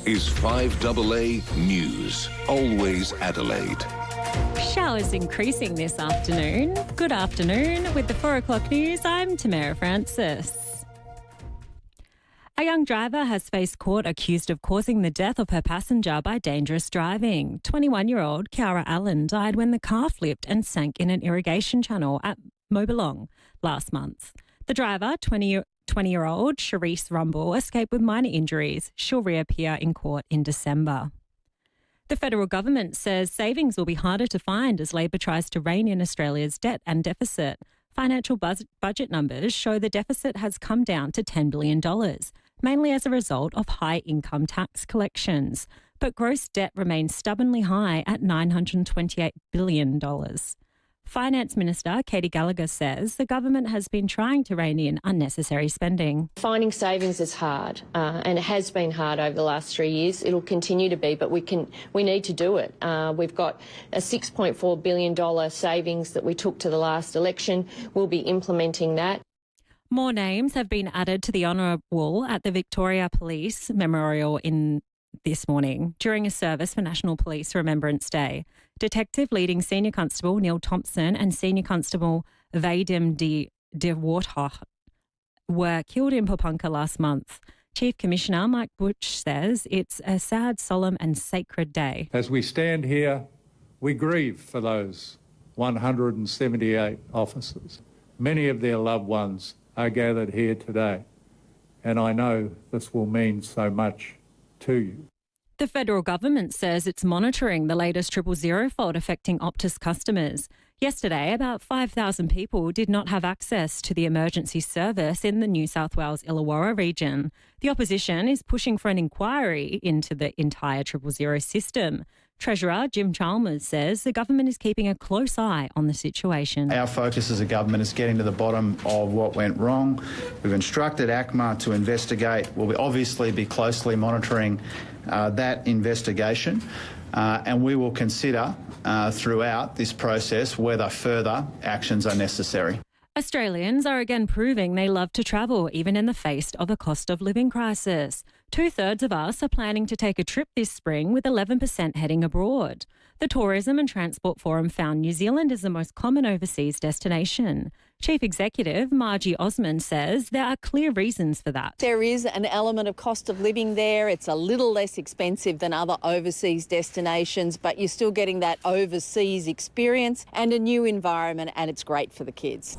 is 5AA News. Always Adelaide. Showers increasing this afternoon. Good afternoon. With the 4 o'clock news, I'm Tamara Francis. A young driver has faced court accused of causing the death of her passenger by dangerous driving. 21-year-old Kiara Allen died when the car flipped and sank in an irrigation channel at Mobilong last month. The driver, 20-year-old Charisse Rumble, escaped with minor injuries. She'll reappear in court in December. The federal government says savings will be harder to find as Labor tries to rein in Australia's debt and deficit. Financial budget numbers show the deficit has come down to $10 billion, mainly as a result of high income tax collections. But gross debt remains stubbornly high at $928 billion. Finance Minister Katie Gallagher says the government has been trying to rein in unnecessary spending. Finding savings is hard, and it has been hard over the last 3 years. It'll continue to be, but we need to do it. We've got a $6.4 billion savings that we took to the last election. We'll be implementing that. More names have been added to the honour wall at the Victoria Police Memorial this morning during a service for National Police Remembrance Day. Detective leading Senior Constable Neil Thompson and Senior Constable Vadim de Warthoch were killed in Papunka last month. Chief Commissioner Mike Butch says it's a sad, solemn and sacred day. As we stand here, we grieve for those 178 officers. Many of their loved ones are gathered here today, and I know this will mean so much to you. The federal government says it's monitoring the latest 000 fault affecting Optus customers. Yesterday, about 5,000 people did not have access to the emergency service in the New South Wales Illawarra region. The opposition is pushing for an inquiry into the entire 000 system. Treasurer Jim Chalmers says the government is keeping a close eye on the situation. Our focus as a government is getting to the bottom of what went wrong. We've instructed ACMA to investigate. We'll obviously be closely monitoring that investigation, and we will consider throughout this process whether further actions are necessary. Australians are again proving they love to travel, even in the face of a cost of living crisis. 2/3 of us are planning to take a trip this spring, with 11% heading abroad. The Tourism and Transport Forum found New Zealand is the most common overseas destination. Chief Executive Margie Osmond says there are clear reasons for that. There is an element of cost of living there. It's a little less expensive than other overseas destinations, but you're still getting that overseas experience and a new environment, and it's great for the kids.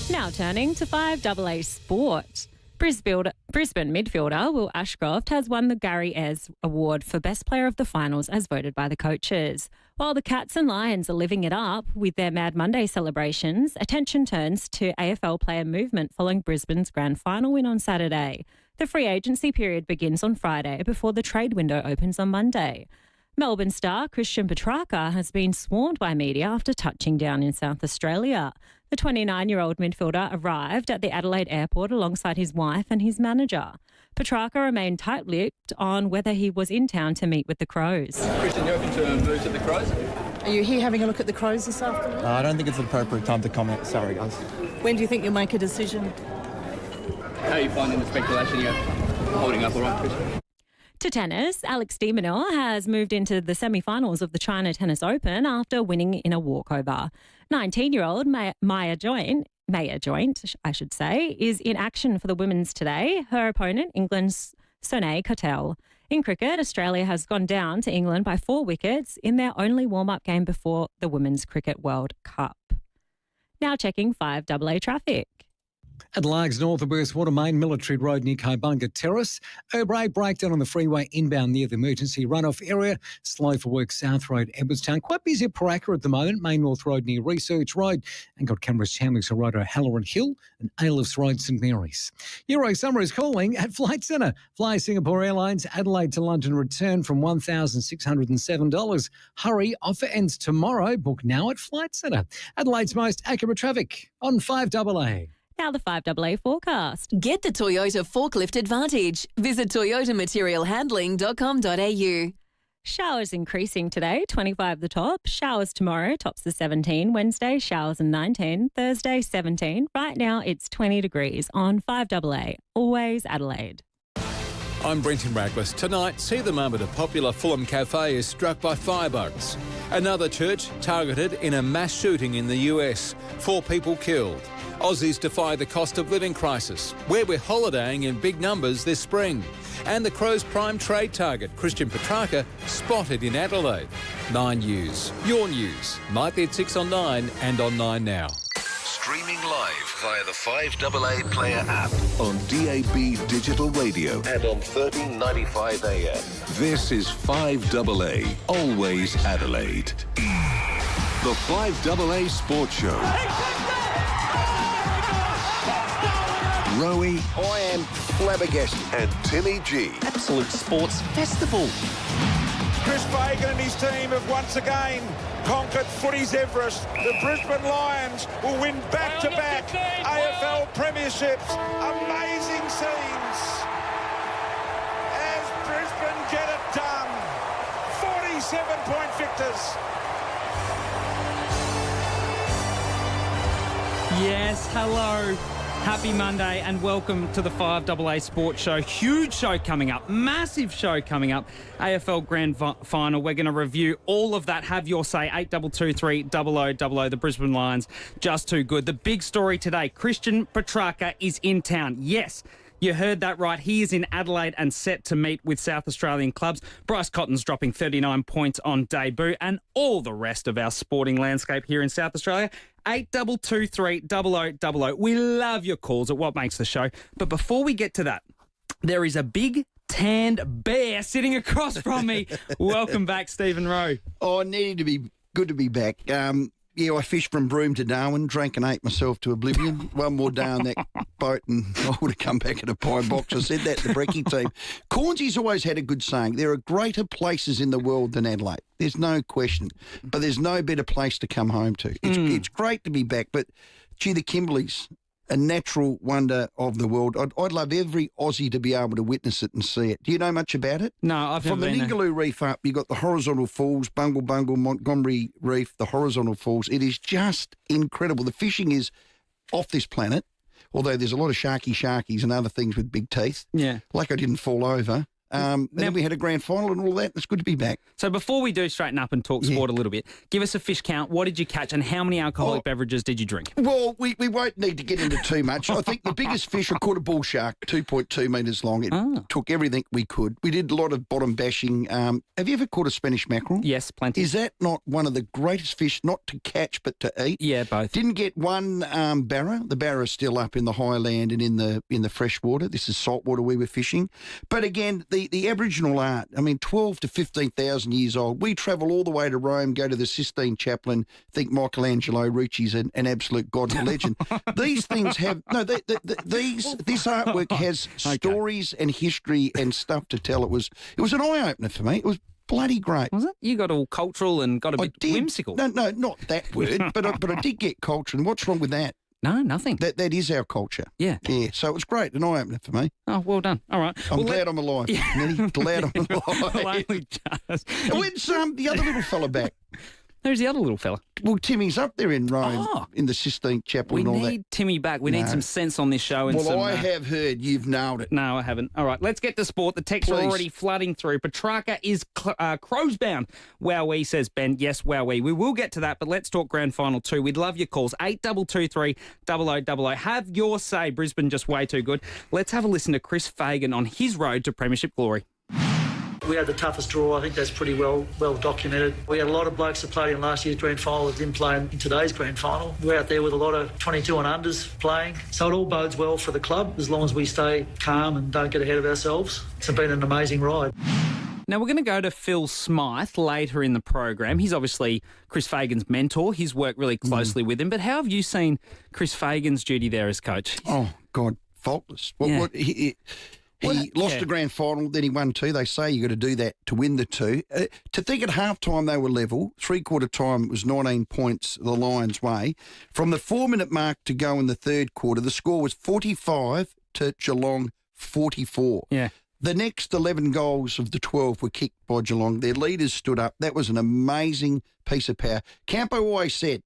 Now turning to 5AA Sport. Brisbane midfielder Will Ashcroft has won the Gary Ayres Award for Best Player of the Finals as voted by the coaches. While the Cats and Lions are living it up with their Mad Monday celebrations, attention turns to AFL player movement following Brisbane's grand final win on Saturday. The free agency period begins on Friday before the trade window opens on Monday. Melbourne star Christian Petrarca has been swarmed by media after touching down in South Australia. The 29-year-old midfielder arrived at the Adelaide airport alongside his wife and his manager. Petrarca remained tight-lipped on whether he was in town to meet with the Crows. Christian, you're open to move to the Crows? Are you here having a look at the Crows this afternoon? I don't think it's the appropriate time to comment. Sorry, guys. When do you think you'll make a decision? How are you finding the speculation you're holding up all right, Christian? To tennis, Alex de Minaur has moved into the semi-finals of the China Tennis Open after winning in a walkover. 19-year-old Maya Joint, is in action for the women's today. Her opponent, England's Sonia Cattell. In cricket, Australia has gone down to England by 4 wickets in their only warm-up game before the Women's Cricket World Cup. Now checking 5AA traffic. Adelaide's north of Burstwater Main, Military Road near Kybunga Terrace. O'Bray breakdown on the freeway inbound near the emergency runoff area. Slow for work South Road, Edwardstown. Quite busy at Paraka at the moment. Main North Road near Research Road. And got Canberra's Chandler's Road, O'Halloran Hill and Ailif's Road, St Mary's. Euro Summer is calling at Flight Centre. Fly Singapore Airlines Adelaide to London return from $1,607. Hurry, offer ends tomorrow. Book now at Flight Centre. Adelaide's most accurate traffic on 5AA. Now the 5AA forecast. Get the Toyota Forklift Advantage. Visit toyotamaterialhandling.com.au. Showers increasing today, 25 the top. Showers tomorrow, tops the 17. Wednesday, showers and 19. Thursday, 17. Right now, it's 20 degrees on 5AA. Always Adelaide. I'm Brenton Raglas. Tonight, see the moment a popular Fulham cafe is struck by firebugs. Another church targeted in a mass shooting in the US. 4 people killed. Aussies defy the cost of living crisis, where we're holidaying in big numbers this spring. And the Crows' prime trade target, Christian Petrarca, spotted in Adelaide. 9 News. Your news. Nightly at 6 on 9 and on 9 Now. Streaming live via the 5AA Player app on DAB Digital Radio and on 1395 AM. This is 5AA, always Adelaide. The 5AA Sports Show. Rowey. I am flabbergasted. And Timmy G. Absolute sports festival. Chris Fagan and his team have once again conquered footy's Everest. The Brisbane Lions will win back-to-back AFL premierships. Amazing scenes as Brisbane get it done. 47-point victors. Yes, hello. Happy Monday and welcome to the 5AA Sports Show. Huge show coming up, massive show coming up. AFL Grand Final. We're going to review all of that. Have your say. 8223 0000. The Brisbane Lions, just too good. The big story today, Christian Petrarca is in town. Yes, you heard that right. He is in Adelaide and set to meet with South Australian clubs. Bryce Cotton's dropping 39 points on debut and all the rest of our sporting landscape here in South Australia. 8223 0000. We love your calls at What Makes the Show. But before we get to that, there is a big tanned bear sitting across from me. Welcome back, Stephen Rowe. Oh, needed to be good to be back. Yeah, I fished from Broome to Darwin, drank and ate myself to oblivion. One more day on that boat and I would have come back in a pie box. I said that to the Brekkie team. Cornsy's always had a good saying. There are greater places in the world than Adelaide. There's no question. But there's no better place to come home to. It's great to be back. But, gee, the Kimberleys, a natural wonder of the world. I'd love every Aussie to be able to witness it and see it. Do you know much about it? No, I've never been From the Ningaloo Reef up, you've got the horizontal falls, Bungle, Montgomery Reef, the horizontal falls. It is just incredible. The fishing is off this planet, although there's a lot of sharkies and other things with big teeth. Yeah. Like I didn't fall over. Then we had a grand final and all that. It's good to be back. So before we do straighten up and talk sport a little bit, give us a fish count. What did you catch and how many alcoholic beverages did you drink? Well, we won't need to get into too much. I think the biggest fish, I caught a bull shark, 2.2 metres long. It took everything we could. We did a lot of bottom bashing. Have you ever caught a Spanish mackerel? Yes, plenty. Is that not one of the greatest fish, not to catch but to eat? Yeah, both. Didn't get one barra. The barra's still up in the high land and in the fresh water. This is saltwater we were fishing. But again, the Aboriginal art, 12 to 15,000 years old. We travel all the way to Rome, go to the Sistine Chapel, think Michelangelo, Ricci's an absolute god and legend. These things have, this artwork has stories and history and stuff to tell. It was an eye-opener for me. It was bloody great. Was it? You got all cultural and got a bit whimsical. No, not that word, but I did get culture. And what's wrong with that? No, nothing. That is our culture. Yeah. Yeah, so it was great, an eye-opener for me. Oh, well done. All right. I'm glad I'm alive, Nelly. Glad I'm alive. Well, only just. When's the other little fella back? Who's the other little fella? Well, Timmy's up there in Rome, in the Sistine Chapel and all that. We need Timmy back. We need some sense on this show. And I have heard you've nailed it. No, I haven't. All right, let's get to sport. The texts are already flooding through. Petrarca is Crows bound. Wowee, says Ben. Yes, wowee. We will get to that, but let's talk grand final too. We'd love your calls. 8223 0000. Have your say. Brisbane just way too good. Let's have a listen to Chris Fagan on his road to premiership glory. We had the toughest draw. I think that's pretty well documented. We had a lot of blokes that played in last year's grand final that didn't play in today's grand final. We're out there with a lot of 22 and unders playing. So it all bodes well for the club as long as we stay calm and don't get ahead of ourselves. It's been an amazing ride. Now, we're going to go to Phil Smythe later in the program. He's obviously Chris Fagan's mentor. He's worked really closely with him. But how have you seen Chris Fagan's duty there as coach? Oh, God, faultless. He lost the grand final, then he won 2. They say you got to do that to win the 2. To think at half-time they were level, three-quarter time it was 19 points the Lions' way. From the 4-minute mark to go in the third quarter, the score was 45 to Geelong 44. Yeah. The next 11 goals of the 12 were kicked by Geelong. Their leaders stood up. That was an amazing piece of power. Campo always said,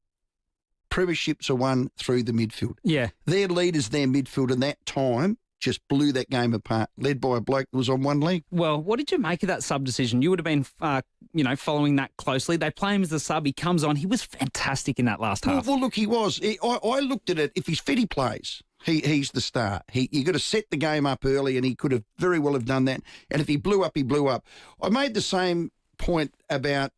premierships are won through the midfield. Yeah. Their leaders, their midfield in that time, just blew that game apart, led by a bloke that was on one leg. Well, what did you make of that sub decision? You would have been, following that closely. They play him as the sub. He comes on. He was fantastic in that last half. Well, look, he was. I looked at it. If he's fit, he plays. He's the star. You got to set the game up early, and he could have very well have done that. And if he blew up, he blew up. I made the same point about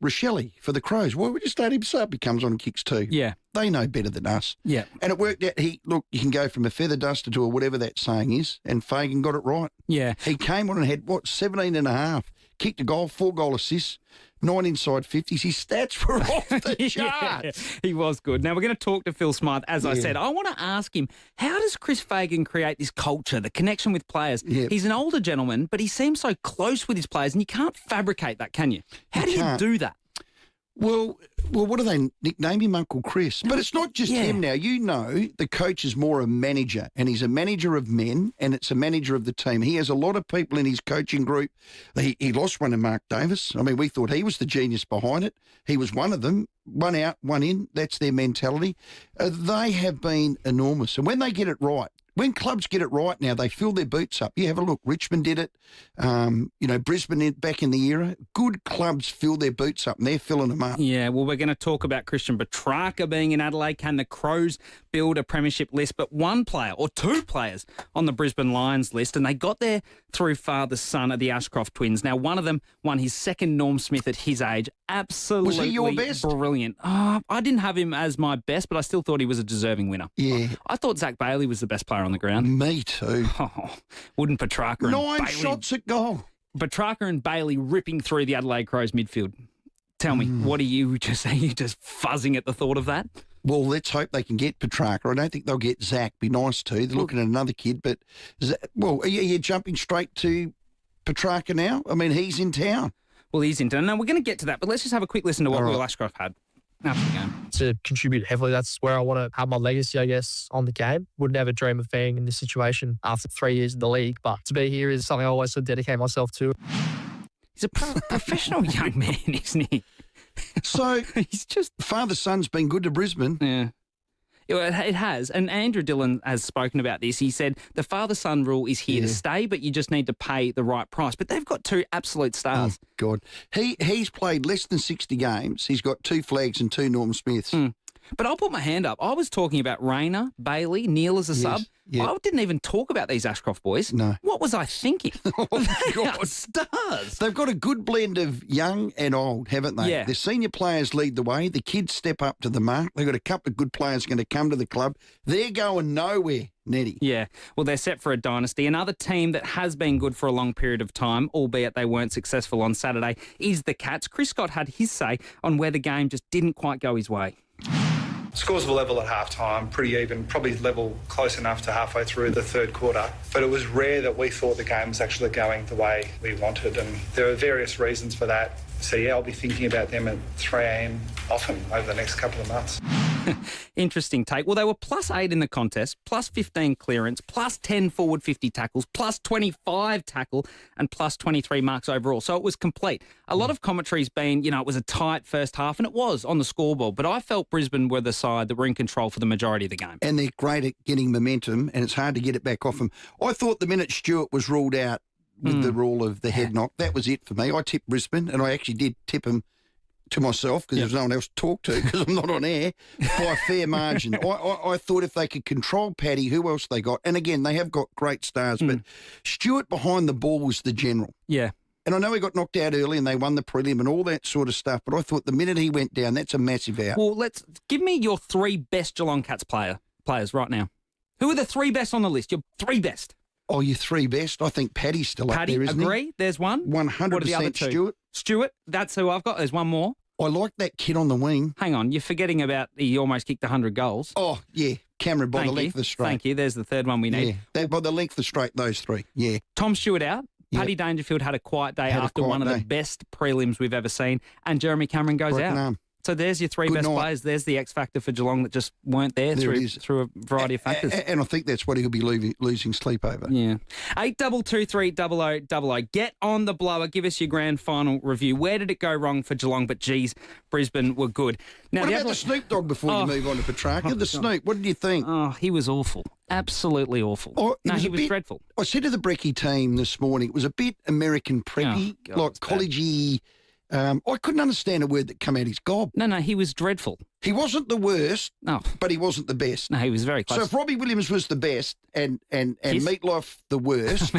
Rochelle for the Crows. Why would you start him sub? He comes on and kicks two. Yeah. They know better than us. Yeah. And it worked out. You can go from a feather duster to whatever that saying is, and Fagan got it right. Yeah. He came on and had, 17 and a half, kicked a goal, 4 goal assists, 9 inside 50s. His stats were off the charts. He was good. Now, we're going to talk to Phil Smythe. As I said, I want to ask him, how does Chris Fagan create this culture, the connection with players? Yeah. He's an older gentleman, but he seems so close with his players, and you can't fabricate that, can you? How do you do that? Well, what do they nickname him? Uncle Chris. But it's not just him now. You know, the coach is more a manager, and he's a manager of men, and it's a manager of the team. He has a lot of people in his coaching group. He lost one to Mark Davis. I mean, we thought he was the genius behind it. He was one of them. One out, one in. That's their mentality. They have been enormous. And when they get it right, when clubs get it right now, they fill their boots up. You have a look. Richmond did it. Brisbane back in the era. Good clubs fill their boots up, and they're filling them up. Yeah, well, we're going to talk about Christian Petrarca being in Adelaide. Can the Crows build a premiership list? But one player or two players on the Brisbane Lions list, and they got there through father-son of the Ashcroft twins. Now, one of them won his second Norm Smith at his age. Absolutely was he your best? Brilliant. I didn't have him as my best, but I still thought he was a deserving winner. Yeah. I thought Zach Bailey was the best player on the ground. Me too. Oh, wouldn't Petrarca and 9 Bailey... shots at goal. Petrarca and Bailey ripping through the Adelaide Crows midfield. Tell me, what are you just fuzzing at the thought of that? Well, let's hope they can get Petrarca. I don't think they'll get Zach. Be nice too. They're looking at another kid, but are you jumping straight to Petrarca now? I mean, he's in town. Well, he's in town. No, we're going to get to that, but let's just have a quick listen to what Will Ashcroft had after the game. To contribute heavily, that's where I want to have my legacy, I guess, on the game. Would never dream of being in this situation after 3 years in the league, but to be here is something I always dedicate myself to. He's a professional young man, isn't he? So he's just... Father-son's been good to Brisbane. Yeah. It has. And Andrew Dillon has spoken about this. He said the father-son rule is here to stay, but you just need to pay the right price. But they've got two absolute stars. Oh, God. He's played less than 60 games. He's got 2 flags and 2 Norm Smiths. But I'll put my hand up. I was talking about Rayner, Bailey, Neil as a sub. Yeah. I didn't even talk about these Ashcroft boys. No. What was I thinking? They are stars. They've got a good blend of young and old, haven't they? Yeah. The senior players lead the way. The kids step up to the mark. They've got a couple of good players going to come to the club. They're going nowhere, Nettie. Yeah. Well, they're set for a dynasty. Another team that has been good for a long period of time, albeit they weren't successful on Saturday, is the Cats. Chris Scott had his say on where the game just didn't quite go his way. Scores were level at half-time, pretty even, probably level close enough to halfway through the third quarter. But it was rare that we thought the game was actually going the way we wanted, and there are various reasons for that. So, I'll be thinking about them at 3 a.m. often over the next couple of months. Interesting take. Well, they were +8 in the contest, +15 clearance, +10 forward 50 tackles, +25 tackle, and +23 marks overall. So it was complete. A lot of commentary's been, it was a tight first half, and it was on the scoreboard. But I felt Brisbane were the side that were in control for the majority of the game. And they're great at getting momentum, and it's hard to get it back off them. I thought the minute Stewart was ruled out with the rule of the head knock, that was it for me. I tipped Brisbane, and I actually did tip them to myself because there's no one else to talk to because I'm not on air, by a fair margin. I thought if they could control Paddy, who else they got? And again, they have got great stars, but Stewart behind the ball was the general. Yeah. And I know he got knocked out early and they won the prelim and all that sort of stuff, but I thought the minute he went down, that's a massive out. Well, give me your 3 best Geelong Cats players right now. Who are the 3 best on the list? Your 3 best. Oh, your 3 best? I think Paddy's still up there, isn't he? Agree. There's one. 100% What are the other 2? Stewart. Stewart, that's who I've got. There's one more. I like that kid on the wing. Hang on, you're forgetting about he almost kicked 100 goals. Oh, yeah. Cameron by the length of the straight. Thank you. There's the third one we need. Yeah, by the length of the straight, those 3. Yeah. Tom Stewart out. Yep. Paddy Dangerfield had a quiet day after one of the best prelims we've ever seen. And Jeremy Cameron goes Broken out. arm. So there's your three best players. There's the X factor for Geelong that just weren't there through a variety of factors. And I think that's what he'll be losing sleep over. Yeah. 8223 Get on the blower. Give us your grand final review. Where did it go wrong for Geelong? But geez, Brisbane were good. Now, what about the Snoop Dogg before you move on to Petrarca? The Snoop, what did you think? Oh, he was awful. Absolutely awful. He was dreadful. I said to the Brekkie team this morning, it was a bit American preppy, like collegey. I couldn't understand a word that came out his gob. No, he was dreadful. He wasn't the worst, but he wasn't the best. No, he was very close. So if Robbie Williams was the best and Meatloaf the worst,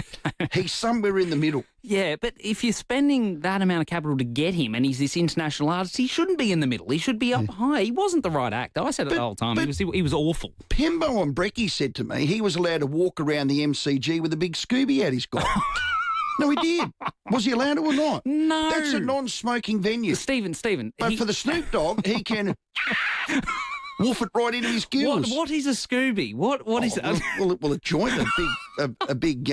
he's somewhere in the middle. Yeah, but if you're spending that amount of capital to get him and he's this international artist, he shouldn't be in the middle. He should be up high. He wasn't the right actor. I said it the whole time. He was awful. Pembo and Brekkie said to me he was allowed to walk around the MCG with a big Scooby out his gob. No, he did. Was he allowed to or not? No. That's a non-smoking venue. Stephen. But for the Snoop Dogg, he can wolf it right into his gills. What is a Scooby? What is it? Well, a joint, a big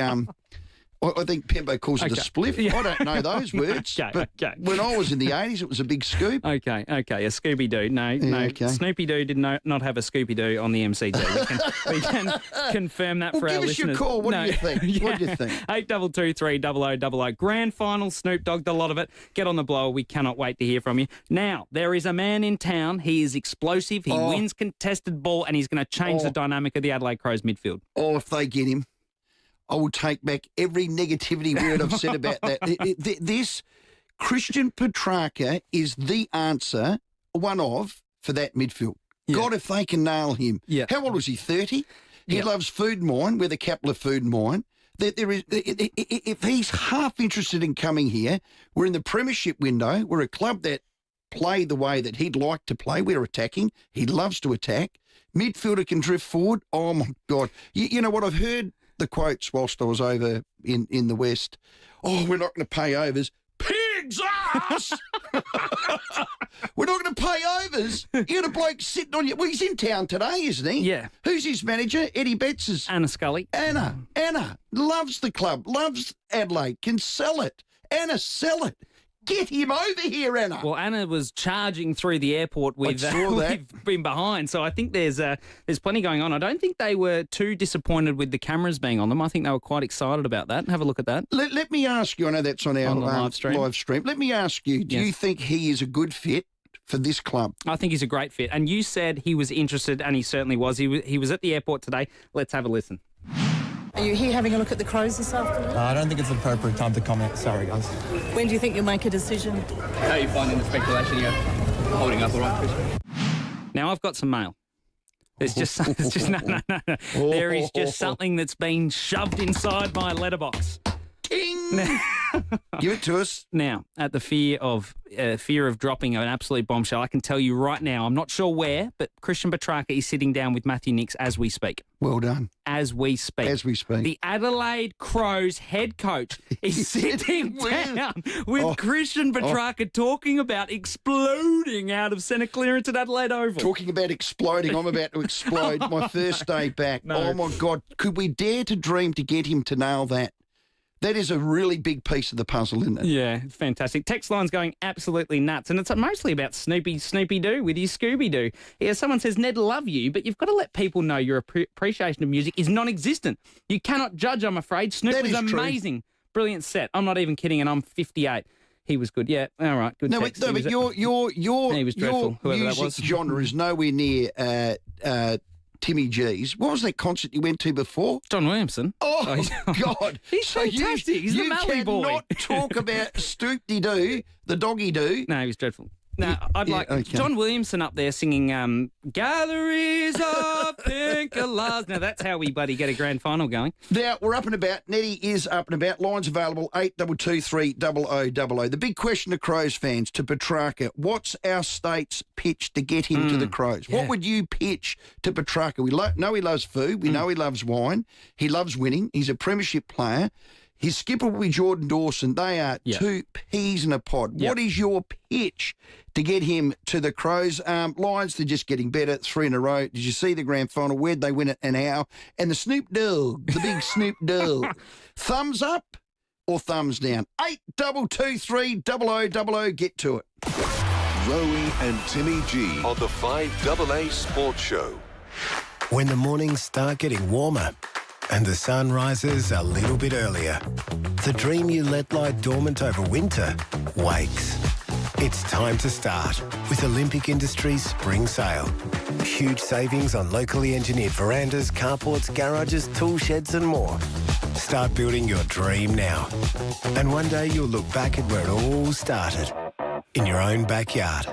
I think Pembo calls it a spliff. Yeah. I don't know those words. But when I was in the 80s, it was a big scoop. Okay, a Scooby-Doo. No. Okay. Snoopy-Doo did not have a Scooby-Doo on the MCG. We can confirm that for our listeners. Give us your call. What do you think? What do you think? 8223 Grand final, Snoop Dogg, a lot of it. Get on the blower. We cannot wait to hear from you. Now, there is a man in town. He is explosive. He wins contested ball, and he's going to change the dynamic of the Adelaide Crows midfield. If they get him, I will take back every negativity word I've said about that. This Christian Petrarca is the answer, for that midfield. Yeah. God, if they can nail him. Yeah. How old was he, 30? He loves Food and Wine. We're the capital of Food and Wine. If he's half interested in coming here, we're in the premiership window. We're a club that play the way that he'd like to play. We're attacking. He loves to attack. Midfielder can drift forward. Oh, my God. You know what I've heard? The quotes whilst I was over in the West. We're not going to pay overs. Pig's ass! We're not going to pay overs. You got a bloke sitting on you. Well, he's in town today, isn't he? Yeah. Who's his manager? Eddie Betts'. Anna Scully. Anna loves the club, loves Adelaide, can sell it. Anna, sell it. Get him over here, Anna. Well, Anna was charging through the airport with been behind, so I think there's plenty going on. I don't think they were too disappointed with the cameras being on them. I think they were quite excited about that. Have a look at that. Let me ask you, I know that's on our live stream. Let me ask you, do you think he is a good fit for this club? I think he's a great fit. And you said he was interested, and he certainly was. He was at the airport today. Let's have a listen. Are you here having a look at the Crows this afternoon? I don't think it's the appropriate time to comment. Sorry, guys. When do you think you'll make a decision? How are you finding the speculation? You're holding up all right, Chris? Now I've got some mail. There's just no. There is just something that's been shoved inside my letterbox. Ting! Give it to us. Now, at the fear of dropping an absolute bombshell, I can tell you right now, I'm not sure where, but Christian Petrarca is sitting down with Matthew Nicks as we speak. Well done. As we speak. The Adelaide Crows head coach is sitting down with Christian Petrarca talking about exploding out of centre clearance at Adelaide Oval. Talking about exploding, I'm about to explode my first day back. No. Oh, my God. Could we dare to dream to get him to nail that? That is a really big piece of the puzzle, isn't it? Yeah, it's fantastic. Text line's going absolutely nuts, and it's mostly about Snoopy-Doo with his Scooby-Doo. Yeah, someone says, Ned, love you, but you've got to let people know your appreciation of music is non-existent. You cannot judge, I'm afraid. Snoop was amazing. True. Brilliant set. I'm not even kidding, and I'm 58. He was good. Yeah, all right, good text. But your music genre is nowhere near Timmy G's. What was that concert you went to before? John Williamson. Oh, God. He's fantastic. He's the Mallee boy. You cannot talk about Stoop-de-Doo, the doggy-doo. No, he was dreadful. Now, I'd like John Williamson up there singing Galleries of Pink Alas. Now, that's how we bloody get a grand final going. Now, we're up and about. Nettie is up and about. Lines available, 8223 0000. The big question to Crows fans, to Petrarca, what's our state's pitch to get him to the Crows? Yeah. What would you pitch to Petrarca? We know he loves food. We know he loves wine. He loves winning. He's a premiership player. His skipper will be Jordan Dawson. They are two peas in a pod. What is your pitch to get him to the Crows? Lions, they're just getting better. 3 in a row. Did you see the grand final? Where'd they win it and how? And the Snoop Dogg, the big Snoop Dogg. Thumbs up or thumbs down? 8223 0000. Get to it. Rowey and Timmy G on the 5AA Sports Show. When the mornings start getting warmer and the sun rises a little bit earlier, the dream you let lie dormant over winter wakes. It's time to start with Olympic Industries Spring Sale. Huge savings on locally engineered verandas, carports, garages, tool sheds and more. Start building your dream now. And one day you'll look back at where it all started, in your own backyard.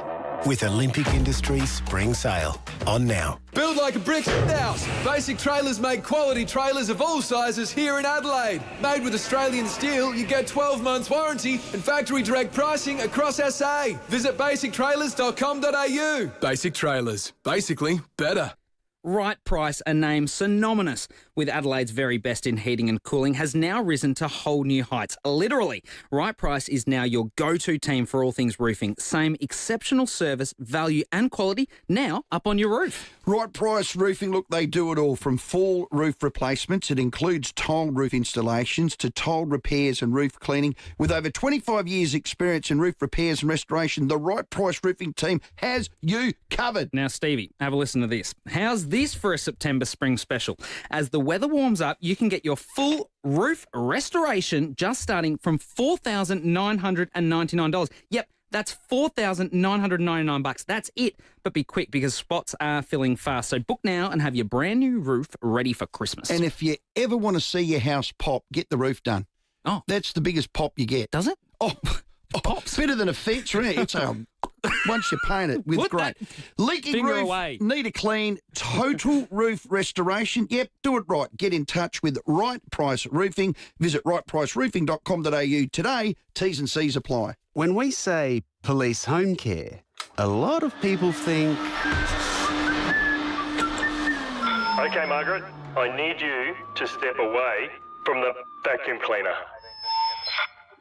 With Olympic Industries Spring Sale. On now. Build like a brick house. Basic Trailers make quality trailers of all sizes here in Adelaide. Made with Australian steel, you get 12 months warranty and factory direct pricing across SA. Visit basictrailers.com.au. Basic Trailers. Basically better. Right Price, a name synonymous with Adelaide's very best in heating and cooling, has now risen to whole new heights. Literally, Right Price is now your go-to team for all things roofing. Same exceptional service, value and quality now up on your roof. Right Price Roofing, look, they do it all. From full roof replacements, it includes tiled roof installations, to tiled repairs and roof cleaning. With over 25 years experience in roof repairs and restoration, the Right Price Roofing team has you covered. Now, Stevie, have a listen to this. How's this for a September spring special? As the weather warms up, you can get your full roof restoration just starting from $4,999. Yep, that's $4,999. That's it. But be quick because spots are filling fast. So book now and have your brand new roof ready for Christmas. And if you ever want to see your house pop, get the roof done. Oh. That's the biggest pop you get. Does it? Oh, pops. Better than a fence, right? It's once you paint it with great. Leaking roof, away. Need a clean, total roof restoration. Yep, do it right. Get in touch with Right Price Roofing. Visit rightpriceroofing.com.au today. T's and C's apply. When we say police home care, a lot of people think... OK, Margaret, I need you to step away from the vacuum cleaner.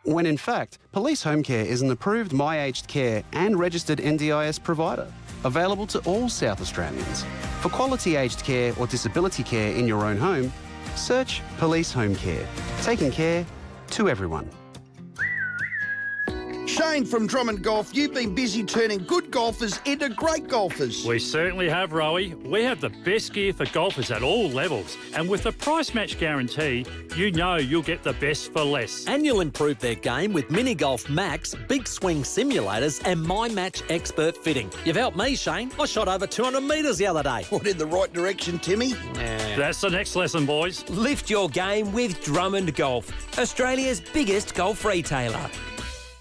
When in fact, Police Home Care is an approved My Aged Care and registered NDIS provider, available to all South Australians. For quality aged care or disability care in your own home, search Police Home Care, taking care to everyone. Shane from Drummond Golf, you've been busy turning good golfers into great golfers. We certainly have, Rowey. We have the best gear for golfers at all levels. And with the price match guarantee, you know you'll get the best for less. And you'll improve their game with Mini Golf Max, big swing simulators and My Match Expert fitting. You've helped me, Shane. I shot over 200 metres the other day. What, in the right direction, Timmy? That's the next lesson, boys. Lift your game with Drummond Golf, Australia's biggest golf retailer.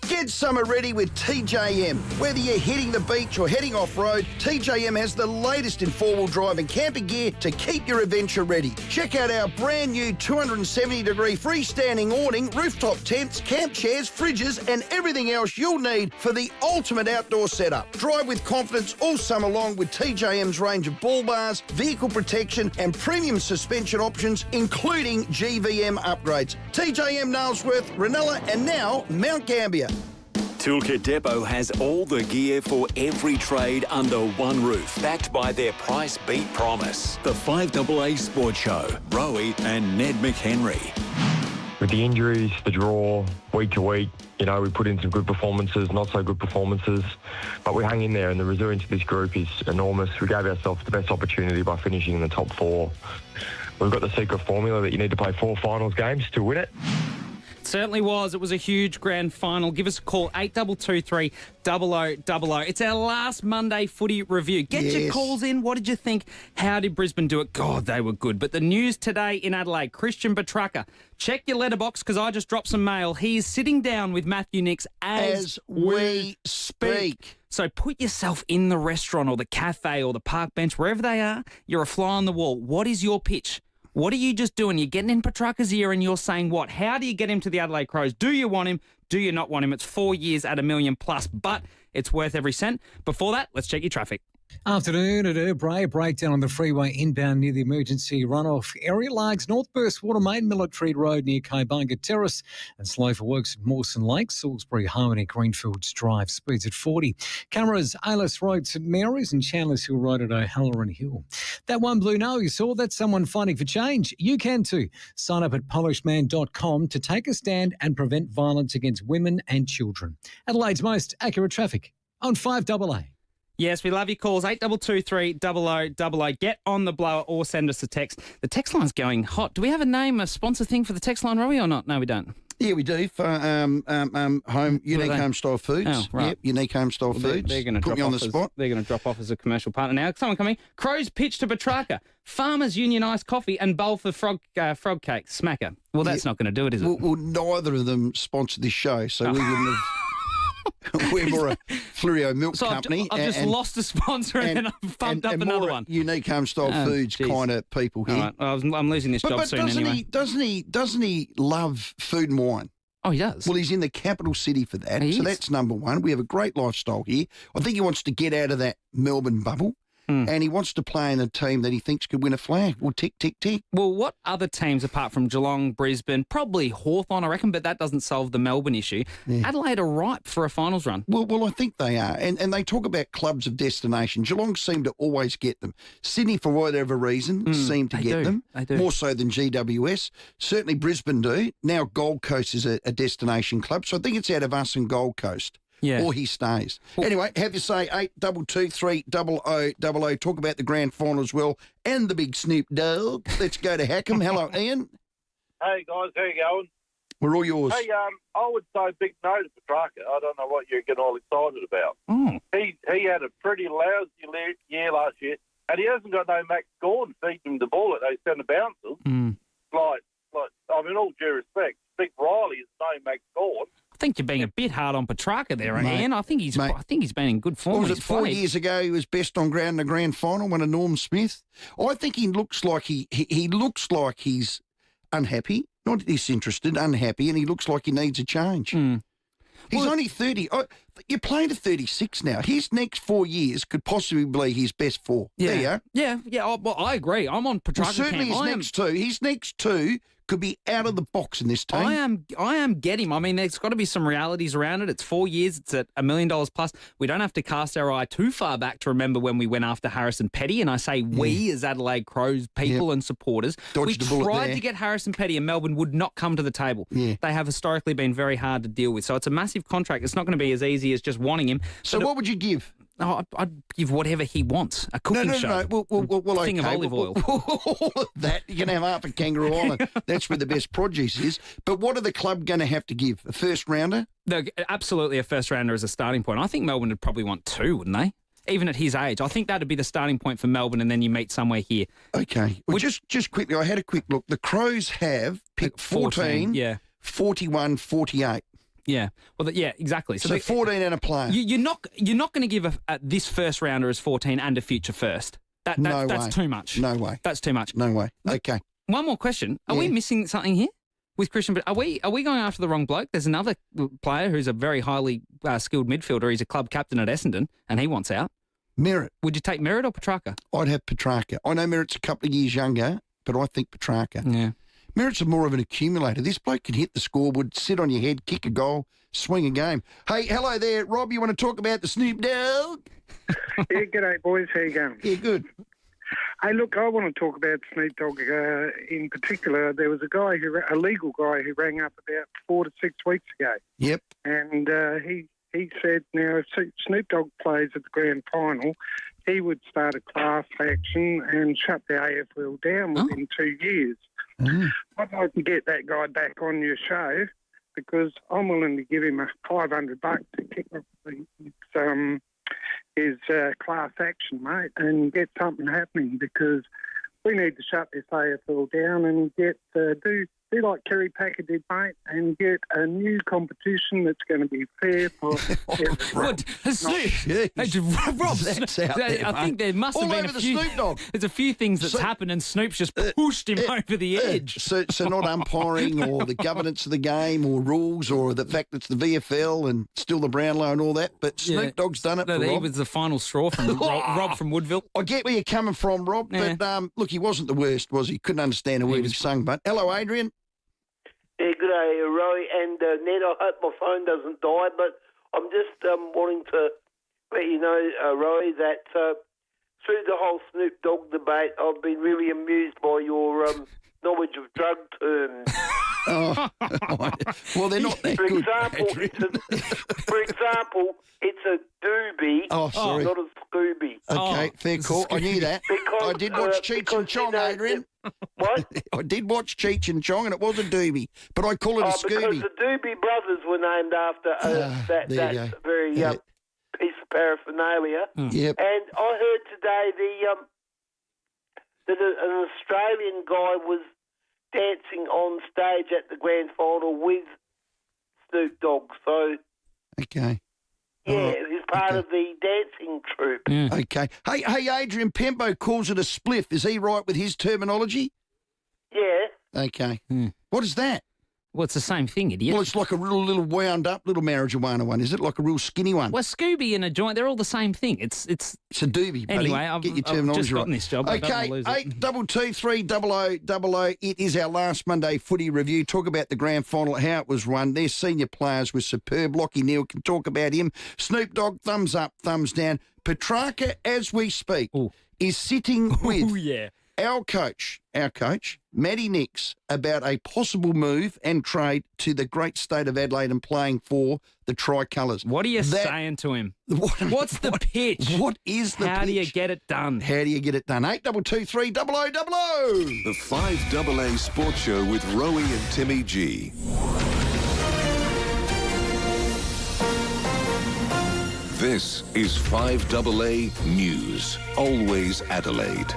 Get summer ready with TJM. Whether you're hitting the beach or heading off-road, TJM has the latest in four-wheel drive and camping gear to keep your adventure ready. Check out our brand new 270-degree freestanding awning, rooftop tents, camp chairs, fridges and everything else you'll need for the ultimate outdoor setup. Drive with confidence all summer long with TJM's range of bull bars, vehicle protection and premium suspension options, including GVM upgrades. TJM Nailsworth, Ranella and now Mount Gambier. Toolkit Depot has all the gear for every trade under one roof, backed by their price beat promise. The 5AA Sports Show, Rowey and Ned McHenry. With the injuries, the draw, week to week, we put in some good performances, not so good performances, but we hung in there and the resilience of this group is enormous. We gave ourselves the best opportunity by finishing in the top four. We've got the secret formula that you need to play 4 finals games to win it. Certainly was. It was a huge grand final. Give us a call, 8223 0000. It's our last Monday footy review. Get your calls in. What did you think? How did Brisbane do it? God, they were good. But the news today in Adelaide, Christian Petracca. Check your letterbox because I just dropped some mail. He is sitting down with Matthew Nicks as we speak. So put yourself in the restaurant or the cafe or the park bench, wherever they are. You're a fly on the wall. What is your pitch? What are you just doing? You're getting in Petracca's ear and you're saying what? How do you get him to the Adelaide Crows? Do you want him? Do you not want him? It's 4 years at $1 million plus, but it's worth every cent. Before that, let's check your traffic. Afternoon at Rowey. Breakdown on the freeway inbound near the emergency runoff area. Largs Northburst Water Main, Military Road near Kaibunga Terrace, and slow for works at Mawson Lake, Salisbury Harmony, Greenfields Drive. Speeds at 40. Cameras, Aylis Road, St Mary's, and Chandler's Hill Road at O'Halloran Hill. That one blue nail you saw, that's someone fighting for change. You can too. Sign up at polishman.com to take a stand and prevent violence against women and children. Adelaide's most accurate traffic. on 5AA. Yes, we love your calls. 8223 0000. Get on the blower or send us a text. The text line's going hot. Do we have a sponsor thing for the text line, Rowey, or not? No, we don't. Yeah, we do for unique home style foods. Oh, right. Yep, unique home style foods. They're going to put me on the spot. They're going to drop off as a commercial partner now. Someone coming. Crows pitch to Petrarca. Farmers Union iced coffee and bowl for frog cake. Smacker. Well, that's not going to do it, is it? Well, neither of them sponsored this show, so we wouldn't have. We're more a Flurio milk company. I've just lost a sponsor and then I've bumped up another one. Unique home style foods kind of people here. All right. Well, I'm losing this job soon anyway. Doesn't he love food and wine? Oh, he does. Well, he's in the capital city for that. He is. That's number one. We have a great lifestyle here. I think he wants to get out of that Melbourne bubble. And he wants to play in a team that he thinks could win a flag. Well, tick, tick, tick. Well, what other teams apart from Geelong, Brisbane, probably Hawthorn, I reckon, but that doesn't solve the Melbourne issue. Yeah. Adelaide are ripe for a finals run. Well, I think they are. And they talk about clubs of destination. Geelong seem to always get them. Sydney, for whatever reason, seem to get them. They do. More so than GWS. Certainly Brisbane do. Now Gold Coast is a destination club. So I think it's out of us and Gold Coast. Yeah. Or he stays. Well, anyway, have you say 8223 0000. Talk about the grand final as well and the big Snoop Dogg. Let's go to Hackham. Hello, Ian. Hey, guys. How you going? We're all yours. Hey, I would say big no to Petrarca. I don't know what you're getting all excited about. He had a pretty lousy year last year, and he hasn't got no Max Gordon feeding him the ball at those centre bounces. Like, I mean, all due respect, Big Riley is no Max Gordon. I think you're being a bit hard on Petrarca there, Ian. I think he's been in good form. What was it, 4 years ago he was best on ground in the grand final, one of Norm Smith? I think he looks like he looks like he's unhappy, not disinterested, unhappy, and he looks like he needs a change. He's only 30. You're playing to 36 now. His next 4 years could possibly be his best four. Yeah. There you go. Yeah. Well, I agree. I'm on Petrarca. Well, certainly his next two could be out of the box in this team. I am getting him. I mean, there's got to be some realities around it. It's 4 years. It's at $1 million plus. We don't have to cast our eye too far back to remember when we went after Harrison Petty. And I say we as Adelaide Crows people and supporters. Dodged we tried to get Harrison Petty and Melbourne would not come to the table. Yeah. They have historically been very hard to deal with. So it's a massive contract. It's not going to be as easy as just wanting him. So what would you give? Oh, I'd give whatever he wants. A cooking show. No. Well, a thing of olive oil. All of that. You can have half a Kangaroo Island. That's where the best produce is. But what are the club going to have to give? A first rounder? No, absolutely a first rounder as a starting point. I think Melbourne would probably want two, wouldn't they? Even at his age. I think that would be the starting point for Melbourne, and then you meet somewhere here. Okay. Well, just quickly, I had a quick look. The Crows have picked 14, 41, 48. Yeah. Well, exactly. So 14 and a player. You're not going to give this first rounder as 14 and a future first. That's too much. No way. That's too much. No way. Okay. One more question. Are we missing something here with Christian? Are we going after the wrong bloke? There's another player who's a very highly skilled midfielder. He's a club captain at Essendon, and he wants out. Merritt. Would you take Merritt or Petrarca? I'd have Petrarca. I know Merritt's a couple of years younger, but I think Petrarca. Yeah. Merritt's more of an accumulator. This bloke can hit the scoreboard, sit on your head, kick a goal, swing a game. Hey, hello there, Rob. You want to talk about the Snoop Dogg? Yeah, g'day, boys. How you going? Yeah, good. Hey, look, I want to talk about Snoop Dogg in particular. There was a legal guy who rang up about 4 to 6 weeks ago. Yep. And he said, now, if Snoop Dogg plays at the grand final, he would start a class action and shut the AFL down within 2 years. I'd like to get that guy back on your show because I'm willing to give him $500 to kick off his class action, mate, and get something happening because we need to shut this AFL down and get do like Kerry Packer did, mate, and get a new competition that's going to be fair for everyone. Rob, that's out there, I think there must have been a few. Snoop Dogg. There's a few things that's happened, and Snoop's just pushed him over the edge. So not umpiring or the governance of the game or rules or the fact that it's the VFL and still the Brownlow and all that, but Snoop Dogg's done it for Rob. He was the final straw from Rob from Woodville. I get where you're coming from, Rob, but look, he wasn't the worst, was he? Couldn't understand a word he sung, but hello, Adrian. Yeah, good day, Rowey and Ned. I hope my phone doesn't die, but I'm just wanting to let you know, Rowey, that through the whole Snoop Dogg debate, I've been really amused by your knowledge of drug terms. Oh. Well, they're not that good. For example, it's a doobie, not a Scooby. Okay, fair call. I knew that. Because, I did watch Cheech and Chong, Adrian. What? I did watch Cheech and Chong, and it was a doobie, but I call it a Scooby. Because the Doobie Brothers were named after that very piece of paraphernalia. Yep. And I heard today that an Australian guy was dancing on stage at the grand final with Snoop Dogg. So, okay. Yeah, he's part of the dancing troupe. Okay. Hey, Adrian Pembo calls it a spliff. Is he right with his terminology? Yeah. Okay. What is that? Well, it's the same thing, idiot. Well, it's like a little wound up little marijuana one, is it? Like a real skinny one? Well, Scooby and a joint, they're all the same thing. It's a doobie, buddy. Anyway, I've Get your terminology just gotten right. this job. Okay, 8223000. It is our last Monday footy review. Talk about the grand final, how it was run. Their senior players were superb. Lockie Neal can talk about him. Snoop Dogg, thumbs up, thumbs down. Petrarca, as we speak, is sitting with our coach, Matty Nix, about a possible move and trade to the great state of Adelaide and playing for the Tricolours. What are you saying to him? What's the pitch? What is the pitch? How do you get it done? 8223000. The 5AA Sports Show with Rowey and Timmy G. This is 5AA News, always Adelaide.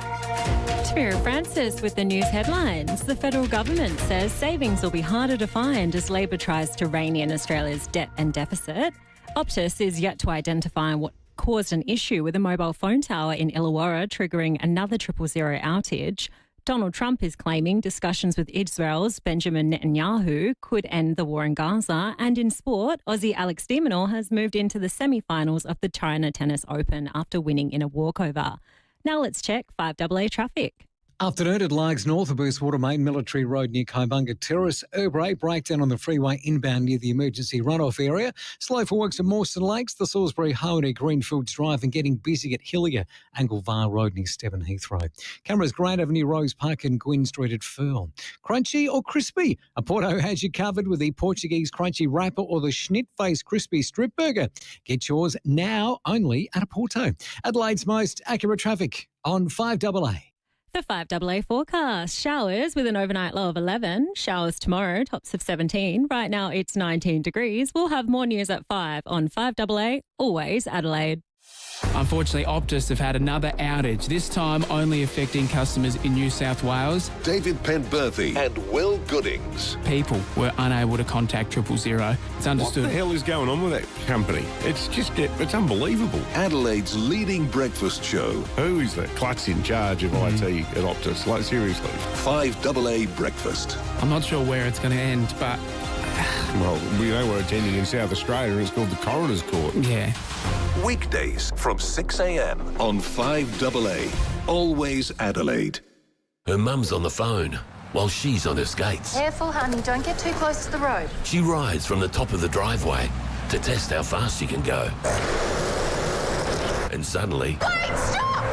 Tamira Francis with the news headlines. The federal government says savings will be harder to find as Labor tries to rein in Australia's debt and deficit. Optus is yet to identify what caused an issue with a mobile phone tower in Illawarra, triggering another 000 outage. Donald Trump is claiming discussions with Israel's Benjamin Netanyahu could end the war in Gaza. And in sport, Aussie Alex de Minaur has moved into the semi-finals of the China Tennis Open after winning in a walkover. Now let's check 5AA traffic. Afternoon at Largs North of Burstwater Main Military Road near Kaibunga Terrace. Urbray breakdown on the freeway inbound near the emergency runoff area. Slow for works at Mawson Lakes, the Salisbury Hoe near Greenfields Drive, and getting busy at Hillier, Anglevale Road near Steven Heath Road. Cameras Grand Avenue, Rose Park and Gwyn Street at Firle. Crunchy or crispy? A Porto has you covered with the Portuguese crunchy wrapper or the Schnitt-Face crispy strip burger. Get yours now only at a Porto. Adelaide's most accurate traffic on 5AA. The 5AA forecast. Showers with an overnight low of 11. Showers tomorrow, tops of 17. Right now it's 19 degrees. We'll have more news at 5 on 5AA, always Adelaide. Unfortunately, Optus have had another outage, this time only affecting customers in New South Wales. David Penberthy and Will Goodings. People were unable to contact 000. It's understood. What the hell is going on with that company? It's unbelievable. Adelaide's leading breakfast show. Who is the klutz in charge of IT at Optus? Like, seriously. 5AA Breakfast. I'm not sure where it's going to end, but... Well, we know we're attending in South Australia and it's called the Coroner's Court. Yeah. Weekdays from 6 a.m. on 5AA, always Adelaide. Her mum's on the phone while she's on her skates. Careful, honey, don't get too close to the road. She rides from the top of the driveway to test how fast she can go. And suddenly... Wait, stop!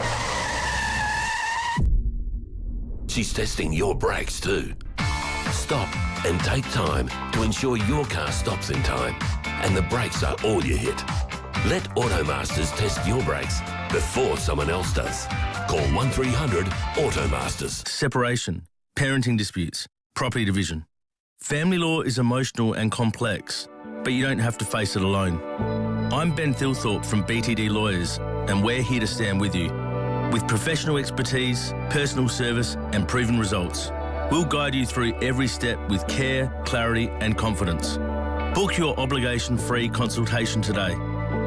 She's testing your brakes too. Stop and take time to ensure your car stops in time and the brakes are all you hit. Let Automasters test your brakes before someone else does. Call 1300 Automasters. Separation, parenting disputes, property division. Family law is emotional and complex, but you don't have to face it alone. I'm Ben Thilthorpe from BTD Lawyers, and we're here to stand with you. With professional expertise, personal service, and proven results, we'll guide you through every step with care, clarity, and confidence. Book your obligation-free consultation today.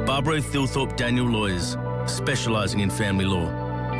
Barbara Thilthorpe Daniel Lawyers, specialising in family law.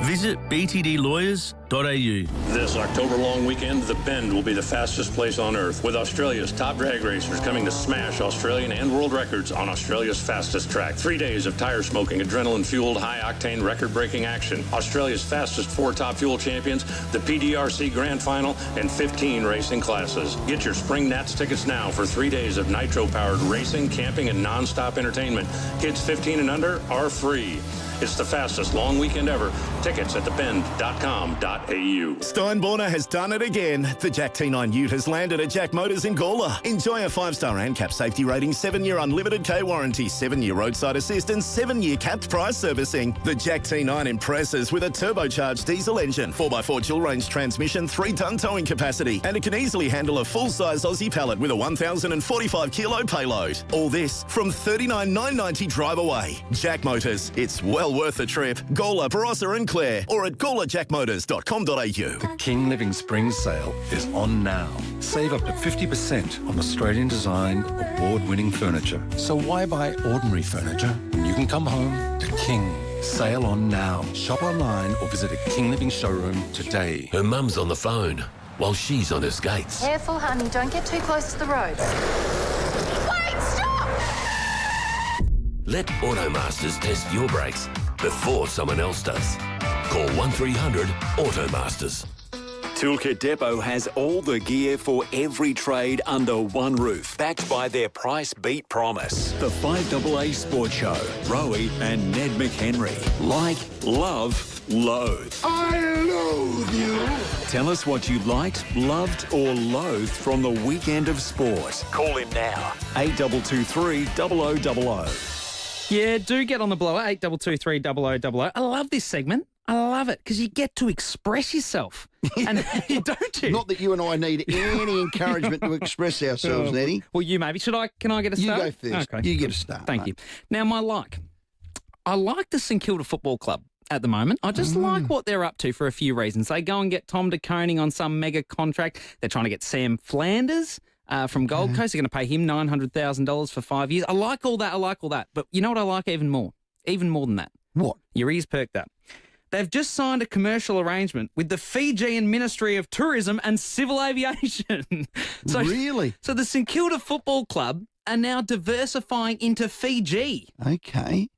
Visit btdlawyers.au. This October long weekend, The Bend will be the fastest place on earth, with Australia's top drag racers coming to smash Australian and world records on Australia's fastest track. 3 days of tire-smoking, adrenaline-fueled, high-octane, record-breaking action. Australia's fastest 4 top fuel champions, the PDRC Grand Final, and 15 racing classes. Get your Spring Nats tickets now for 3 days of nitro-powered racing, camping, and non-stop entertainment. Kids 15 and under are free. It's the fastest long weekend ever. Tickets at thebend.com.au. Steinborner has done it again. The Jack T9 Ute has landed at Jack Motors in Gawler. Enjoy a 5-star ANCAP safety rating, 7-year unlimited K warranty, 7-year roadside assistance, 7-year capped price servicing. The Jack T9 impresses with a turbocharged diesel engine, 4x4 dual-range transmission, 3-ton towing capacity, and it can easily handle a full-size Aussie pallet with a 1,045-kilo payload. All this from $39,990 drive away. Jack Motors. It's well worth the trip. Gawler, Barossa and Clare, or at gawlerjackmotors.com.au. The King Living Spring Sale is on now. Save up to 50% on Australian-designed, award-winning furniture. So why buy ordinary furniture when you can come home to King? Sale on now. Shop online or visit a King Living showroom today. Her mum's on the phone while she's on her skates. Careful, honey. Don't get too close to the road. Wait, stop! Let Automasters test your brakes before someone else does. Call 1300 Automasters. Toolkit Depot has all the gear for every trade under one roof, backed by their price beat promise. The 5AA Sports Show, Rowey and Ned McHenry. Like, love, loathe. I loathe you. Tell us what you liked, loved or loathed from the weekend of sport. Call him now, 8223 0000. Yeah, do get on the blower, 8223 0000. I love this segment. I love it because you get to express yourself. And you don't you? Not that you and I need any encouragement to express ourselves, Neddy. Well, you maybe. Can I get a start? You go first. Okay. You get a start. Thank you. Now, I like the St Kilda Football Club at the moment. I just like what they're up to for a few reasons. They go and get Tom de Koning on some mega contract. They're trying to get Sam Flanders from Gold Coast. They're going to pay him $900,000 for 5 years. I like all that. But you know what I like even more? Even more than that. What? Your ears perked up. They've just signed a commercial arrangement with the Fijian Ministry of Tourism and Civil Aviation. Really? So the St Kilda Football Club are now diversifying into Fiji. Okay.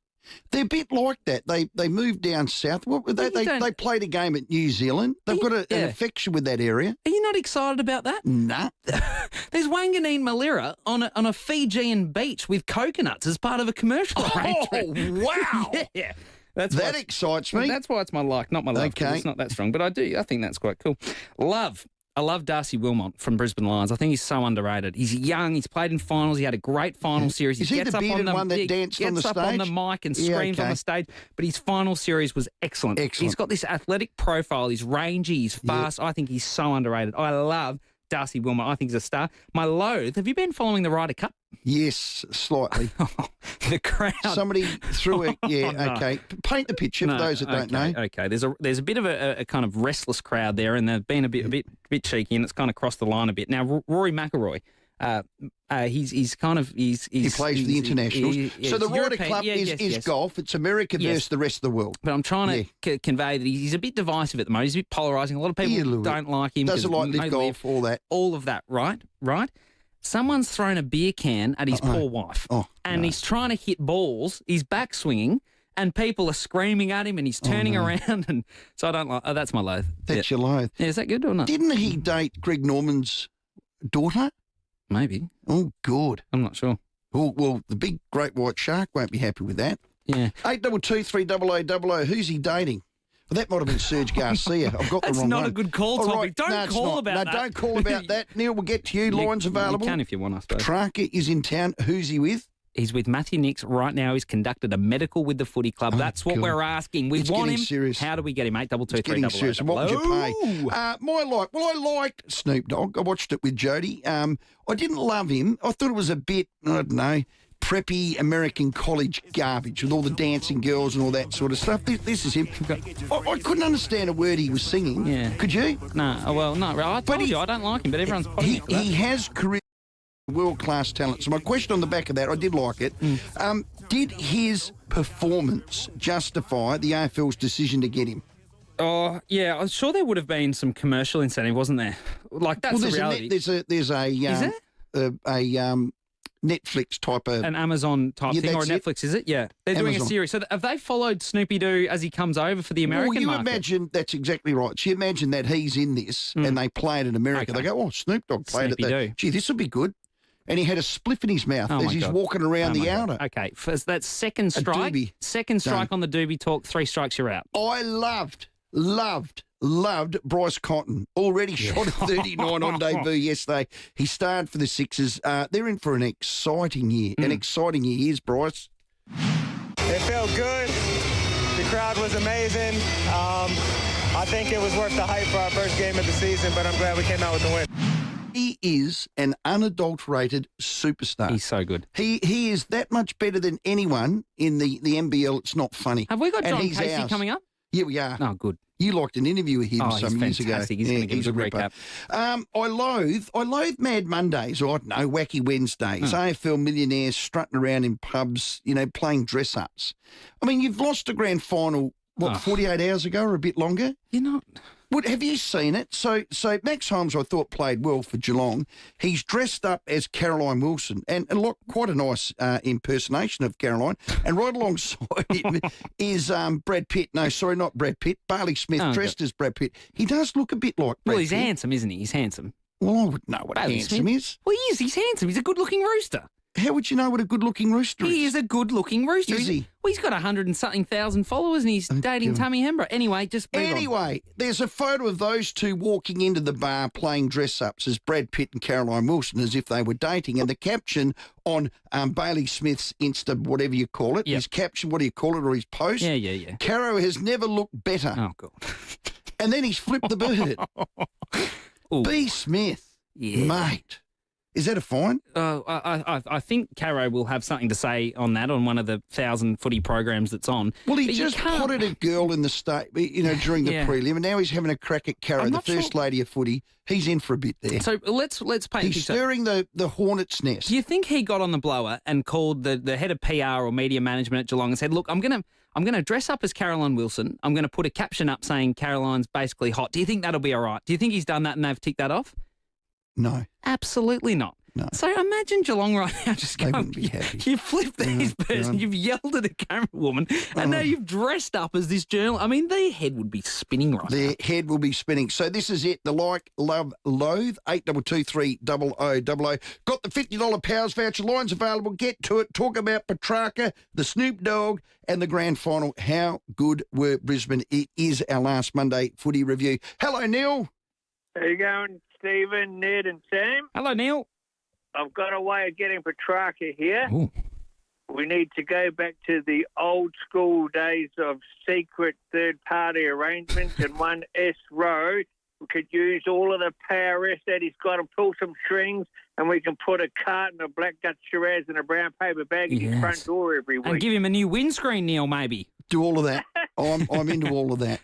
They're a bit like that. They moved down south. They played a game at New Zealand. They've got an affection with that area. Are you not excited about that? Nah. There's Wanganeen Malira on a Fijian beach with coconuts as part of a commercial arrangement. Oh, wow. Yeah. That excites me. That's why it's my like, not my love. Okay. It's not that strong, but I think that's quite cool. I love Darcy Wilmot from Brisbane Lions. I think he's so underrated. He's young. He's played in finals. He had a great final series. Is he the bearded one that danced on the stage? Gets up on the mic and screams on the stage. But his final series was excellent. He's got this athletic profile. He's rangy. He's fast. I think he's so underrated. I love Darcy Wilmot. I think he's a star. My loathe, have you been following the Ryder Cup? Yes, slightly. The crowd. Somebody threw it. Yeah, no. Okay. Paint the picture for those that don't know. Okay. There's a bit of a kind of restless crowd there, and they've been a bit cheeky, and it's kind of crossed the line a bit. Now, Rory McIlroy. He plays for the internationals. So the Ryder Cup is golf. It's America versus the rest of the world. But I'm trying to convey that he's a bit divisive at the moment. He's a bit polarising. A lot of people don't like him. Doesn't like live golf, all that. All of that, right? Someone's thrown a beer can at his poor wife, and he's trying to hit balls. He's back swinging, and people are screaming at him, and he's turning around. And so I don't like. That's my loathe. That's your loathe. Yeah, is that good or not? Didn't he date Greg Norman's daughter? Maybe. Oh, good. I'm not sure. Oh, well, the big great white shark won't be happy with that. Yeah. 8223 who's he dating? Well, that might have been Serge Garcia. I've got the wrong one. That's not a good call topic. Right. Don't call about that. No, don't call about that. Neil, we'll get to you. Lines available. You can if you want, I suppose. Petrarca is in town. Who's he with? He's with Matthew Nicks right now. He's conducted a medical with the footy club. That's what we're asking. We want him. Serious. How do we get him? 8223 Getting serious. And what would you pay? I liked Snoop Dogg. I watched it with Jody. I didn't love him. I thought it was a bit, I don't know, preppy American college garbage with all the dancing girls and all that sort of stuff. This is him. I couldn't understand a word he was singing. Yeah. Could you? No. Well, no. I told you I don't like him, but everyone's potting for that. He has career world-class talent. So my question on the back of that, I did like it. Did his performance justify the AFL's decision to get him? Oh, yeah. I'm sure there would have been some commercial incentive, wasn't there? Like, that's the reality. There's a Netflix type of... An Amazon type thing, or a Netflix, is it? Yeah. They're doing a series. So have they followed Snoopy Doo as he comes over for the American market? Imagine, that's exactly right. So you imagine that he's in this and they play it in America. Okay. They go, Snoop Dogg played it there. Gee, this will be good. And he had a spliff in his mouth as he's walking around the outer. Okay, for that second strike on the doobie talk, 3 strikes, you're out. I loved loved Bryce Cotton. Already shot at 39 on debut yesterday. He started for the Sixers. They're in for an exciting year. An exciting year. Here's Bryce. It felt good. The crowd was amazing. I think it was worth the hype for our first game of the season, but I'm glad we came out with the win. He is an unadulterated superstar. He's so good. He is that much better than anyone in the NBL. It's not funny. Have we got And John he's Casey ours. coming up? Yeah, we are. Oh, good. You liked an interview with him some years ago. Fantastic. He's going to give us a ripper. recap. I loathe Mad Mondays, or I don't know, Wacky Wednesdays, AFL millionaires strutting around in pubs, playing dress-ups. I mean, you've lost a grand final, 48 hours ago or a bit longer? You're not... Have you seen it? So Max Holmes, I thought, played well for Geelong. He's dressed up as Caroline Wilson, and look, quite a nice impersonation of Caroline. And right alongside him is Brad Pitt. No, sorry, not Brad Pitt. Barley Smith, dressed as Brad Pitt. He does look a bit like Brad Well, he's Pitt. handsome, isn't he? He's handsome. Well, I would know what Barley handsome Smith. is. Well, he is. He's handsome. He's a good-looking rooster. How would you know what a good-looking rooster is? He is a good-looking rooster. Is he? Well, he's got 100-and-something thousand followers, and he's dating Tammy Hembrow. Anyway, just move on. Anyway, there's a photo of those two walking into the bar playing dress-ups as Brad Pitt and Caroline Wilson, as if they were dating. And the caption on Bailey Smith's Insta, whatever you call it, his caption, what do you call it, or his post? Yeah. Caro has never looked better. Oh, God. And then he's flipped the bird. B. Smith, mate. Is that a fine? I think Caro will have something to say on that on one of the 1,000 footy programs that's on. Well, he just potted a girl in the state, during the prelim, and now he's having a crack at Caro, the first lady of footy. He's in for a bit there. So let's paint. He's stirring the hornet's nest. Do you think he got on the blower and called the head of PR or media management at Geelong and said, "Look, I'm gonna dress up as Caroline Wilson. I'm gonna put a caption up saying Caroline's basically hot. Do you think that'll be all right? Do you think he's done that and they've ticked that off?" No. Absolutely not. No. So imagine Geelong right now just going, wouldn't be happy. You flipped these person, you've yelled at a camera woman, and now you've dressed up as this journalist. I mean, their head would be spinning right now. Their head will be spinning. So this is it. The like, love, loathe, 8223 0000. Got the $50 Powers voucher. Lines available. Get to it. Talk about Petrarca, the Snoop Dogg, and the grand final. How good were Brisbane? It is our last Monday footy review. Hello, Neil. How you going, Stephen, Ned and Sam? Hello, Neil. I've got a way of getting Petrarca here. Ooh. We need to go back to the old school days of secret third-party arrangements and one S. Rowe. We could use all of the power S that he's got and pull some strings, and we can put a carton of black gut Shiraz in a brown paper bag in his front door every week. And give him a new windscreen, Neil, maybe. Do all of that. I'm into all of that.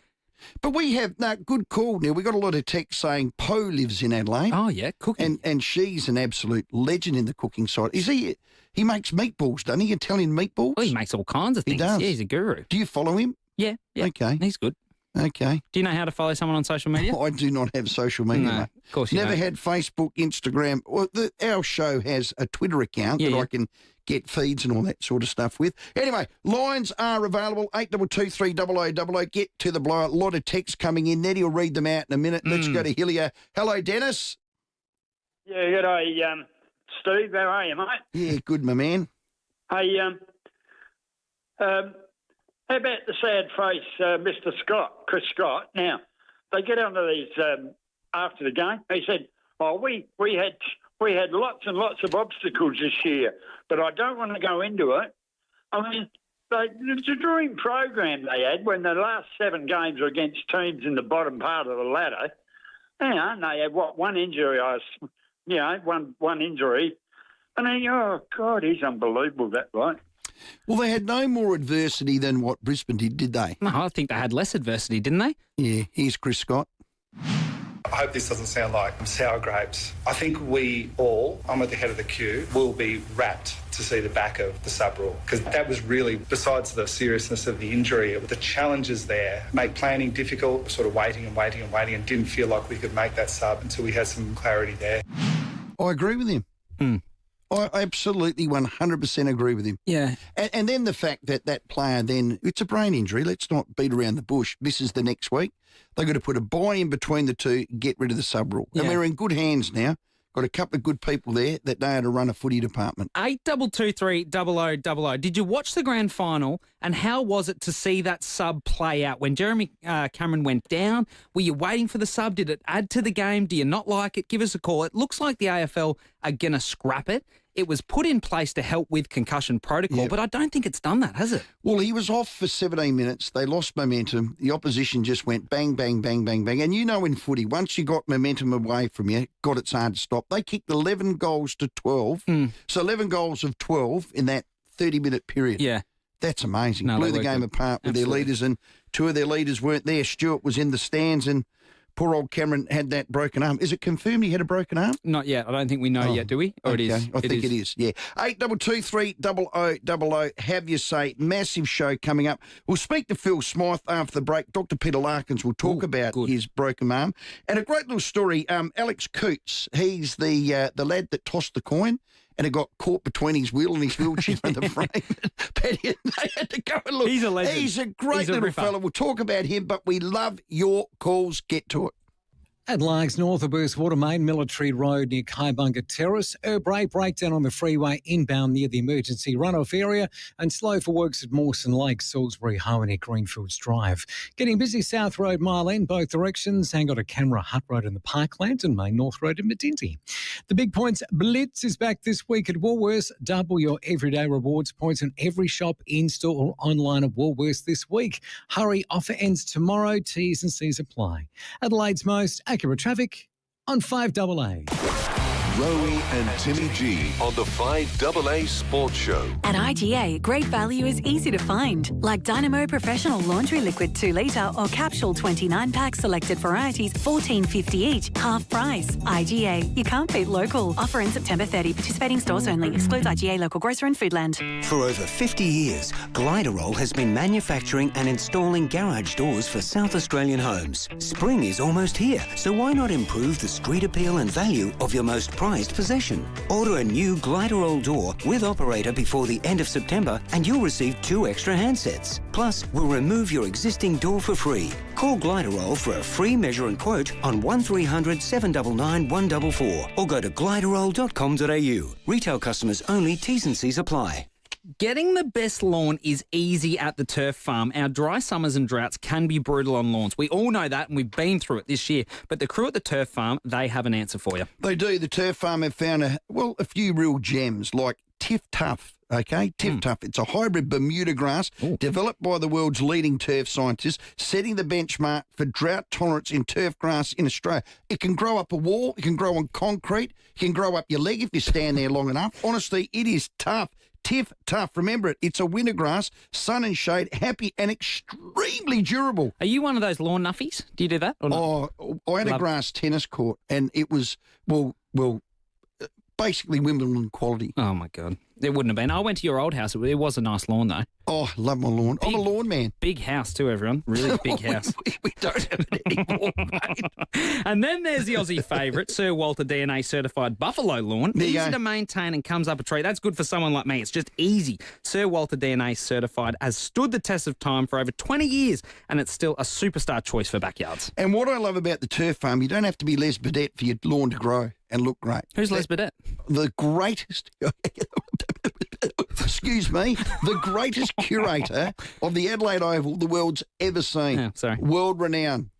But we have, good call, Neil. We got a lot of text saying Poe lives in Adelaide. Oh, yeah, cooking. And she's an absolute legend in the cooking side. Is he makes meatballs, doesn't he? Italian meatballs? Oh, he makes all kinds of things. He does. Yeah, he's a guru. Do you follow him? Yeah. Okay. He's good. Okay. Do you know how to follow someone on social media? I do not have social media, No, mate. of course you Never don't. had Facebook, Instagram. Well, our show has a Twitter account that I can get feeds and all that sort of stuff with. Anyway, lines are available, 8223 0000. Get to the blower. A lot of texts coming in. Nettie will read them out in a minute. Let's go to Hillier. Hello, Dennis. Yeah, g'day, Steve. How are you, mate? Yeah, good, my man. Hey, how about the sad face, Mr. Scott, Chris Scott? Now, they get onto these after the game. He said, "Oh, we had lots and lots of obstacles this year, but I don't want to go into it." I mean, it's a dream program they had when the last 7 games were against teams in the bottom part of the ladder. And they had one injury? One injury. And then, oh God, he's unbelievable. That right? Well, they had no more adversity than what Brisbane did they? No, I think they had less adversity, didn't they? Yeah, here's Chris Scott. I hope this doesn't sound like sour grapes. I think we all, I'm at the head of the queue, will be rapt to see the back of the sub rule, because that was really, besides the seriousness of the injury, the challenges there make planning difficult, sort of waiting and didn't feel like we could make that sub until we had some clarity there. I agree with him. I absolutely 100% agree with him. Yeah. And then the fact that player then, it's a brain injury, let's not beat around the bush, misses the next week. They've got to put a buy in between the two, get rid of the sub rule. Yeah. And we're in good hands now Got a couple of good people there that know how to run a footy department. 8223 Did you watch the grand final, and how was it to see that sub play out? When Jeremy Cameron went down, were you waiting for the sub? Did it add to the game? Do you not like it? Give us a call. It looks like the AFL are going to scrap it. It was put in place to help with concussion protocol, but I don't think it's done that, has it? Well, he was off for 17 minutes. They lost momentum. The opposition just went bang, bang, bang, bang, bang. And you know in footy, once you got momentum away from you, God, it's hard to stop. They kicked 11 goals to 12. So 11 goals of 12 in that 30-minute period. Yeah. That's amazing. No, Blew the game apart with their leaders, and two of their leaders weren't there. Stewart was in the stands, and poor old Cameron had that broken arm. Is it confirmed he had a broken arm? Not yet. I don't think we know yet, do we? Or okay. it is? I think it is, yeah. 8223 have your say. Massive show coming up. We'll speak to Phil Smythe after the break. Dr. Peter Larkins will talk about his broken arm. And a great little story, Alex Coots, he's the lad that tossed the coin, and it got caught between his wheel and his wheelchair in the frame. They had to go and look. He's a legend. He's a great little fella. We'll talk about him, but we love your calls. Get to it. At Largs North of Burstwater Main, Military Road near Kaibunga Terrace. Breakdown on the freeway inbound near the emergency runoff area, and slow for works at Mawson Lake, Salisbury Highway near Greenfields Drive. Getting busy South Road Mile End, both directions, and got a Camera Hut Road in the Parklands and Main North Road in Medinty. The Big Points Blitz is back this week at Woolworths. Double your everyday rewards points in every shop, in-store or online at Woolworths this week. Hurry, offer ends tomorrow. T's and C's apply. Adelaide's most accurate traffic on 5AA. Rowey and Timmy G on the 5AA Sports Show. At IGA, great value is easy to find, like Dynamo Professional Laundry Liquid 2 litre or Capsule 29-pack selected varieties, $14.50 each, half price. IGA, you can't beat local. Offer in September 30. Participating stores only. Excludes IGA local grocer and Foodland. For over 50 years, Gliderol has been manufacturing and installing garage doors for South Australian homes. Spring is almost here, so why not improve the street appeal and value of your most prized possession? Order a new Gliderol door with operator before the end of September and you'll receive 2 extra handsets. Plus, we'll remove your existing door for free. Call Gliderol for a free measure and quote on 1300 799 144 or go to gliderol.com.au. Retail customers only. T's and C's apply. Getting the best lawn is easy at the Turf Farm. Our dry summers and droughts can be brutal on lawns. We all know that, and we've been through it this year. But the crew at the Turf Farm, they have an answer for you. They do. The Turf Farm have found a few real gems like Tiff Tough. Okay, Tiff Tough. It's a hybrid Bermuda grass developed by the world's leading turf scientists, setting the benchmark for drought tolerance in turf grass in Australia. It can grow up a wall. It can grow on concrete. It can grow up your leg if you stand there long enough. Honestly, it is tough. Tiff Tough. Remember it. It's a winter grass, sun and shade, happy and extremely durable. Are you one of those lawn nuffies? Do you do that or not? Oh, I had a grass tennis court, and it was, basically Wimbledon quality. Oh, my God. It wouldn't have been. I went to your old house. It was a nice lawn, though. Oh, love my lawn. I'm a lawn man. Big house too, everyone. Really big house. We don't have it anymore, mate. And then there's the Aussie favourite, Sir Walter DNA certified buffalo lawn. There you Easy go. to maintain and comes up a tree. That's good for someone like me. It's just easy. Sir Walter DNA certified has stood the test of time for over 20 years, and it's still a superstar choice for backyards. And what I love about the Turf Farm, you don't have to be Les Burdett for your lawn to grow and look great. Who's Les Burdett? The greatest... Excuse me, the greatest curator of the Adelaide Oval the world's ever seen. Oh, sorry. World renowned.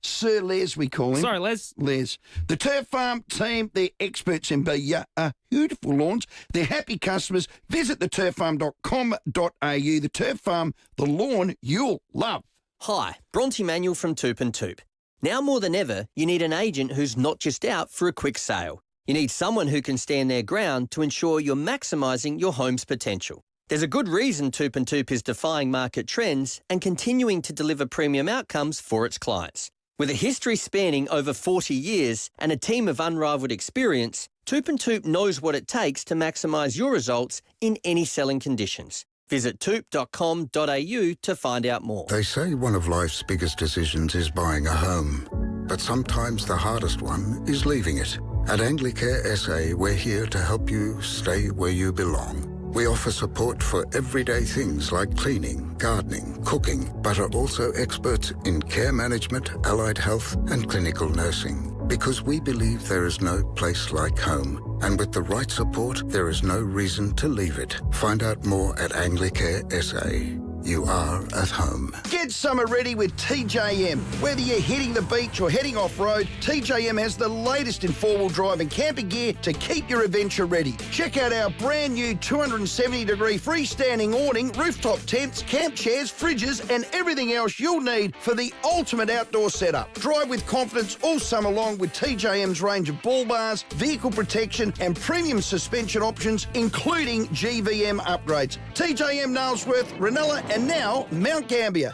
Sir Les, we call him. Sorry, Les. Les. The Turf Farm team, they're experts in beautiful lawns. They're happy customers. Visit theturffarm.com.au. The Turf Farm, the lawn you'll love. Hi, Bronte Manuel from Toop and Toop. Now more than ever, you need an agent who's not just out for a quick sale. You need someone who can stand their ground to ensure you're maximising your home's potential. There's a good reason Toop and Toop is defying market trends and continuing to deliver premium outcomes for its clients. With a history spanning over 40 years and a team of unrivalled experience, Toop and Toop knows what it takes to maximise your results in any selling conditions. Visit toop.com.au to find out more. They say one of life's biggest decisions is buying a home. But sometimes the hardest one is leaving it. At Anglicare SA, we're here to help you stay where you belong. We offer support for everyday things like cleaning, gardening, cooking, but are also experts in care management, allied health and clinical nursing. Because we believe there is no place like home. And with the right support, there is no reason to leave it. Find out more at Anglicare SA. You are at home. Get summer ready with TJM. Whether you're hitting the beach or heading off-road, TJM has the latest in four-wheel drive and camping gear to keep your adventure ready. Check out our brand new 270-degree freestanding awning, rooftop tents, camp chairs, fridges and everything else you'll need for the ultimate outdoor setup. Drive with confidence all summer long with TJM's range of bull bars, vehicle protection and premium suspension options, including GVM upgrades. TJM Nailsworth, Ranella and now Mount Gambier.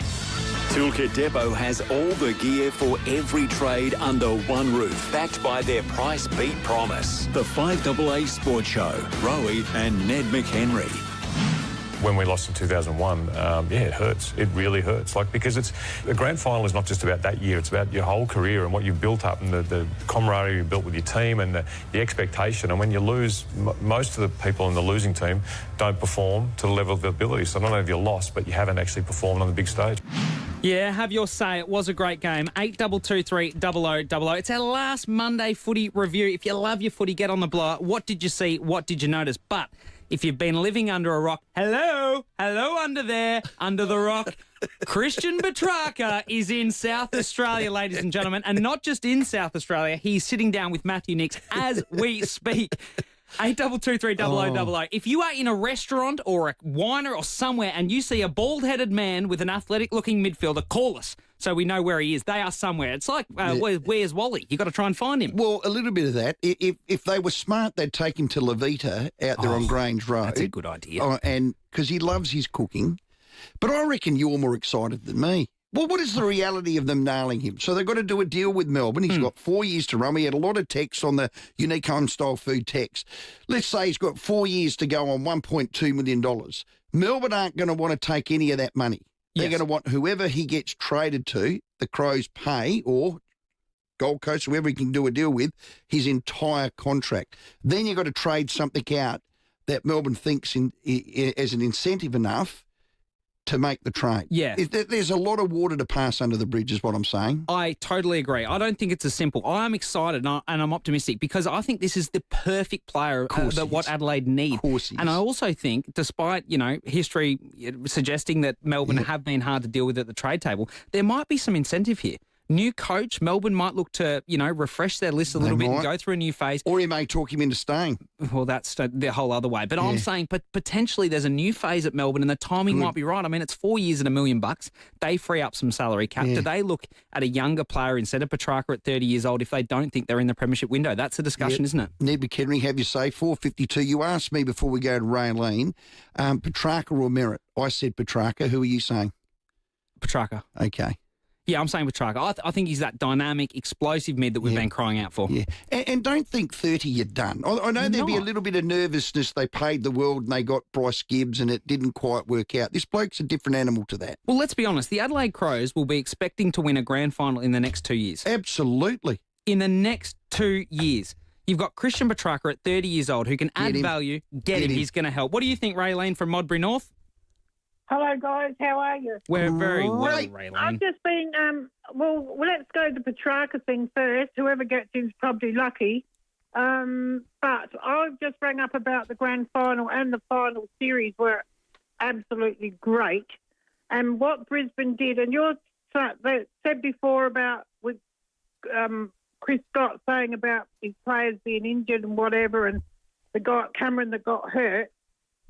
Toolkit Depot has all the gear for every trade under one roof, backed by their price beat promise. The 5AA Sports Show, Rowey and Ned McHenry. When we lost in 2001, it hurts. It really hurts. Because the grand final is not just about that year. It's about your whole career and what you've built up and the camaraderie you built with your team and the expectation. And when you lose, most of the people in the losing team don't perform to the level of their ability. So not only have you lost, but you haven't actually performed on the big stage. Yeah, have your say. It was a great game. 8223 0000. It's our last Monday footy review. If you love your footy, get on the blower. What did you see? What did you notice? But if you've been living under a rock, hello under there, under the rock. Christian Petrarca is in South Australia, ladies and gentlemen, and not just in South Australia. He's sitting down with Matthew Nicks as we speak. 8223 0000. If you are in a restaurant or a winer or somewhere and you see a bald-headed man with an athletic-looking midfielder, call us so we know where he is. They are somewhere. It's like, where's Wally? You've got to try and find him. Well, a little bit of that. If they were smart, they'd take him to Levita out there on Grange Road. That's a good idea. And because he loves his cooking. But I reckon you're more excited than me. Well, what is the reality of them nailing him? So they've got to do a deal with Melbourne. He's got 4 years to run. We had a lot of texts on the unique home-style food text. Let's say he's got 4 years to go on $1.2 million. Melbourne aren't going to want to take any of that money. They're going to want whoever he gets traded to, the Crows pay, or Gold Coast, whoever he can do a deal with, his entire contract. Then you've got to trade something out that Melbourne thinks as an incentive enough to make the trade. Yeah. There's a lot of water to pass under the bridge is what I'm saying. I totally agree. I don't think it's as simple. I'm excited and I'm optimistic because I think this is the perfect player that what Adelaide need. Of course he is. And I also think, despite, history suggesting that Melbourne have been hard to deal with at the trade table, there might be some incentive here. New coach, Melbourne might look to, refresh their list a little bit and go through a new phase. Or he may talk him into staying. Well, that's the whole other way. But I'm saying potentially there's a new phase at Melbourne and the timing might be right. I mean, it's 4 years and $1 million. They free up some salary cap. Do they look at a younger player instead of Petrarca at 30 years old if they don't think they're in the premiership window? That's a discussion, isn't it? Ned McHenry, have you say 452. You asked me before we go to Raylene, Petrarca or Merritt? I said Petrarca. Who are you saying? Petrarca. Okay. Yeah, I'm saying Petrarca. I think he's that dynamic, explosive mid that we've been crying out for. Yeah, and don't think 30 you're done. I know there'd be a little bit of nervousness. They paid the world and they got Bryce Gibbs and it didn't quite work out. This bloke's a different animal to that. Well, let's be honest. The Adelaide Crows will be expecting to win a grand final in the next 2 years. Absolutely. In the next 2 years. You've got Christian Petrarca at 30 years old who can add value. Get him. He's going to help. What do you think, Raylene from Modbury North? Hello, guys. How are you? We're very well, Raylene. I've just been, well, let's go to the Petrarca thing first. Whoever gets him is probably lucky. But I've just rang up about the grand final and the final series were absolutely great. And what Brisbane did, and they said before about with Chris Scott saying about his players being injured and whatever, and the guy Cameron that got hurt.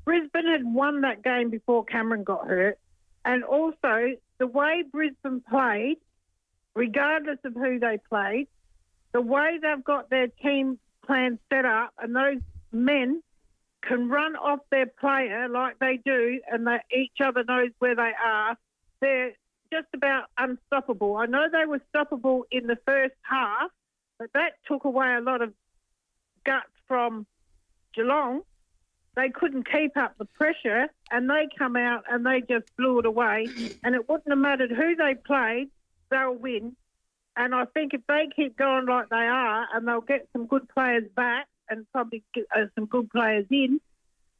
Brisbane had won that game before Cameron got hurt. And also, the way Brisbane played, regardless of who they played, the way they've got their team plan set up, and those men can run off their player like they do, and each other knows where they are, they're just about unstoppable. I know they were stoppable in the first half, but that took away a lot of guts from Geelong. They couldn't keep up the pressure, and they come out and they just blew it away. And it wouldn't have mattered who they played, they'll win. And I think if they keep going like they are, and they'll get some good players back and probably get some good players in,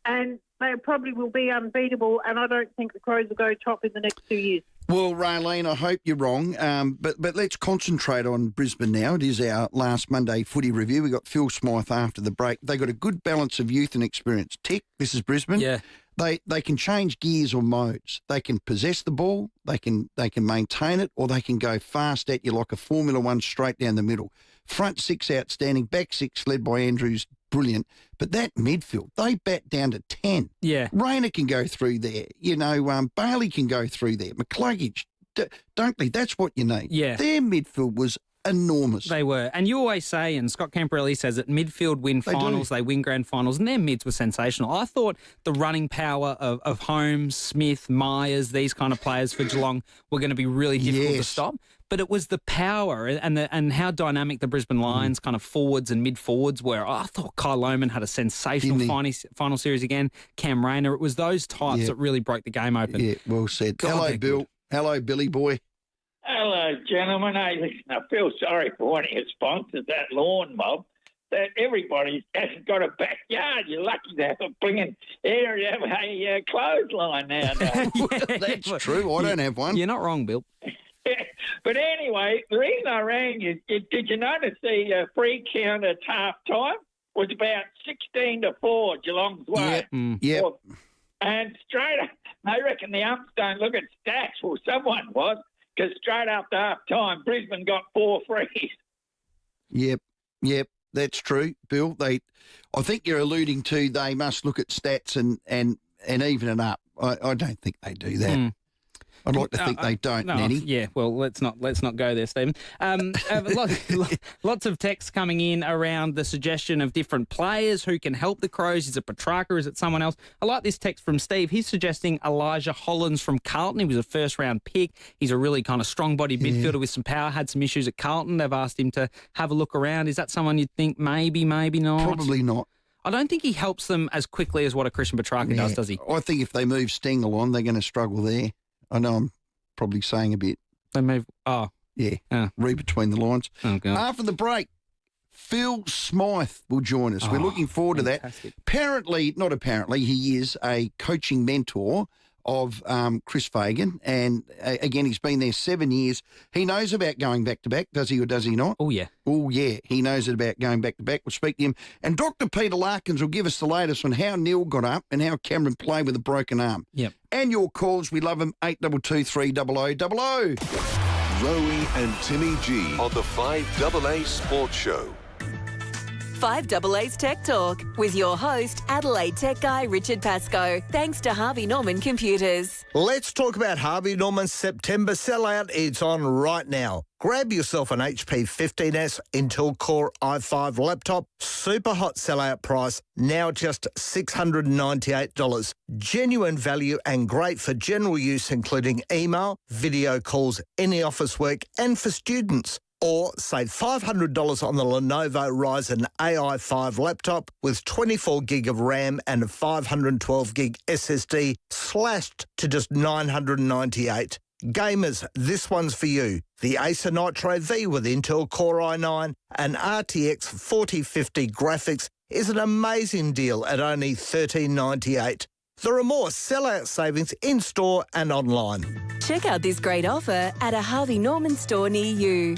and they probably will be unbeatable. And I don't think the Crows will go top in the next 2 years. Well, Raylene, I hope you're wrong, but let's concentrate on Brisbane now. It is our last Monday footy review. We got Phil Smythe after the break. They got a good balance of youth and experience. Tick, this is Brisbane. Yeah. They can change gears or modes. They can possess the ball, they can maintain it, or they can go fast at you like a Formula One straight down the middle. Front six outstanding, back six led by Andrews, brilliant. But that midfield, they bat down to 10. Yeah. Rayner can go through there. Bailey can go through there. McCluggage, Dunkley, that's what you need. Yeah. Their midfield was enormous. They were. And you always say, and Scott Camporelli says that midfield win finals, they win grand finals, and their mids were sensational. I thought the running power of Holmes, Smith, Myers, these kind of players for Geelong were going to be really difficult to stop. But it was the power and how dynamic the Brisbane Lions kind of forwards and mid-forwards were. I thought Kyle Lohmann had a sensational final series again. Cam Rayner. It was those types that really broke the game open. Yeah, well said. God, hello, Bill. Good. Hello, Billy boy. Hello, gentlemen. Hey, listen, I feel sorry for one of your sponsors, that lawn mob, that everybody hasn't got a backyard. You're lucky to have a blinging area, have a clothesline nowadays. That's true. I don't have one. You're not wrong, Bill. But anyway, the reason I rang you, did you notice the free count at half-time was about 16-4 Geelong's way? Yep. And straight up, I reckon the umps don't look at stats. Well, someone was, because straight after half-time, Brisbane got 4 frees. Yep, that's true, Bill. I think you're alluding to they must look at stats and even it up. I don't think they do that. I'd like to think they don't, Nenny. Yeah, well, let's not go there, Stephen. Lots of texts coming in around the suggestion of different players who can help the Crows. Is it Petrarca? Is it someone else? I like this text from Steve. He's suggesting Elijah Hollins from Carlton. He was a first-round pick. He's a really kind of strong-bodied midfielder with some power. Had some issues at Carlton. They've asked him to have a look around. Is that someone you'd think maybe not? Probably not. I don't think he helps them as quickly as what a Christian Petrarca does he? I think if they move Stengel on, they're going to struggle there. I know I'm probably saying a bit. They move. Read between the lines. Oh, God. After the break, Phil Smythe will join us. We're looking forward to that. Apparently, he is a coaching mentor of Chris Fagan, and again, he's been there 7 years. He knows about going back-to-back, does he or does he not? Oh, yeah. Oh, yeah. He knows about going back-to-back. We'll speak to him. And Dr. Peter Larkins will give us the latest on how Neil got up and how Cameron played with a broken arm. Yep. And your calls, we love them, 8223 0000. Rowey and Timmy G on the 5AA Sports Show. 5AA's Tech Talk with your host, Adelaide Tech Guy Richard Pascoe. Thanks to Harvey Norman Computers. Let's talk about Harvey Norman's September sellout. It's on right now. Grab yourself an HP 15S Intel Core i5 laptop. Super hot sellout price, now just $698. Genuine value and great for general use, including email, video calls, any office work, and for students. Or save $500 on the Lenovo Ryzen AI5 laptop with 24 gig of RAM and a 512 gig SSD, slashed to just $998. Gamers, this one's for you. The Acer Nitro V with Intel Core i9 and RTX 4050 graphics is an amazing deal at only $1398. There are more sellout savings in-store and online. Check out this great offer at a Harvey Norman store near you.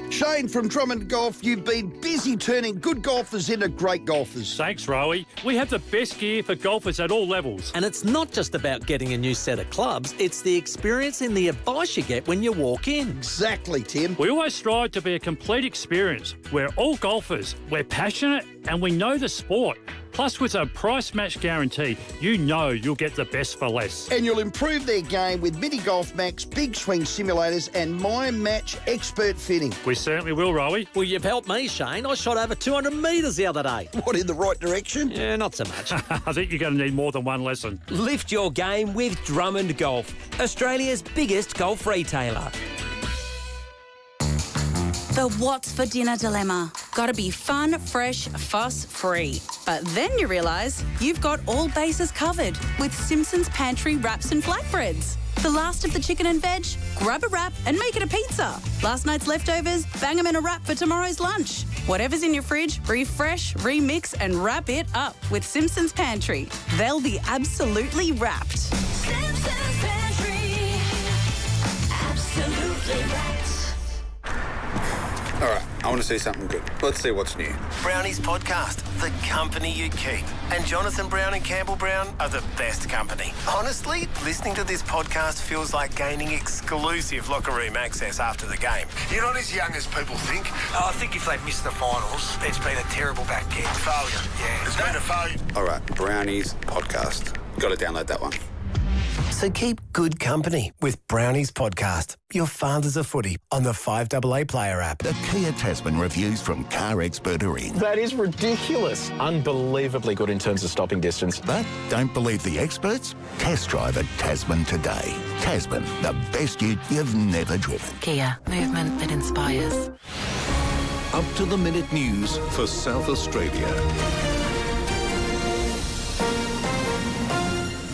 Shane from Drummond Golf, you've been busy turning good golfers into great golfers. Thanks, Rowey. We have the best gear for golfers at all levels. And it's not just about getting a new set of clubs, it's the experience and the advice you get when you walk in. Exactly, Tim. We always strive to be a complete experience. We're all golfers, we're passionate, and we know the sport. Plus, with a price match guarantee, you know you'll get the best for less. And you'll improve their game with Mini Golf Max, Big Swing Simulators and My Match Expert Fitting. We certainly will, Rowey. Well, you've helped me, Shane. I shot over 200 metres the other day. What, in the right direction? Yeah, not so much. I think you're going to need more than one lesson. Lift your game with Drummond Golf, Australia's biggest golf retailer. The what's for dinner dilemma. Gotta be fun, fresh, fuss-free. But then you realise you've got all bases covered with Simpson's Pantry wraps and flatbreads. The last of the chicken and veg? Grab a wrap and make it a pizza. Last night's leftovers? Bang them in a wrap for tomorrow's lunch. Whatever's in your fridge, refresh, remix and wrap it up with Simpson's Pantry. They'll be absolutely wrapped. Simpson's Pantry. All right, I want to see something good. Let's see what's new. Brownie's podcast, The Company You Keep. And Jonathan Brown and Campbell Brown are the best company. Honestly, listening to this podcast feels like gaining exclusive locker room access after the game. You're not as young as people think. I think if they've missed the finals, it's been a terrible back end. Failure. Yeah. It's been a failure. All right, Brownie's podcast. Got to download that one. So keep good company with Brownie's podcast, Your Father's a Footy, on the 5AA Player app. The Kia Tasman reviews from car expert Ring. That is ridiculous. Unbelievably good in terms of stopping distance. But don't believe the experts? Test drive a Tasman today. Tasman, the best ute you've never driven. Kia, movement that inspires. Up to the minute news for South Australia.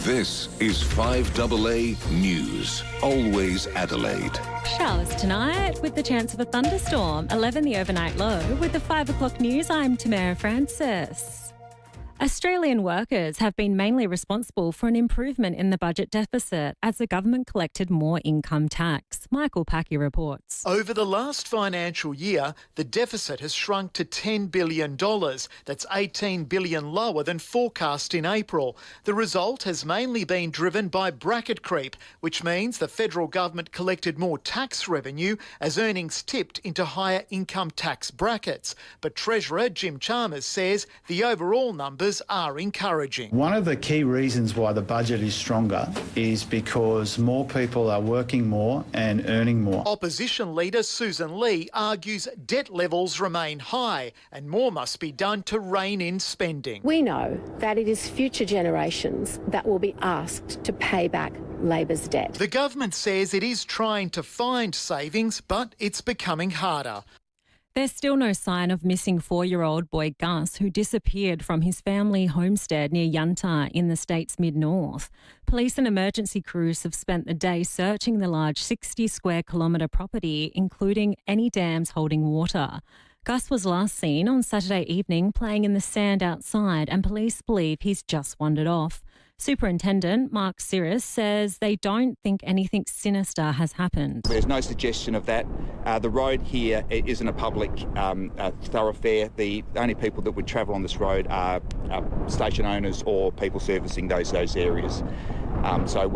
This is 5AA News. Always Adelaide. Showers tonight with the chance of a thunderstorm. 11 the overnight low. With the 5 o'clock news, I'm Tamara Francis. Australian workers have been mainly responsible for an improvement in the budget deficit as the government collected more income tax. Michael Packy reports. Over the last financial year, the deficit has shrunk to $10 billion. That's $18 billion lower than forecast in April. The result has mainly been driven by bracket creep, which means the federal government collected more tax revenue as earnings tipped into higher income tax brackets. But Treasurer Jim Chalmers says the overall numbers are encouraging. One of the key reasons why the budget is stronger is because more people are working more and earning more. Opposition leader Susan Lee argues debt levels remain high and more must be done to rein in spending. We know that it is future generations that will be asked to pay back Labor's debt. The government says it is trying to find savings, but it's becoming harder. There's still no sign of missing 4-year-old boy Gus, who disappeared from his family homestead near Yunta in the state's mid-north. Police and emergency crews have spent the day searching the large 60-square-kilometre property, including any dams holding water. Gus was last seen on Saturday evening playing in the sand outside, and police believe he's just wandered off. Superintendent Mark Cirrus says they don't think anything sinister has happened. There's no suggestion of that. The road here isn't a public thoroughfare. The only people that would travel on this road are station owners or people servicing those areas. So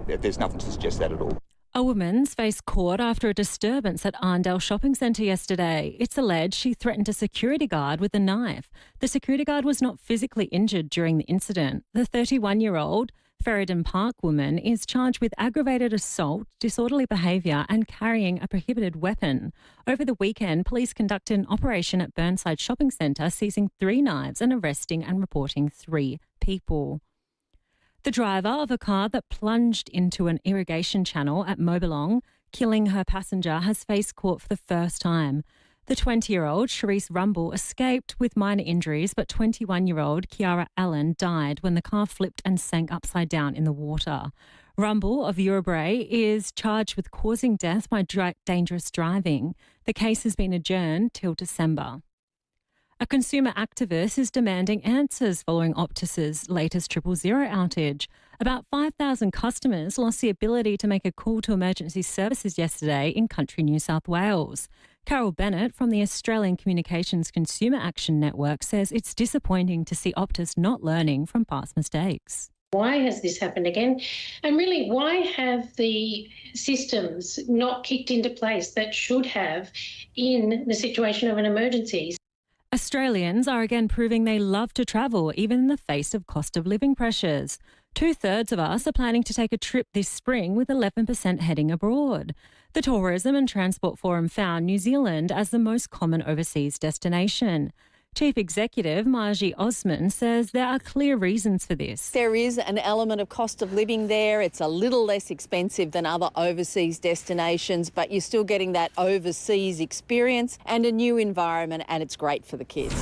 there's nothing to suggest that at all. A woman's faced court after a disturbance at Arndale Shopping Centre yesterday. It's alleged she threatened a security guard with a knife. The security guard was not physically injured during the incident. The 31-year-old Ferryden Park woman is charged with aggravated assault, disorderly behaviour and carrying a prohibited weapon. Over the weekend, police conducted an operation at Burnside Shopping Centre, seizing 3 knives and arresting and reporting 3 people. The driver of a car that plunged into an irrigation channel at Mobilong, killing her passenger, has faced court for the first time. The 20-year-old Charisse Rumble escaped with minor injuries, but 21-year-old Kiara Allen died when the car flipped and sank upside down in the water. Rumble of Urabray is charged with causing death by dangerous driving. The case has been adjourned till December. A consumer activist is demanding answers following Optus's latest 000 outage. About 5,000 customers lost the ability to make a call to emergency services yesterday in country New South Wales. Carol Bennett from the Australian Communications Consumer Action Network says it's disappointing to see Optus not learning from past mistakes. Why has this happened again? And really, why have the systems not kicked into place that should have in the situation of an emergency? Australians are again proving they love to travel, even in the face of cost of living pressures. 2/3 of us are planning to take a trip this spring, with 11% heading abroad. The Tourism and Transport Forum found New Zealand as the most common overseas destination. Chief Executive Margie Osman says there are clear reasons for this. There is an element of cost of living there. It's a little less expensive than other overseas destinations, but you're still getting that overseas experience and a new environment, and it's great for the kids.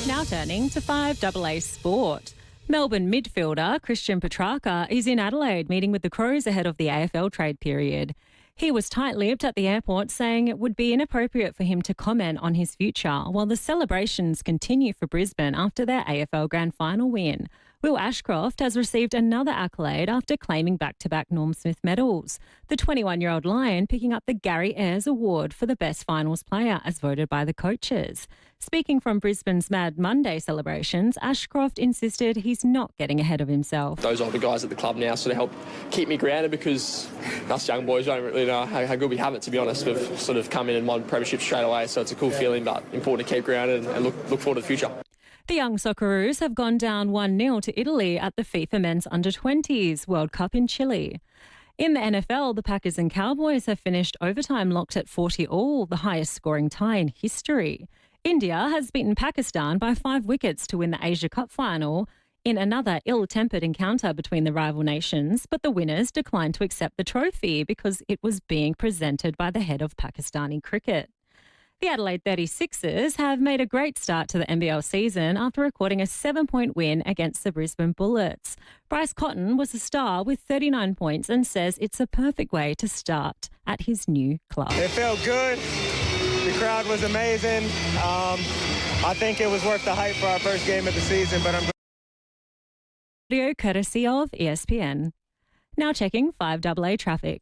Now turning to 5AA Sport. Melbourne midfielder Christian Petrarca is in Adelaide meeting with the Crows ahead of the AFL trade period. He was tight-lipped at the airport, saying it would be inappropriate for him to comment on his future, while the celebrations continue for Brisbane after their AFL Grand Final win. Will Ashcroft has received another accolade after claiming back-to-back Norm Smith medals. The 21-year-old Lion picking up the Gary Ayres Award for the best finals player as voted by the coaches. Speaking from Brisbane's Mad Monday celebrations, Ashcroft insisted he's not getting ahead of himself. Those older guys at the club now sort of help keep me grounded because us young boys don't really know how good we have it, to be honest. We've sort of come in and won premiership straight away, so it's a cool feeling, but important to keep grounded and look forward to the future. The young Socceroos have gone down 1-0 to Italy at the FIFA Men's Under-20s World Cup in Chile. In the NFL, the Packers and Cowboys have finished overtime locked at 40-all, the highest scoring tie in history. India has beaten Pakistan by 5 wickets to win the Asia Cup final in another ill-tempered encounter between the rival nations, but the winners declined to accept the trophy because it was being presented by the head of Pakistani cricket. The Adelaide 36ers have made a great start to the NBL season after recording a 7-point win against the Brisbane Bullets. Bryce Cotton was a star with 39 points and says it's a perfect way to start at his new club. It felt good. The crowd was amazing. I think it was worth the hype for our first game of the season, but I'm Video courtesy of ESPN. Now checking 5AA traffic.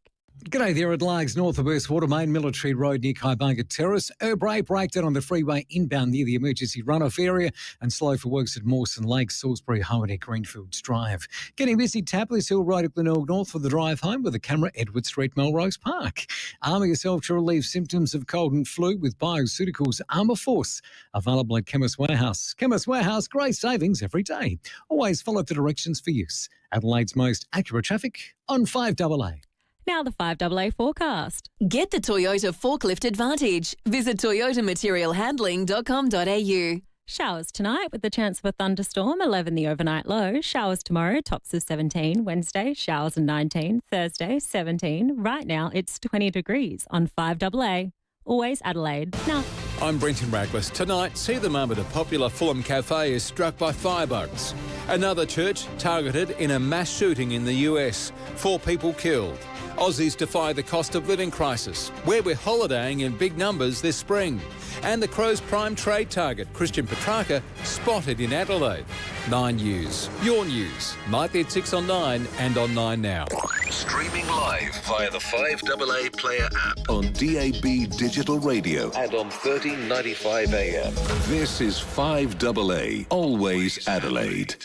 G'day there at Largs, north of Earthwater Main Military Road near Kaibanga Terrace. Breakdown on the freeway inbound near the emergency runoff area and slow for works at Mawson Lake, Salisbury, Harmony, Greenfields Drive. Getting busy Tapless Hill Road at Glenelg North for the drive home with a camera Edward Street, Melrose Park. Armour yourself to relieve symptoms of cold and flu with Bioceuticals Armour Force. Available at Chemist Warehouse. Chemist Warehouse, great savings every day. Always follow the directions for use. Adelaide's most accurate traffic on 5AA. Now the 5AA forecast. Get the Toyota Forklift Advantage. Visit toyotamaterialhandling.com.au. Showers tonight with the chance of a thunderstorm, 11 the overnight low. Showers tomorrow, tops of 17. Wednesday, showers of 19. Thursday, 17. Right now, it's 20 degrees on 5AA. Always Adelaide. Now, I'm Brenton Raglis. Tonight, see the moment a popular Fulham cafe is struck by firebugs. Another church targeted in a mass shooting in the US. 4 people killed. Aussies defy the cost of living crisis, where we're holidaying in big numbers this spring. And the Crows' prime trade target, Christian Petrarca, spotted in Adelaide. 9 News. Your news. Nightly at 6 on 9 and on 9 now. Streaming live via the 5AA Player app on DAB Digital Radio and on 1395 AM. This is 5AA, always Adelaide.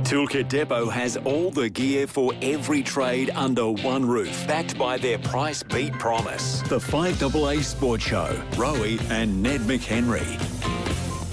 Toolkit Depot has all the gear for every trade under one roof, backed by their price beat promise. The 5AA Sports Show, Rowey and Ned McHenry.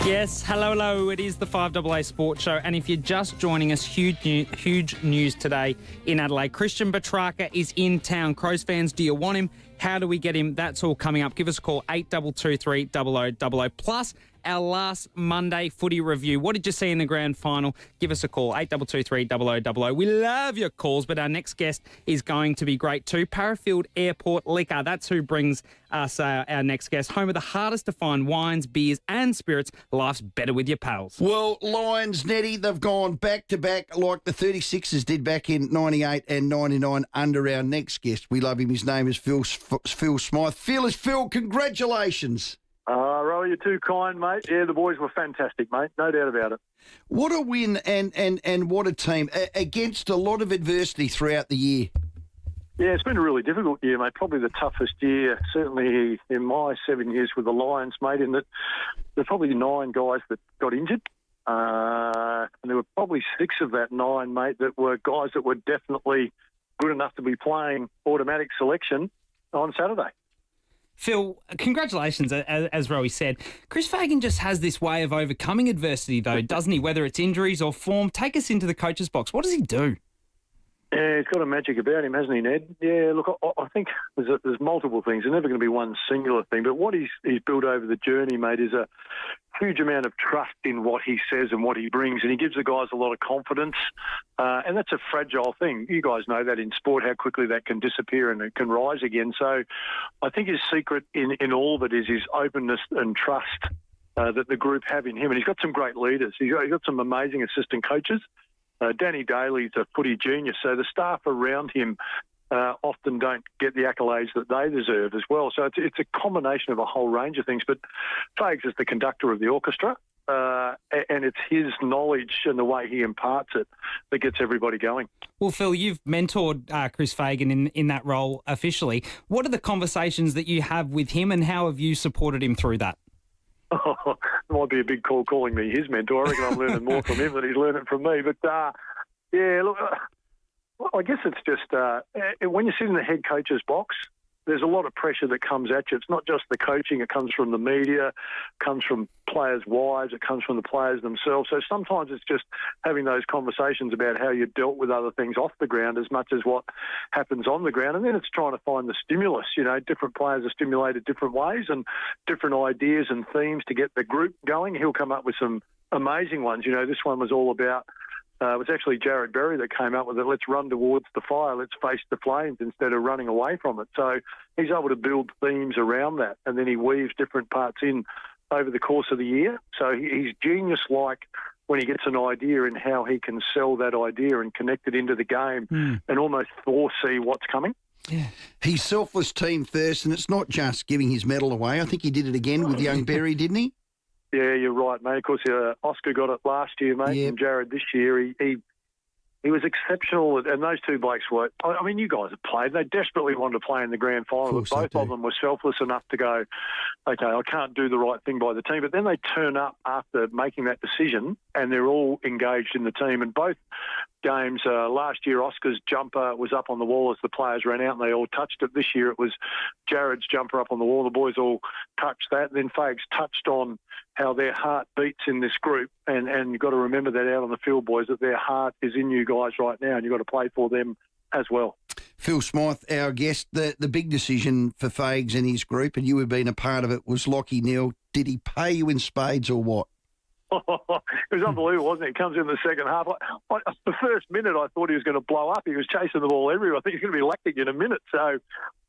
Yes, hello. It is the 5AA Sports Show, and if you're just joining us, huge news today in Adelaide. Christian Petrarca is in town. Crows fans, do you want him? How do we get him? That's all coming up. Give us a call, 8223 0000. Plus, our last Monday footy review. What did you see in the grand final? Give us a call, 8223 0000. We love your calls, but our next guest is going to be great too. Parafield Airport Liquor. That's who brings us our next guest. Home of the hardest to find wines, beers and spirits. Life's better with your pals. Well, Lions, Nettie, they've gone back-to-back like the 36ers did back in 98 and 99 under our next guest. We love him. His name is Phil Smythe. Fearless Phil, congratulations. Rowey, you're too kind, mate. Yeah, the boys were fantastic, mate. No doubt about it. What a win and what a team against a lot of adversity throughout the year. Yeah, it's been a really difficult year, mate. Probably the toughest year, certainly in my 7 years with the Lions, mate, in that there's probably 9 guys that got injured. And there were probably 6 of that 9, mate, that were guys that were definitely good enough to be playing automatic selection on Saturday. Phil, congratulations, as Rowey said. Chris Fagan just has this way of overcoming adversity, though, doesn't he? Whether it's injuries or form. Take us into the coach's box. What does he do? Yeah, he's got a magic about him, hasn't he, Ned? Yeah, look, I think there's multiple things. There's never going to be one singular thing. But what he's built over the journey, mate, is a huge amount of trust in what he says and what he brings. And he gives the guys a lot of confidence. And that's a fragile thing. You guys know that in sport, how quickly that can disappear and it can rise again. So I think his secret in all of it is his openness and trust that the group have in him. And he's got some great leaders. He's got some amazing assistant coaches. Danny Daly's a footy genius, so the staff around him often don't get the accolades that they deserve as well. So it's a combination of a whole range of things. But Fags is the conductor of the orchestra. and it's his knowledge and the way he imparts it that gets everybody going. Well, Phil, you've mentored Chris Fagan in that role officially. What are the conversations that you have with him, and how have you supported him through that? Oh, it might be a big call calling me his mentor. I reckon I'm learning more from him than he's learning from me. But, yeah, look, I guess it's just when you sit in the head coach's box, there's a lot of pressure that comes at you. It's not just the coaching. It comes from the media, it comes from players' wives, it comes from the players themselves. So sometimes it's just having those conversations about how you dealt with other things off the ground as much as what happens on the ground. And then it's trying to find the stimulus. You know, different players are stimulated different ways and different ideas and themes to get the group going. He'll come up with some amazing ones. You know, this one was all about it was actually Jared Berry that came up with it. Let's run towards the fire. Let's face the flames instead of running away from it. So he's able to build themes around that, and then he weaves different parts in over the course of the year. So he's genius-like when he gets an idea in how he can sell that idea and connect it into the game and almost foresee what's coming. Yeah. He's selfless team first, and it's not just giving his medal away. I think he did it again with young Berry, didn't he? Yeah, you're right, mate. Of course, Oscar got it last year, mate, and Jared this year. He was exceptional, and those two blokes were. I mean, you guys have played. They desperately wanted to play in the grand final, but both of them were selfless enough to go, okay, I can't do the right thing by the team. But then they turn up after making that decision, and they're all engaged in the team. And both games, last year, Oscar's jumper was up on the wall as the players ran out, and they all touched it. This year, it was Jared's jumper up on the wall. The boys all touched that. And then Fags touched on how their heart beats in this group, and you've got to remember that out on the field, boys, that their heart is in you guys right now, and you've got to play for them as well. Phil Smythe, our guest, the big decision for Fags and his group, and you have been a part of it, was Lockie Neal. Did he pay you in spades or what? It was unbelievable, wasn't it? He comes in the second half. The first minute, I thought he was going to blow up. He was chasing the ball everywhere. I think he's going to be lacking in a minute. So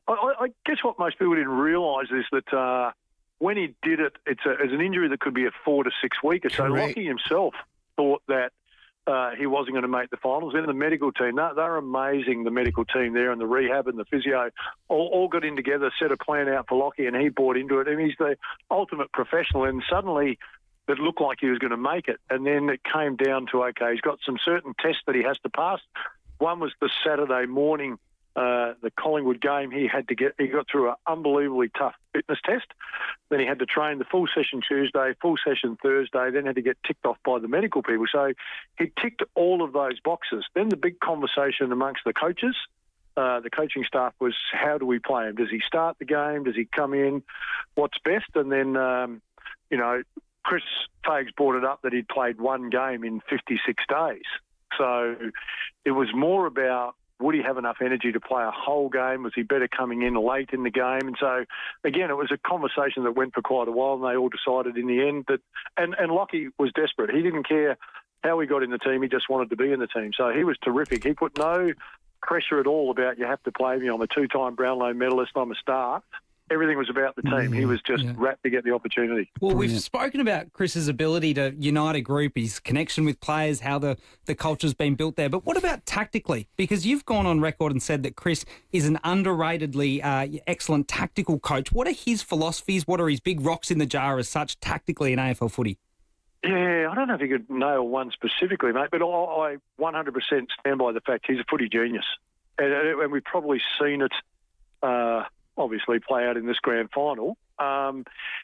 I guess what most people didn't realise is that when he did it, it's an injury that could be a 4 to 6 weekers. So Lockie himself thought that he wasn't going to make the finals. Then the medical team, they're amazing, the medical team there, and the rehab and the physio all got in together, set a plan out for Lockie, and he bought into it. And he's the ultimate professional, and suddenly it looked like he was going to make it. And then it came down to, okay, he's got some certain tests that he has to pass. One was the Saturday morning, the Collingwood game. He got through an unbelievably tough fitness test. Then he had to train the full session Tuesday, full session Thursday, then had to get ticked off by the medical people. So he ticked all of those boxes. Then the big conversation amongst the coaches, the coaching staff, was how do we play him? Does he start the game? Does he come in? What's best? And then, Chris Fags brought it up that he'd played one game in 56 days. So it was more about, would he have enough energy to play a whole game? Was he better coming in late in the game? And so, again, it was a conversation that went for quite a while, and they all decided in the end that... And Lockie was desperate. He didn't care how he got in the team. He just wanted to be in the team. So he was terrific. He put no pressure at all about, you have to play me. I'm a two-time Brownlow medalist. I'm a star. Everything was about the team. He was just rapt to get the opportunity. Well, we've spoken about Chris's ability to unite a group, his connection with players, how the culture's been built there. But what about tactically? Because you've gone on record and said that Chris is an underratedly excellent tactical coach. What are his philosophies? What are his big rocks in the jar as such tactically in AFL footy? Yeah, I don't know if you could nail one specifically, mate, but I 100% stand by the fact he's a footy genius. And we've probably seen it... obviously play out in this grand final.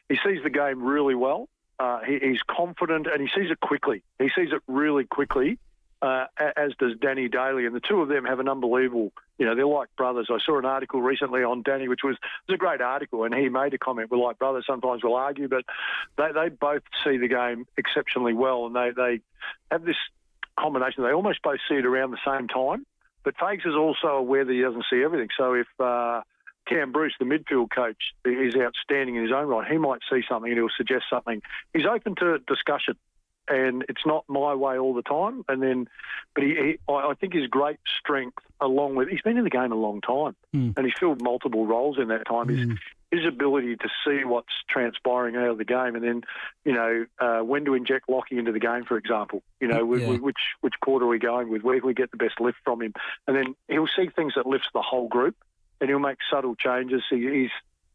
He sees the game really well. He's confident, and he sees it quickly. He sees it really quickly, as does Danny Daly. And the two of them have an unbelievable, they're like brothers. I saw an article recently on Danny, which was a great article, and he made a comment, we're like brothers, sometimes we'll argue, but they both see the game exceptionally well, and they have this combination. They almost both see it around the same time, but Fags is also aware that he doesn't see everything. So if... Cam Bruce, the midfield coach, is outstanding in his own right. He might see something and he'll suggest something. He's open to discussion, and it's not my way all the time. But I think his great strength, along with, he's been in the game a long time, and he's filled multiple roles in that time. His ability to see what's transpiring out of the game, and then when to inject Lockie into the game, for example. Which quarter are we going with? Where can we get the best lift from him? And then he'll see things that lifts the whole group, and he'll make subtle changes.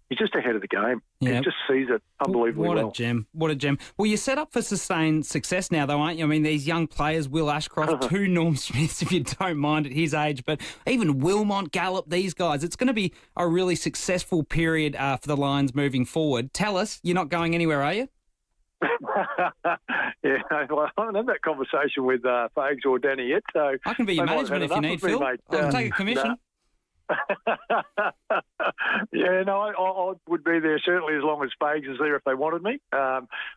he's just ahead of the game. Yeah. He just sees it unbelievably What well. a gem. What a gem. Well, you're set up for sustained success now, though, aren't you? I mean, these young players, Will Ashcroft, 2 Norm Smiths, if you don't mind, at his age, but even Wilmot, Gallup, these guys. It's going to be a really successful period for the Lions moving forward. Tell us, you're not going anywhere, are you? Yeah, well, I haven't had that conversation with Fags or Danny yet, so I can be your management if you need, Phil. I'll take a commission. Yeah, no, I would be there certainly as long as Fags is there if they wanted me.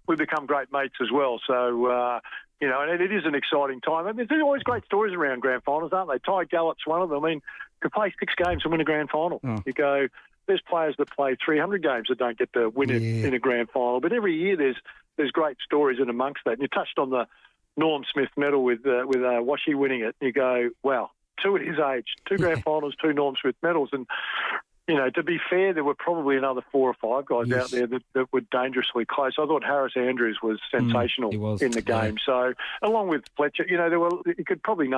We've become great mates as well, so and it is an exciting time. I mean, there's always great stories around grand finals, aren't they? Ty Gallup's one of them. I mean, to play 6 games and win a grand final. You go, there's players that play 300 games that don't get to win it in a grand final, but every year there's great stories in amongst that. And you touched on the Norm Smith medal with Washi winning it. You go, wow, 2 at his age, 2 grand finals, 2 Norm Smith medals. And, to be fair, there were probably another 4 or 5 guys out there that were dangerously close. I thought Harris Andrews was sensational in the game. So, along with Fletcher, you could probably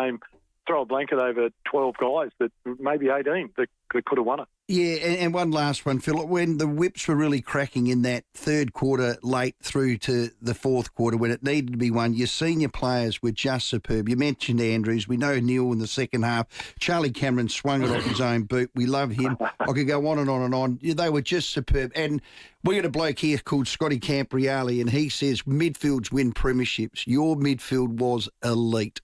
throw a blanket over 12 guys, that maybe 18 that could have won it. Yeah, and one last one, Phil. When the whips were really cracking in that third quarter late through to the fourth quarter when it needed to be won, your senior players were just superb. You mentioned Andrews. We know Neil in the second half. Charlie Cameron swung it off his own boot. We love him. I could go on and on and on. They were just superb. And we got a bloke here called Scotty Campriali, and he says midfields win premierships. Your midfield was elite.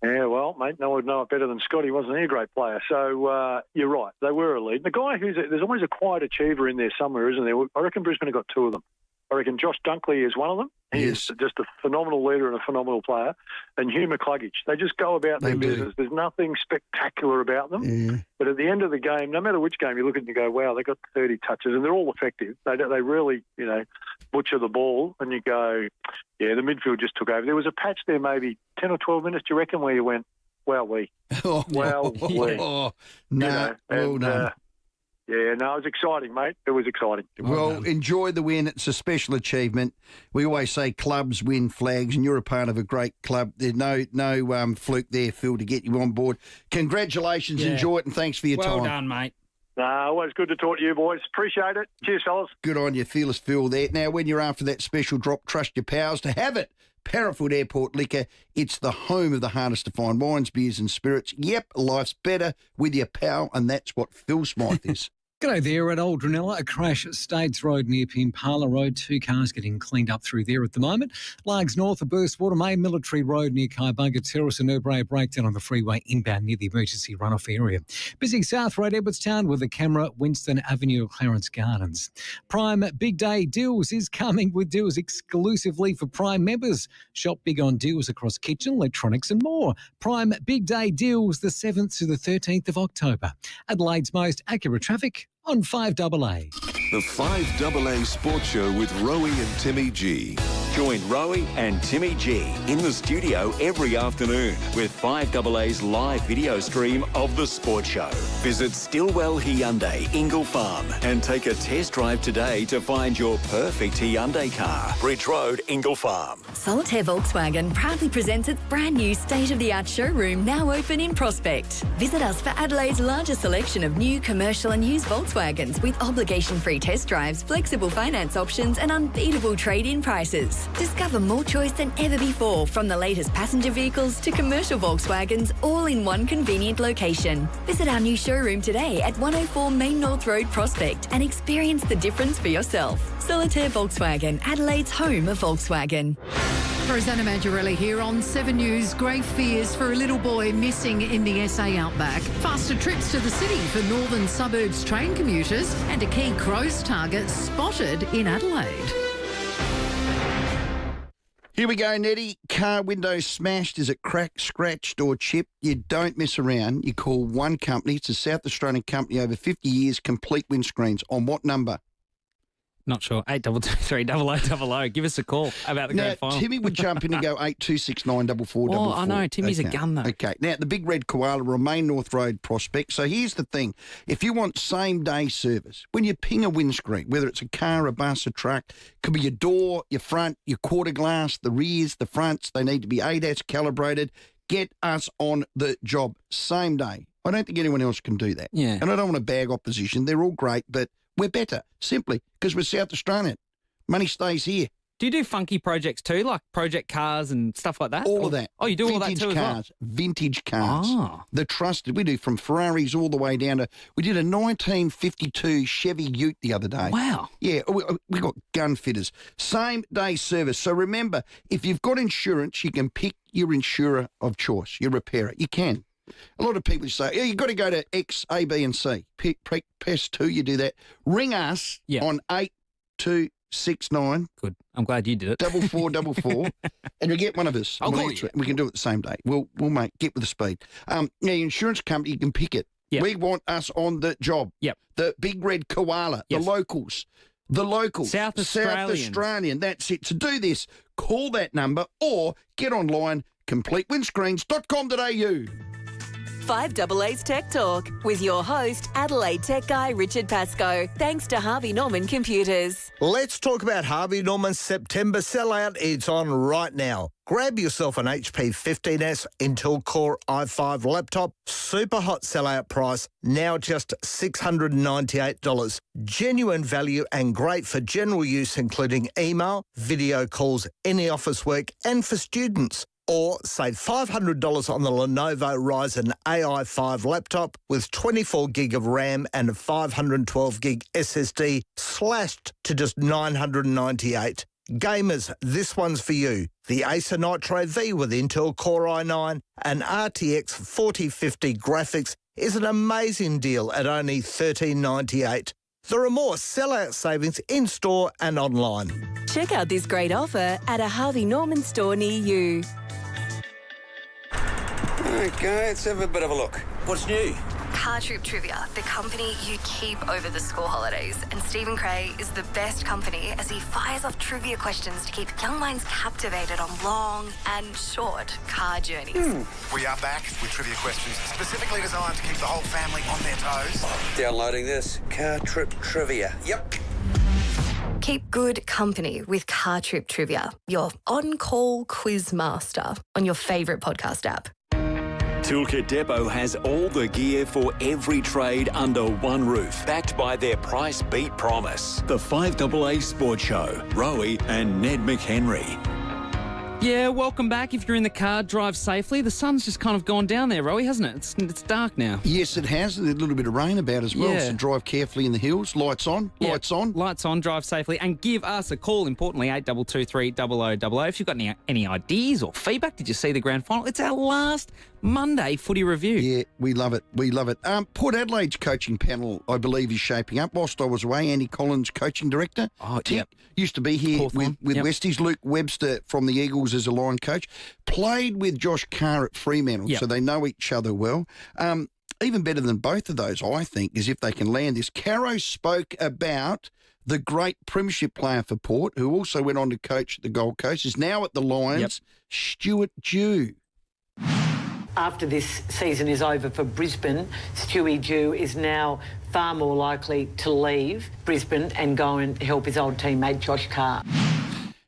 Yeah, well, mate, no one would know it better than Scotty. Wasn't he a great player? So you're right, they were elite. The guy there's always a quiet achiever in there somewhere, isn't there? I reckon Brisbane have got 2 of them. I reckon Josh Dunkley is one of them. He is just a phenomenal leader and a phenomenal player. And Hugh McCluggage. They just go about their business. There's nothing spectacular about them. Yeah. But at the end of the game, no matter which game you look at and you go, wow, they got 30 touches and they're all effective. They really, butcher the ball and you go, yeah, the midfield just took over. There was a patch there maybe 10 or 12 minutes, do you reckon, where you went, wow-wee. Wow-wee. Well done. Yeah, no, it was exciting, mate. It was exciting. Well, enjoy the win. It's a special achievement. We always say clubs win flags, and you're a part of a great club. There's no fluke there, Phil, to get you on board. Congratulations. Yeah. Enjoy it, and thanks for your time. Well done, mate. Always good to talk to you, boys. Appreciate it. Cheers, fellas. Good on you, Fearless Phil there. Now, when you're after that special drop, trust your pals to have it. Parafield Airport Liquor, it's the home of the hardest to find wines, beers and spirits. Yep, life's better with your pal, and that's what Phil Smythe is. G'day there at Old Ranella. A crash at States Road near Pimpala Road. 2 cars getting cleaned up through there at the moment. Largs North, a burst water main, Military Road near Kaibunga Terrace, and Urbray breakdown on the freeway inbound near the emergency runoff area. Busy South Road, Edwardstown with a camera, Winston Avenue, Clarence Gardens. Prime Big Day Deals is coming with deals exclusively for Prime members. Shop big on deals across kitchen, electronics and more. Prime Big Day Deals the 7th to the 13th of October. Adelaide's most accurate traffic on 5AA. The 5AA Sports Show with Rowey and Timmy G. Join Rowey and Timmy G in the studio every afternoon with 5AA's live video stream of the Sports Show. Visit Stillwell Hyundai, Ingle Farm, and take a test drive today to find your perfect Hyundai car. Bridge Road, Ingle Farm. Solitaire Volkswagen proudly presents its brand new state-of-the-art showroom now open in Prospect. Visit us for Adelaide's largest selection of new commercial and used Volkswagens with obligation-free test drives, flexible finance options and unbeatable trade-in prices. Discover more choice than ever before, from the latest passenger vehicles to commercial Volkswagens, all in one convenient location. Visit our new showroom today at 104 Main North Road, Prospect, and experience the difference for yourself. Solitaire Volkswagen, Adelaide's home of Volkswagen. Rosanna Maggiorelli here on 7 News. Grave fears for a little boy missing in the SA outback. Faster trips to the city for northern suburbs train commuters, and a key Crows target spotted in Adelaide. Here we go, Nettie. Car window smashed. Is it cracked, scratched or chipped? You don't mess around. You call one company. It's a South Australian company, over 50 years, complete windscreens. On what number? Not sure. 8223 Give us a call about the grand final. Timmy would jump in and go 82694444. Oh, I know. Timmy's a gun, though. Okay. Now, the Big Red Koala, Remain North Road, Prospect. So here's the thing. If you want same-day service, when you ping a windscreen, whether it's a car, a bus, a truck, could be your door, your front, your quarter glass, the rears, the fronts, they need to be ADAS calibrated. Get us on the job same day. I don't think anyone else can do that. Yeah. And I don't want to bag opposition. They're all great, but We're better, simply, because we're South Australian. Money stays here. Do you do funky projects too, like project cars and stuff like that? All of that. Oh, you do all that Vintage too cars, as well? Vintage cars. Ah. The trusted. We do from Ferraris all the way down to... We did a 1952 Chevy Ute the other day. Wow. Yeah, we got gun fitters. Same day service. So remember, if you've got insurance, you can pick your insurer of choice, your repairer. You can. A lot of people say, yeah, you've got to go to X, A, B and C. Press 2, you do that. Ring us on 8269. Good. I'm glad you did it. 4444, and you get one of us. I'll We'll call answer you. it. We can do it the same day. We'll get with the speed. Now, your insurance company, you can pick it. Yep. We want us on the job. Yep. The big red koala, Yes. the locals. South Australians. Australian. That's it. To do this, call that number or get online, completewindscreens.com.au. 5AA's Tech Talk with your host, Adelaide Tech Guy Richard Pascoe. Thanks to Harvey Norman Computers. Let's talk about Harvey Norman's September sellout. It's on right now. Grab yourself an HP 15S Intel Core i5 laptop. Super hot sellout price, now just $698. Genuine value and great for general use, including email, video calls, any office work, and for students. Or save $500 on the Lenovo Ryzen AI5 laptop with 24 gig of RAM and a 512 gig SSD, slashed to just $998. Gamers, this one's for you. The Acer Nitro V with Intel Core i9 and RTX 4050 graphics is an amazing deal at only $1398. There are more sellout savings in-store and online. Check out this great offer at a Harvey Norman store near you. Okay, let's have a bit of a look. What's new? Car Trip Trivia, the company you keep over the school holidays. And Stephen Cray is the best company as he fires off trivia questions to keep young minds captivated on long and short car journeys. We are back with trivia questions specifically designed to keep the whole family on their toes. Downloading this. Car Trip Trivia. Yep. Keep good company with Car Trip Trivia, your on-call quiz master on your favourite podcast app. Toolkit Depot has all the gear for every trade under one roof, backed by their price beat promise. The 5AA Sports Show, Rowey and Ned McHenry. Yeah, welcome back. If you're in the car, drive safely. The sun's just kind of gone down there, Rowey, hasn't it? It's dark now. Yes, it has. There's a little bit of rain about as well, so drive carefully in the hills. Lights on, lights on. Lights on, drive safely, and give us a call, importantly, 8223 0000. If you've got any ideas or feedback, did you see the grand final? It's our last Monday footy review. Yeah, we love it. We love it. Port Adelaide's coaching panel, I believe, is shaping up. Whilst I was away, Andy Collins, coaching director. Used to be here with Westies. Luke Webster from the Eagles as a line coach. Played with Josh Carr at Fremantle, so they know each other well. Even better than both of those, I think, is if they can land this. Caro spoke about the great premiership player for Port, who also went on to coach at the Gold Coast, is now at the Lions, Stuart Dew. After this season is over for Brisbane, Stewie Dew is now far more likely to leave Brisbane and go and help his old teammate Josh Carr.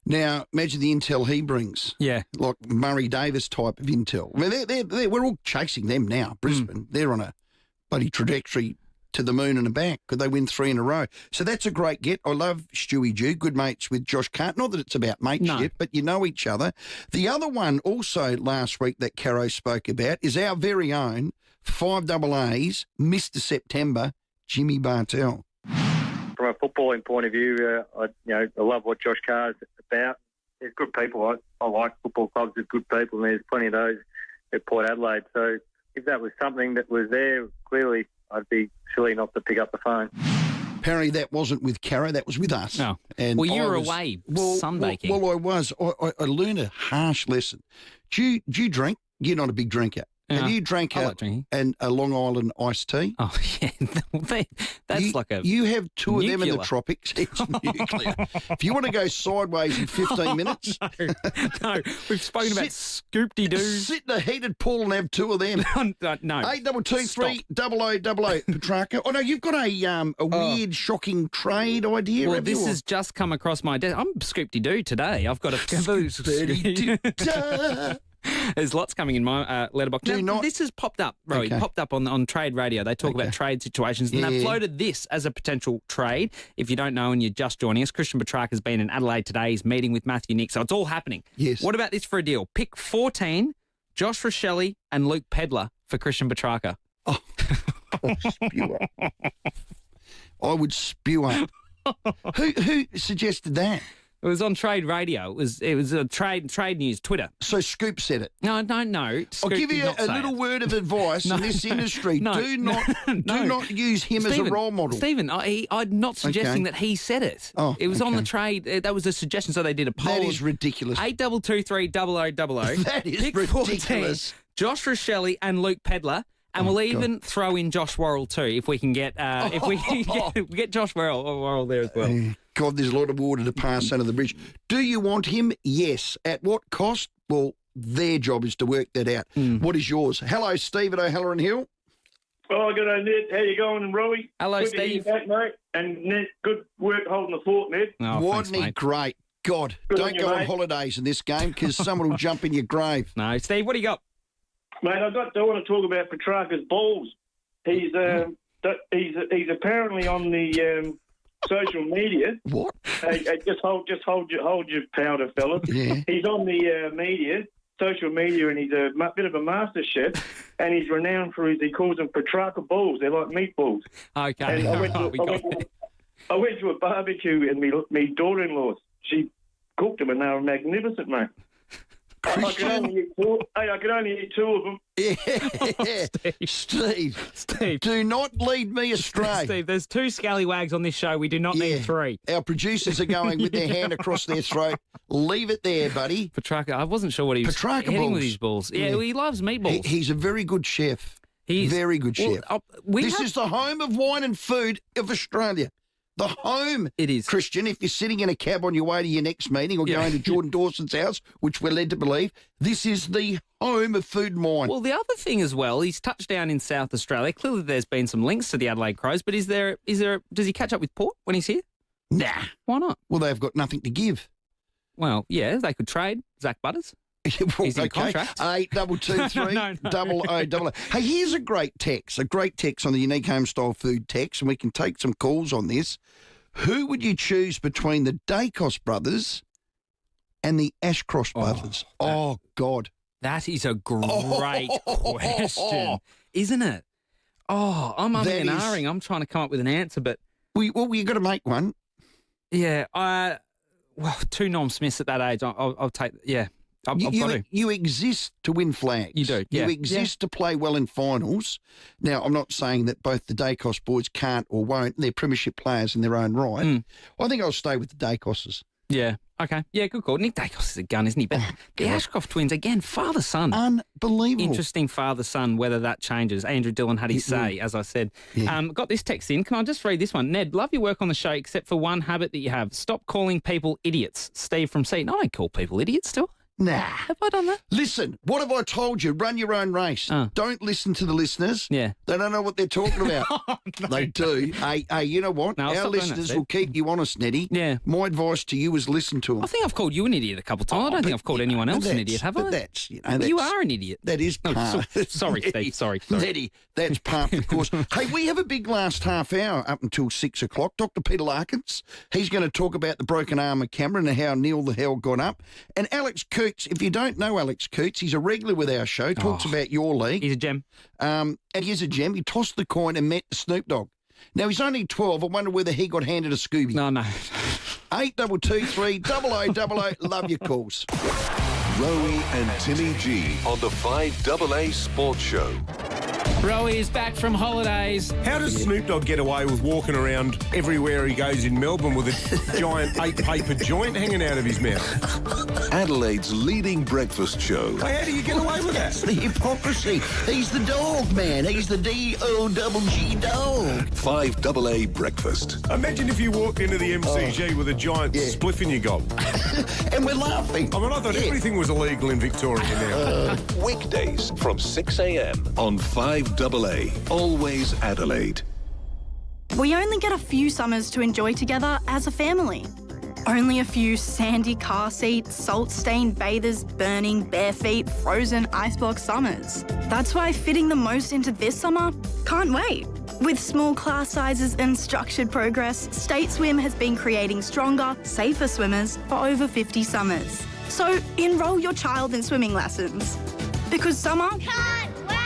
Now, imagine the intel he brings. Yeah. Like Murray Davis type of intel. I mean, we're all chasing them now, Brisbane. They're on a bloody trajectory to the moon and back. Could they win 3 in a row? So that's a great get. I love Stewie Dew, good mates with Josh Carr. Not that it's about mateship, but you know each other. The other one also last week that Caro spoke about is our very own 5AA's Mr. September, Jimmy Bartell. From a footballing point of view, I love what Josh Carr's about. There's good people. I like football clubs with good people, and there's plenty of those at Port Adelaide. So if that was something that was there, clearly I'd be silly not to pick up the phone. Apparently that wasn't with Caro, that was with us. No. And Well, you were away sunbaking. Well, I was. I learned a harsh lesson. Do you drink? You're not a big drinker. Have you drank a Long Island iced tea? Oh, yeah. That's like a You have 2 of them in the nuclear. tropics. It's nuclear. If you want to go sideways in 15 minutes. No, we've spoken about scoop-de-doos. Sit in a heated pool and have 2 of them. No. 8223 0000 Petrarca. Oh, no, you've got a weird, shocking trade idea. Well, have this you? has just come across my desk. I'm scoop-de-doo today. I've got a There's lots coming in my letterbox. This has popped up, Rowey, popped up on Trade Radio. They talk about trade situations, and they've floated this as a potential trade. If you don't know and you're just joining us, Christian Petrarca has been in Adelaide today. He's meeting with Matthew Nick, so it's all happening. Yes. What about this for a deal? Pick 14, Josh Rochelle and Luke Pedler for Christian Petrarca. Oh, spew up. I would spew up. Who suggested that? It was on Trade Radio. It was a trade news, Twitter. So Scoop said it? No. I'll give you a little word of advice in this industry. Do not use him as a role model. Stephen, I'm not suggesting that he said it. Oh, it was on the Trade. That was a suggestion, so they did a poll. That is ridiculous. 8223 0000. That is Pick ridiculous. 14, Josh Rochelle and Luke Pedler. And we'll even throw in Josh Worrell too, if we can get get Josh Worrell there as well. God, there's a lot of water to pass under the bridge. Do you want him? Yes. At what cost? Well, their job is to work that out. What is yours? Hello, Steve at O'Halloran Hill. Oh, good day, Ned. How you going, Rowey? Hello, good Steve. To hear you back, mate. And Ned, good work holding the fort, Ned. Wasn't he great? God, don't go on holidays in this game because someone will jump in your grave. No, Steve, what do you got? Mate, I want to talk about Petrarca's balls. He's apparently on the social media. What? Just hold your powder, fellas. Yeah. He's on the social media, and he's a bit of a master chef, and he's renowned for he calls them Petrarca balls. They're like meatballs. Okay. And I went to a barbecue, and my daughter-in-law, she cooked them, and they were magnificent, mate. I could only eat two of them. Yeah. Steve, do not lead me astray. Steve, there's two scallywags on this show. We do not need three. Our producers are going with their hand across their throat. Leave it there, buddy. Petrarca, I wasn't sure what he was hitting with his balls. Yeah, he loves meatballs. He's a very good chef. He's very good chef. This is the home of wine and food of Australia. The home. It is. Christian, if you're sitting in a cab on your way to your next meeting or going to Jordan Dawson's house, which we're led to believe, this is the home of food and wine. Well, the other thing as well, he's touched down in South Australia. Clearly there's been some links to the Adelaide Crows, but does he catch up with Port when he's here? Nah. Why not? Well, they've got nothing to give. Well, yeah, they could trade Zach Butters. He's in contract. 8223 0000. Hey, here's a great text on the Unique Home Style Food text, and we can take some calls on this. Who would you choose between the Dacos brothers and the Ashcroft brothers? God. That is a great question, isn't it? Oh, I'm umming and ahhing. I'm trying to come up with an answer, but... Well, you've got to make one. Yeah, two Norm Smiths at that age, I'll take... Yeah. You exist to win flags. You do, yeah. You exist to play well in finals. Now, I'm not saying that both the Dacos boys can't or won't. They're premiership players in their own right. I think I'll stay with the Dacoses. Yeah, okay. Yeah, good call. Nick Dacos is a gun, isn't he? But the Ashcroft twins, again, father-son. Unbelievable. Interesting father-son, whether that changes. Andrew Dillon had his say, as I said. Yeah. Got this text in. Can I just read this one? Ned, love your work on the show, except for one habit that you have. Stop calling people idiots. Steve from Seaton. I don't call people idiots, do I? Nah. Have I done that? Listen, what have I told you? Run your own race. Don't listen to the listeners. Yeah. They don't know what they're talking about. They do. Hey, you know what? Our listeners will keep you honest, Neddy. Yeah. My advice to you is listen to them. I think I've called you an idiot a couple of times. I don't think I've called anyone else an idiot, have I? You are an idiot. That is part. Sorry, Steve. Sorry. Neddy, that's part of the course. Hey, we have a big last half hour up until 6 o'clock. Dr. Peter Larkins, he's going to talk about the broken arm of Cameron and how Neil the Hell got up. And Alex Coots, if you don't know Alex Coots, he's a regular with our show, talks about your league. He's a gem. And he's a gem. He tossed the coin and met Snoop Dogg. Now, he's only 12. I wonder whether he got handed a Scooby. No. 8223 0000. Love your calls. Rowey and Timmy G on the 5AA Sports Show. Rowey is back from holidays. How does Snoop Dogg get away with walking around everywhere he goes in Melbourne with a giant 8-paper joint hanging out of his mouth? Adelaide's leading breakfast show. Hey, how do you get away with that? It's the hypocrisy. He's the dog, man. He's the D-O-double-G dog. 5AA Breakfast. Imagine if you walked into the MCG with a giant spliff in your gob. And we're laughing. I mean, I thought everything was illegal in Victoria now. Weekdays from 6 a.m. on 5AA. Always Adelaide. We only get a few summers to enjoy together as a family. Only a few sandy car seats, salt-stained bathers, burning bare feet, frozen ice block summers. That's why fitting the most into this summer can't wait. With small class sizes and structured progress, State Swim has been creating stronger, safer swimmers for over 50 summers. So enrol your child in swimming lessons. Because summer can't wait!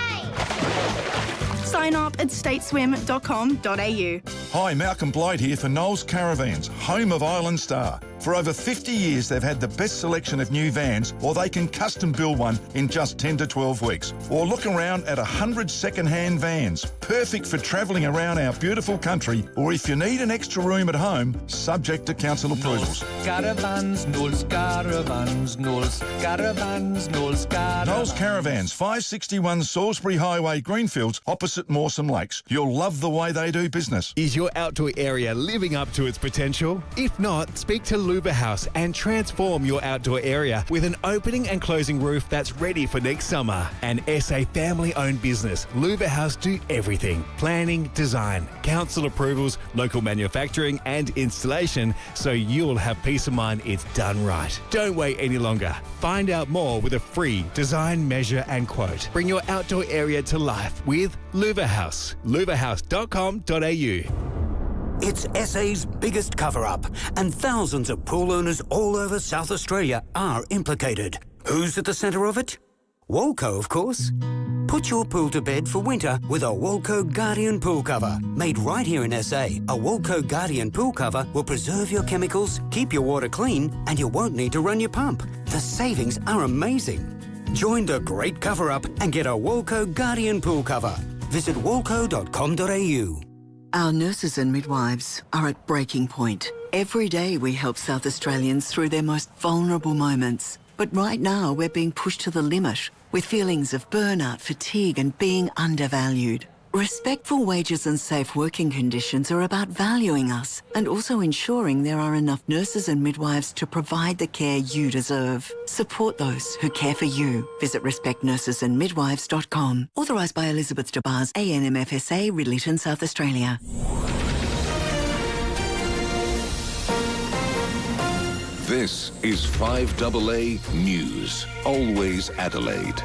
Sign up at stateswim.com.au. Hi, Malcolm Blight here for Knowles Caravans, home of Island Star. For over 50 years, they've had the best selection of new vans, or they can custom build one in just 10 to 12 weeks. Or look around at 100 second-hand vans, perfect for travelling around our beautiful country, or if you need an extra room at home, subject to council approvals. Caravans, Knowles Caravans, Knowles Caravans, Knowles Caravans. Knowles Caravans, 561 Salisbury Highway, Greenfields, opposite Mawson Lakes. You'll love the way they do business. Is your outdoor area living up to its potential? If not, speak to Luba House and transform your outdoor area with an opening and closing roof that's ready for next summer. An SA family-owned business, Luba House do everything. Planning, design, council approvals, local manufacturing and installation, so you'll have peace of mind it's done right. Don't wait any longer. Find out more with a free design, measure and quote. Bring your outdoor area to life with Luba House. lubahouse.com.au. It's SA's biggest cover-up, and thousands of pool owners all over South Australia are implicated. Who's at the centre of it? Walco, of course. Put your pool to bed for winter with a Walco Guardian pool cover. Made right here in SA, a Walco Guardian pool cover will preserve your chemicals, keep your water clean, and you won't need to run your pump. The savings are amazing. Join the great cover-up and get a Walco Guardian pool cover. Visit walco.com.au. Our nurses and midwives are at breaking point. Every day we help South Australians through their most vulnerable moments. But right now we're being pushed to the limit with feelings of burnout, fatigue and being undervalued. Respectful wages and safe working conditions are about valuing us and also ensuring there are enough nurses and midwives to provide the care you deserve. Support those who care for you. Visit respectnursesandmidwives.com. Authorised by Elizabeth DeBars, ANMFSA, Ridleyton, South Australia. This is 5AA News, always Adelaide.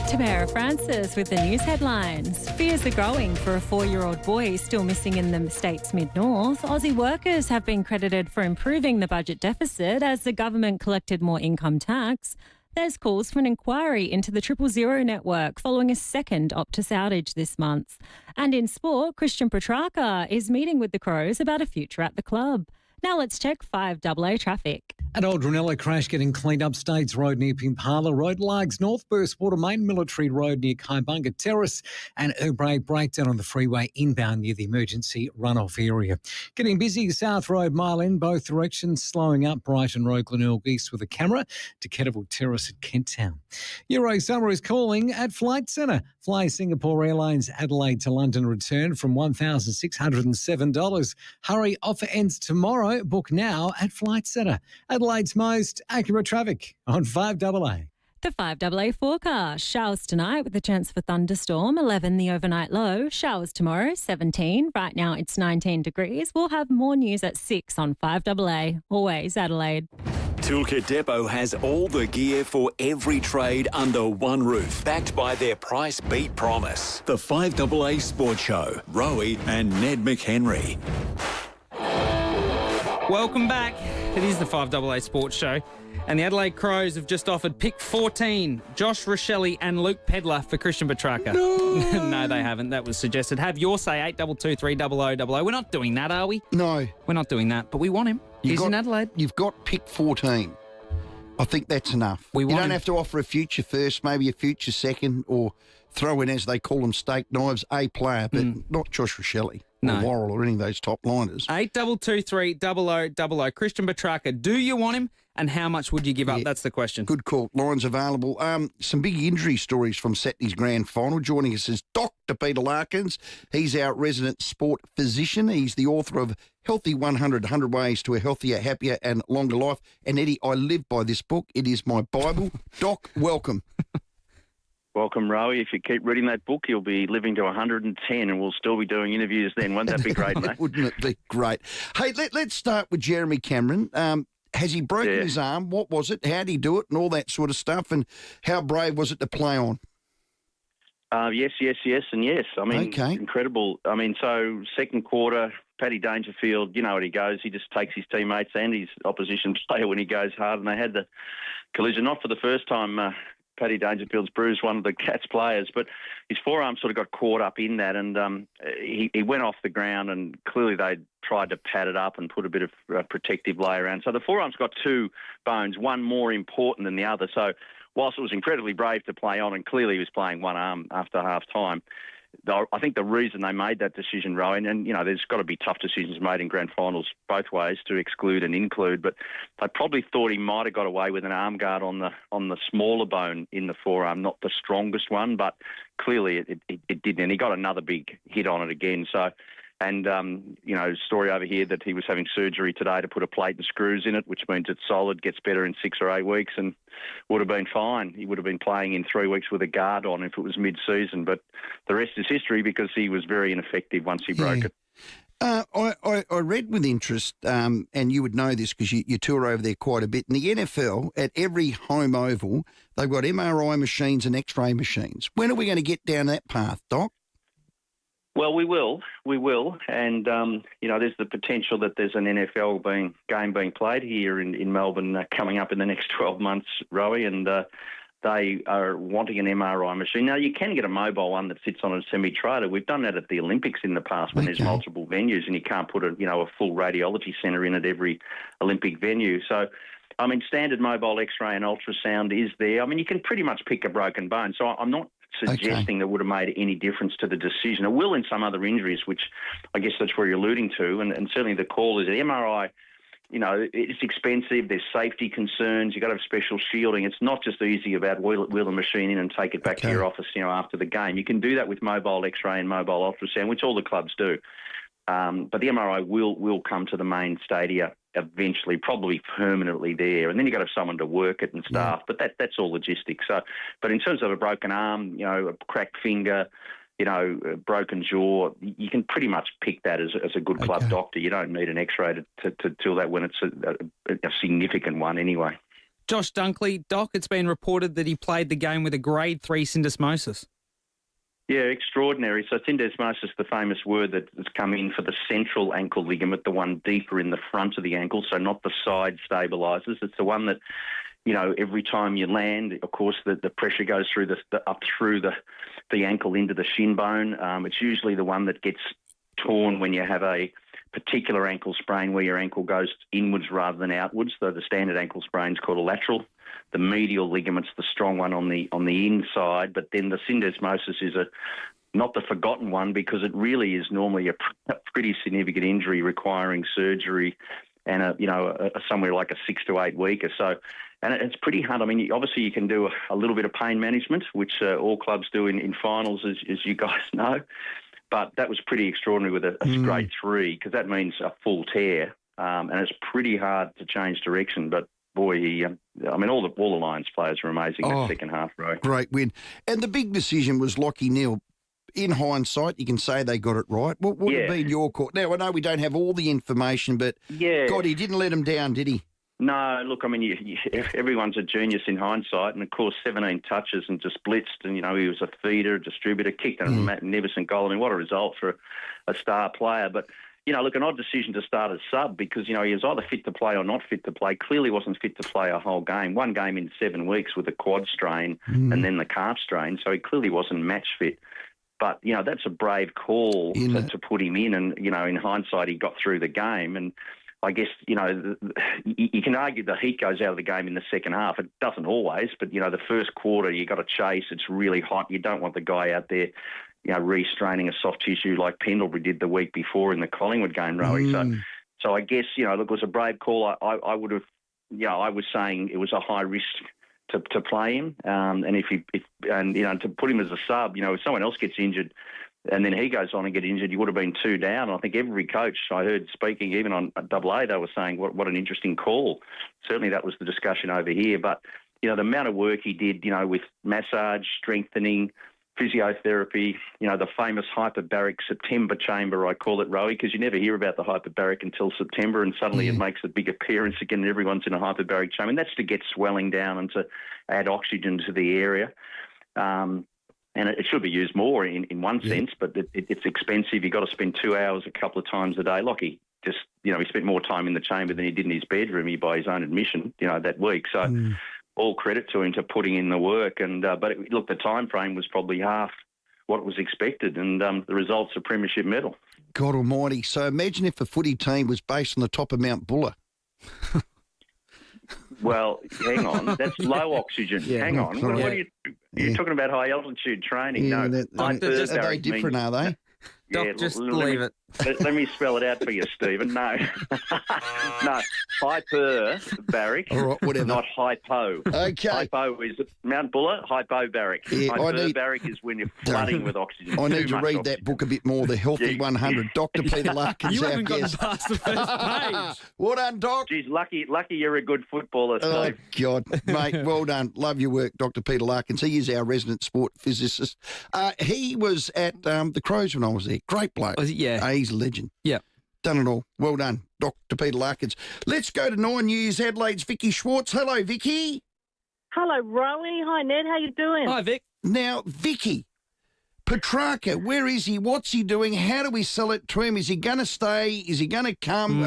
Tamara Francis with the news headlines. Fears are growing for a 4-year-old boy still missing in the state's mid-north. Aussie workers have been credited for improving the budget deficit as the government collected more income tax. There's calls for an inquiry into the 000 network following a second Optus outage this month. And in sport, Christian Petrarca is meeting with the Crows about a future at the club. Now let's check 5AA traffic. At Old Ranello, crash getting cleaned up. States Road near Pimpala Road, Largs North, Burst Water Main, Military Road near Kaibunga Terrace, and Rowey breakdown on the freeway inbound near the emergency runoff area. Getting busy, South Road mile in both directions, slowing up Brighton Road, Glenelg East with a camera to Kettleville Terrace at Kent Town. Euro Summer is calling at Flight Centre. Fly Singapore Airlines Adelaide to London return from $1,607. Hurry, offer ends tomorrow. Book now at Flight Centre. Adelaide's most accurate traffic on 5AA. The 5AA forecast. Showers tonight with a chance for thunderstorm, 11 the overnight low. Showers tomorrow, 17. Right now it's 19 degrees. We'll have more news at 6 on 5AA. Always Adelaide. Toolkit Depot has all the gear for every trade under one roof, backed by their price beat promise. The 5AA Sports Show, Rowey and Ned McHenry. Welcome back. It is the 5AA Sports Show. And the Adelaide Crows have just offered pick 14, Josh Rochelle and Luke Pedler for Christian Petrarca. No. No, they haven't. That was suggested. Have your say, 8223 0000. We're not doing that, are we? No. We're not doing that, but we want him. He's in Adelaide. You've got pick 14. I think that's enough. You don't have to offer a future first, maybe a future second, or throw in, as they call them, steak knives, a player, but not Josh Rochelle. No. Or Worrell or any of those top liners. 8223 0000. Christian Petrarca, do you want him and how much would you give up? That's the question. Good call. Lines available. Some big injury stories from Saturday's grand final. Joining us is Dr. Peter Larkins. He's our resident sport physician. He's the author of Healthy 100 Ways to a Healthier, Happier and Longer Life. And Eddie, I live by this book. It is my Bible. Doc, welcome. Welcome, Rowey. If you keep reading that book, you'll be living to 110 and we'll still be doing interviews then. Wouldn't that be great, mate? Wouldn't it be great? Hey, let's start with Jeremy Cameron. Has he broken his arm? What was it? How did he do it and all that sort of stuff? And how brave was it to play on? Yes, and yes. I mean, incredible. I mean, so second quarter, Paddy Dangerfield, you know what he goes. He just takes his teammates and his opposition player when he goes hard, and they had the collision. Not for the first time. Paddy Dangerfield's bruised one of the Cats players, but his forearm sort of got caught up in that, and he went off the ground, and clearly they tried to pad it up and put a bit of protective layer around. So the forearm's got two bones, one more important than the other. So whilst it was incredibly brave to play on, and clearly he was playing one arm after half-time, I think the reason they made that decision, Rowan, and, you know, there's got to be tough decisions made in grand finals both ways to exclude and include, but they probably thought he might have got away with an arm guard on the smaller bone in the forearm, not the strongest one, but clearly it didn't, and he got another big hit on it again. So, and, you know, story over here that he was having surgery today to put a plate and screws in it, which means it's solid, gets better in 6 or 8 weeks, and would have been fine. He would have been playing in 3 weeks with a guard on if it was mid-season, but the rest is history because he was very ineffective once he broke it. I read with interest, and you would know this because you tour over there quite a bit, in the NFL, at every home oval, they've got MRI machines and X-ray machines. When are we going to get down that path, Doc? Well, we will, and you know, there's the potential that there's an NFL game being played here in Melbourne coming up in the next 12 months, Rowey, and they are wanting an MRI machine. Now, you can get a mobile one that sits on a semi-trailer. We've done that at the Olympics in the past when there's multiple venues, and you can't put a full radiology centre in at every Olympic venue. So, I mean, standard mobile X-ray and ultrasound is there. I mean, you can pretty much pick a broken bone. So I'm not suggesting that would have made any difference to the decision. It will in some other injuries, which I guess that's where you're alluding to, and certainly the call is the MRI. You know, it's expensive. There's safety concerns. You've got to have special shielding. It's not just easy about wheel the machine in and take it back to your office, you know, after the game. You can do that with mobile X-ray and mobile ultrasound, which all the clubs do. But the MRI will come to the main stadia eventually, probably permanently there, and then you've got to have someone to work it and staff. But that's all logistics. So, but in terms of a broken arm, you know, a cracked finger, you know, a broken jaw, you can pretty much pick that as a good club doctor. You don't need an X-ray to tell that when it's a significant one anyway. Josh Dunkley, Doc, it's been reported that he played the game with a grade 3 syndesmosis. Yeah, extraordinary. So syndesmosis, the famous word that has come in for the central ankle ligament, the one deeper in the front of the ankle, so not the side stabilisers. It's the one that, you know, every time you land, of course, the pressure goes through up through the ankle into the shin bone. It's usually the one that gets torn when you have a particular ankle sprain where your ankle goes inwards rather than outwards. So the standard ankle sprain is called a lateral. The medial ligament's the strong one on the inside, but then the syndesmosis is not the forgotten one because it really is normally a pretty significant injury requiring surgery and somewhere like a 6 to 8 week or so. And it's pretty hard. I mean, obviously you can do a little bit of pain management, which all clubs do in finals, as you guys know. But that was pretty extraordinary with a grade 3 because that means a full tear, and it's pretty hard to change direction. But boy, all the Lions players were amazing that second half, bro. Great win. And the big decision was Lachie Neale. In hindsight, you can say they got it right. What would have been your call? Now, I know we don't have all the information, but God, he didn't let him down, did he? No, look, I mean, everyone's a genius in hindsight, and of course, 17 touches and just blitzed, and, you know, he was a feeder, distributor, kicked a magnificent goal. I mean, what a result for a star player. But, you know, look, an odd decision to start as sub because, you know, he was either fit to play or not fit to play. Clearly wasn't fit to play a whole game. One game in 7 weeks with a quad strain and then the calf strain, so he clearly wasn't match fit. But, you know, that's a brave call to put him in, and, you know, in hindsight, he got through the game. And I guess, you know, you can argue the heat goes out of the game in the second half. It doesn't always, but, you know, the first quarter you got to chase. It's really hot. You don't want the guy out there, you know, restraining a soft tissue like Pendlebury did the week before in the Collingwood game, Rowey. So I guess, you know, look, it was a brave call. I would have, you know, I was saying it was a high risk to play him, and to put him as a sub, you know, if someone else gets injured and then he goes on and get injured, you would have been 2 down. I think every coach I heard speaking, even on AA, they were saying what an interesting call. Certainly that was the discussion over here. But the amount of work he did, with massage, strengthening, physiotherapy, the famous hyperbaric September chamber, I call it, Rowey, because you never hear about the hyperbaric until September, and suddenly it makes a big appearance again and everyone's in a hyperbaric chamber. And that's to get swelling down and to add oxygen to the area. And it should be used more in one sense, but it's expensive. You've got to spend 2 hours a couple of times a day. Lockie just, he spent more time in the chamber than he did in his bedroom, by his own admission, that week. So all credit to him to putting in the work. And but the time frame was probably half what was expected, and the results, a premiership medal. God almighty. So imagine if the footy team was based on the top of Mount Buller. Well, hang on. That's low oxygen. Hang on. What are you're talking about high altitude training? Yeah, no. are they different, are they? Yeah, just leave it. Let me spell it out for you, Stephen. No. No. Hyperbaric, not hypo. Okay. Hypo is Mount Buller, hypobaric. Yeah, hyperbaric is when you're flooding with oxygen. I need to read that book a bit more, The Healthy 100. Dr. Peter Larkins, You haven't our gotten guest. past the first page. Well done, Doc. Geez, lucky you're a good footballer, Steve. Oh, God. Mate, well done. Love your work, Dr. Peter Larkins. He is our resident sport physicist. He was at the Crows when I was there. Great bloke. He's a legend. Yeah. Done it all. Well done, Dr. Peter Larkins. Let's go to 9 News Adelaide's Vicky Schwartz. Hello, Vicky. Hello, Rowey. Hi, Ned. How you doing? Hi, Vic. Now, Vicky, Petrarca, where is he? What's he doing? How do we sell it to him? Is he going to stay? Is he going to come?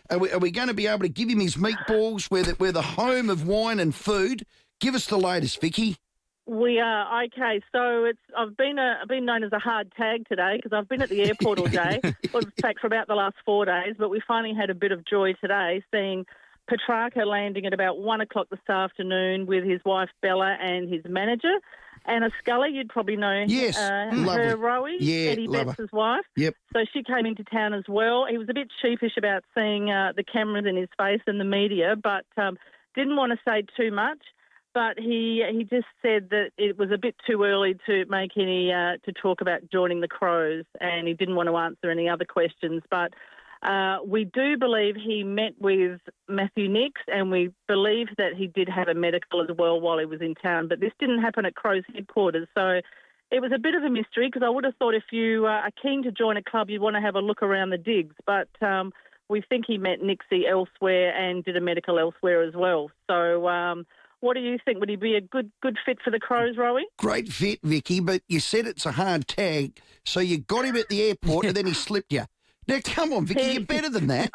Are we going to be able to give him his meatballs? We're the home of wine and food. Give us the latest, Vicky. We are. Okay, so I've been known as a hard tag today because I've been at the airport all day. Well, in fact, for about the last 4 days, but we finally had a bit of joy today seeing Petrarca landing at about 1 o'clock this afternoon with his wife Bella and his manager. Anna Scully, you'd probably know her, Rowey, Eddie Betts' wife. Yep. So she came into town as well. He was a bit sheepish about seeing the cameras in his face and the media, but didn't want to say too much. But he just said that it was a bit too early to make any to talk about joining the Crows, and he didn't want to answer any other questions. But we do believe he met with Matthew Nicks, and we believe that he did have a medical as well while he was in town. But this didn't happen at Crows headquarters, so it was a bit of a mystery because I would have thought if you are keen to join a club, you'd want to have a look around the digs. But we think he met Nixie elsewhere and did a medical elsewhere as well. So. What do you think? Would he be a good fit for the Crows, Rowey? Great fit, Vicky, but you said it's a hard tag, so you got him at the airport and then he slipped you. Now, come on, Vicky, you're better than that.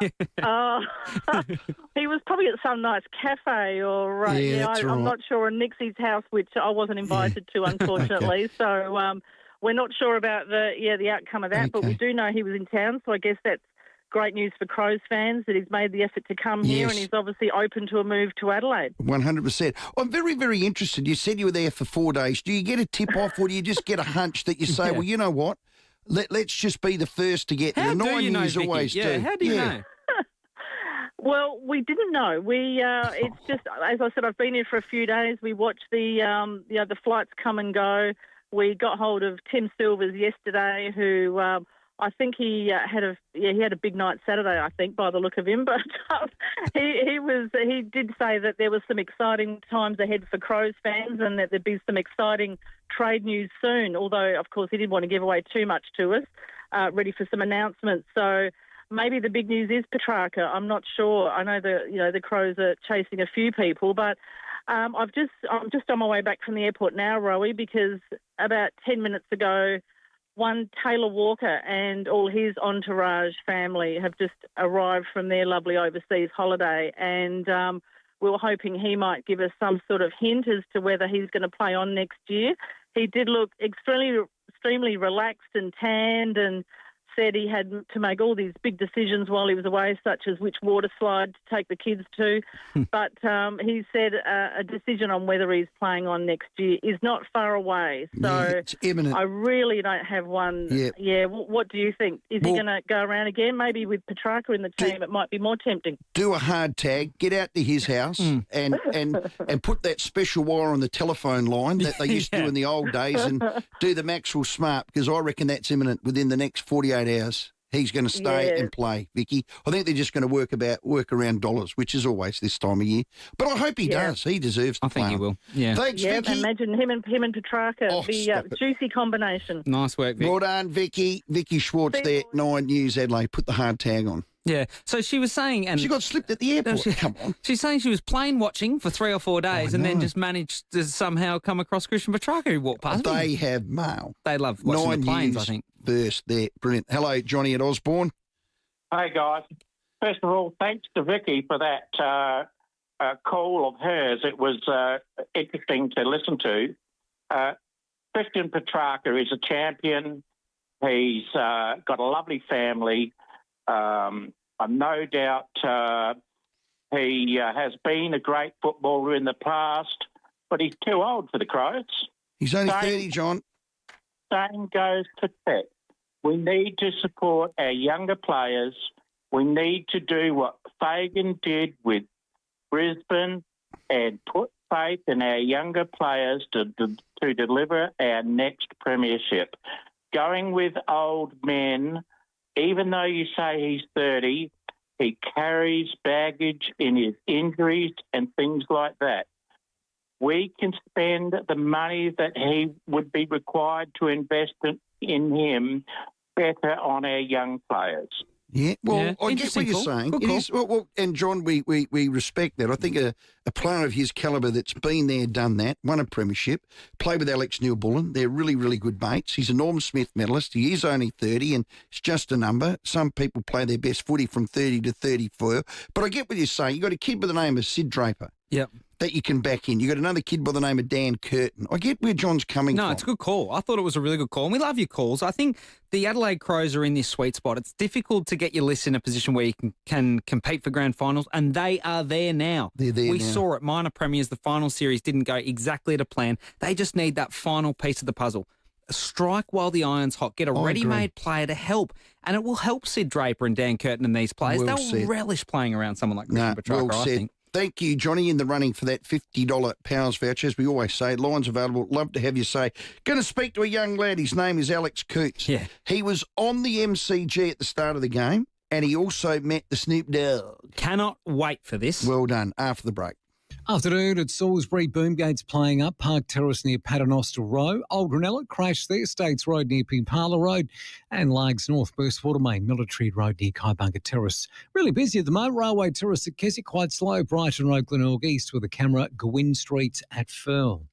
He was probably at some nice cafe or, I'm not sure, in Nixie's house, which I wasn't invited to, unfortunately. So we're not sure about the outcome of that, but we do know he was in town, so I guess that's great news for Crows fans that he's made the effort to come here, and he's obviously open to a move to Adelaide. 100%. I'm very, very interested. You said you were there for 4 days. Do you get a tip-off or do you just get a hunch that you say, well, you know what, let's just be the first to get there? 9 News always do. How do you know? Well, we didn't know. It's just, as I said, I've been here for a few days. We watched the flights come and go. We got hold of Tim Silvers yesterday, who... I think he had a big night Saturday, I think, by the look of him. But he did say that there was some exciting times ahead for Crows fans and that there'd be some exciting trade news soon. Although, of course, he didn't want to give away too much to us. Ready for some announcements. So maybe the big news is Petrarca. I'm not sure. I know the Crows are chasing a few people, but I'm just on my way back from the airport now, Rowey, because about 10 minutes ago, one Taylor Walker and all his entourage family have just arrived from their lovely overseas holiday, and we were hoping he might give us some sort of hint as to whether he's going to play on next year. He did look extremely relaxed and tanned, and said he had to make all these big decisions while he was away, such as which water slide to take the kids to. But he said a decision on whether he's playing on next year is not far away. So it's imminent. I really don't have one. Yep. Yeah. What do you think? Is he going to go around again? Maybe with Petrarca in the team, it might be more tempting. Do a hard tag, get out to his house and put that special wire on the telephone line that they used to do in the old days and do the Maxwell Smart, because I reckon that's imminent within the next 48 hours. he's going to stay and play, Vicky. I think they're just going to work around dollars, which is always this time of year. But I hope he does. He deserves to play. I think he will. Yeah. Thanks, Vicky. Imagine him and Petrarca, the juicy combination. Nice work, Vic. Well done, Vicky. Vicky Schwartz there, 9 News Adelaide. Put the hard tag on. Yeah, so she was saying... and she got slipped at the airport. Come on. She's saying she was plane watching for 3 or 4 days and then just managed to somehow come across Christian Petrarca who walked past. They have mail. They love watching the planes, I think. First there. Brilliant. Hello, Johnny at Osborne. Hey, guys. First of all, thanks to Vicky for that call of hers. It was interesting to listen to. Christian Petrarca is a champion. He's got a lovely family. I've no doubt he has been a great footballer in the past, but he's too old for the Crows. He's only 30, John. Same goes to Tech. We need to support our younger players. We need to do what Fagan did with Brisbane and put faith in our younger players to deliver our next premiership. Going with old men, even though you say he's 30, he carries baggage in his injuries and things like that. We can spend the money that he would be required to invest in him better on our young players. Yeah, well, I get what you're saying. It is, well, and John, we respect that. I think a player of his calibre that's been there, done that, won a premiership, played with Alex Neil-Bullen. They're really, really good mates. He's a Norm Smith medalist. He is only 30, and it's just a number. Some people play their best footy from 30 to 34. But I get what you're saying. You've got a kid by the name of Sid Draper. Yep. That you can back in. You got another kid by the name of Dan Curtin. I get where John's coming from. No, it's a good call. I thought it was a really good call. And we love your calls. I think the Adelaide Crows are in this sweet spot. It's difficult to get your list in a position where you can compete for grand finals, and they are there now. They're there We now. saw it. Minor premiers, the final series didn't go exactly to plan. They just need that final piece of the puzzle. Strike while the iron's hot. Get a ready-made player to help, and it will help Sid Draper and Dan Curtin and these players. They'll relish playing around someone like Christian Petrarca, I think. Thank you, Johnny, in the running for that $50 Powers voucher. As we always say, lines available. Love to have you say. Going to speak to a young lad. His name is Alex Coots. Yeah. He was on the MCG at the start of the game, and he also met the Snoop Dogg. Cannot wait for this. Well done. After the break. Afternoon at Salisbury, Boomgate's playing up, Park Terrace near Paternoster Row, Old Granella, Crash there, States Road near Pimpala Road, and Lags North, Burstwater Main, Military Road near Kaibunga Terrace. Really busy at the moment, Railway Terrace at Keswick, quite slow, Brighton Road, Glenorg East with a camera, Gwyn Street at Firle.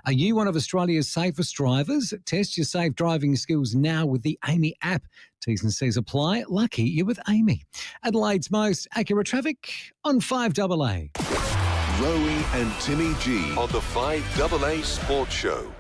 Are you one of Australia's safest drivers? Test your safe driving skills now with the Amy app. T's and C's apply. Lucky you're with Amy. Adelaide's most accurate traffic on 5AA. Rowey and Timmy G on the 5AA Sports Show.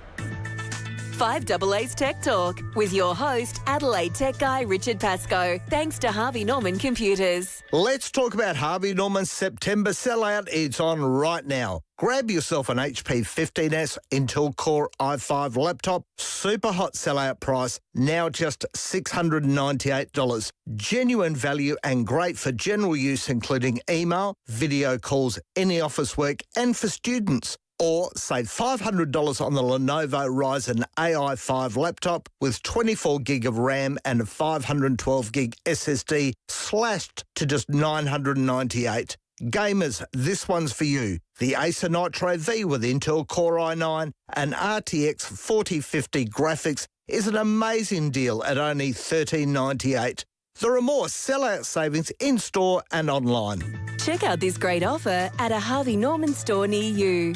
5AA's Tech Talk with your host, Adelaide Tech Guy Richard Pascoe. Thanks to Harvey Norman Computers. Let's talk about Harvey Norman's September sellout. It's on right now. Grab yourself an HP 15S Intel Core i5 laptop. Super hot sellout price, now just $698. Genuine value and great for general use, including email, video calls, any office work, and for students. Or save $500 on the Lenovo Ryzen AI5 laptop with 24 gig of RAM and a 512 gig SSD, slashed to just $998. Gamers, this one's for you. The Acer Nitro V with Intel Core i9 and RTX 4050 graphics is an amazing deal at only $1398. There are more sellout savings in-store and online. Check out this great offer at a Harvey Norman store near you.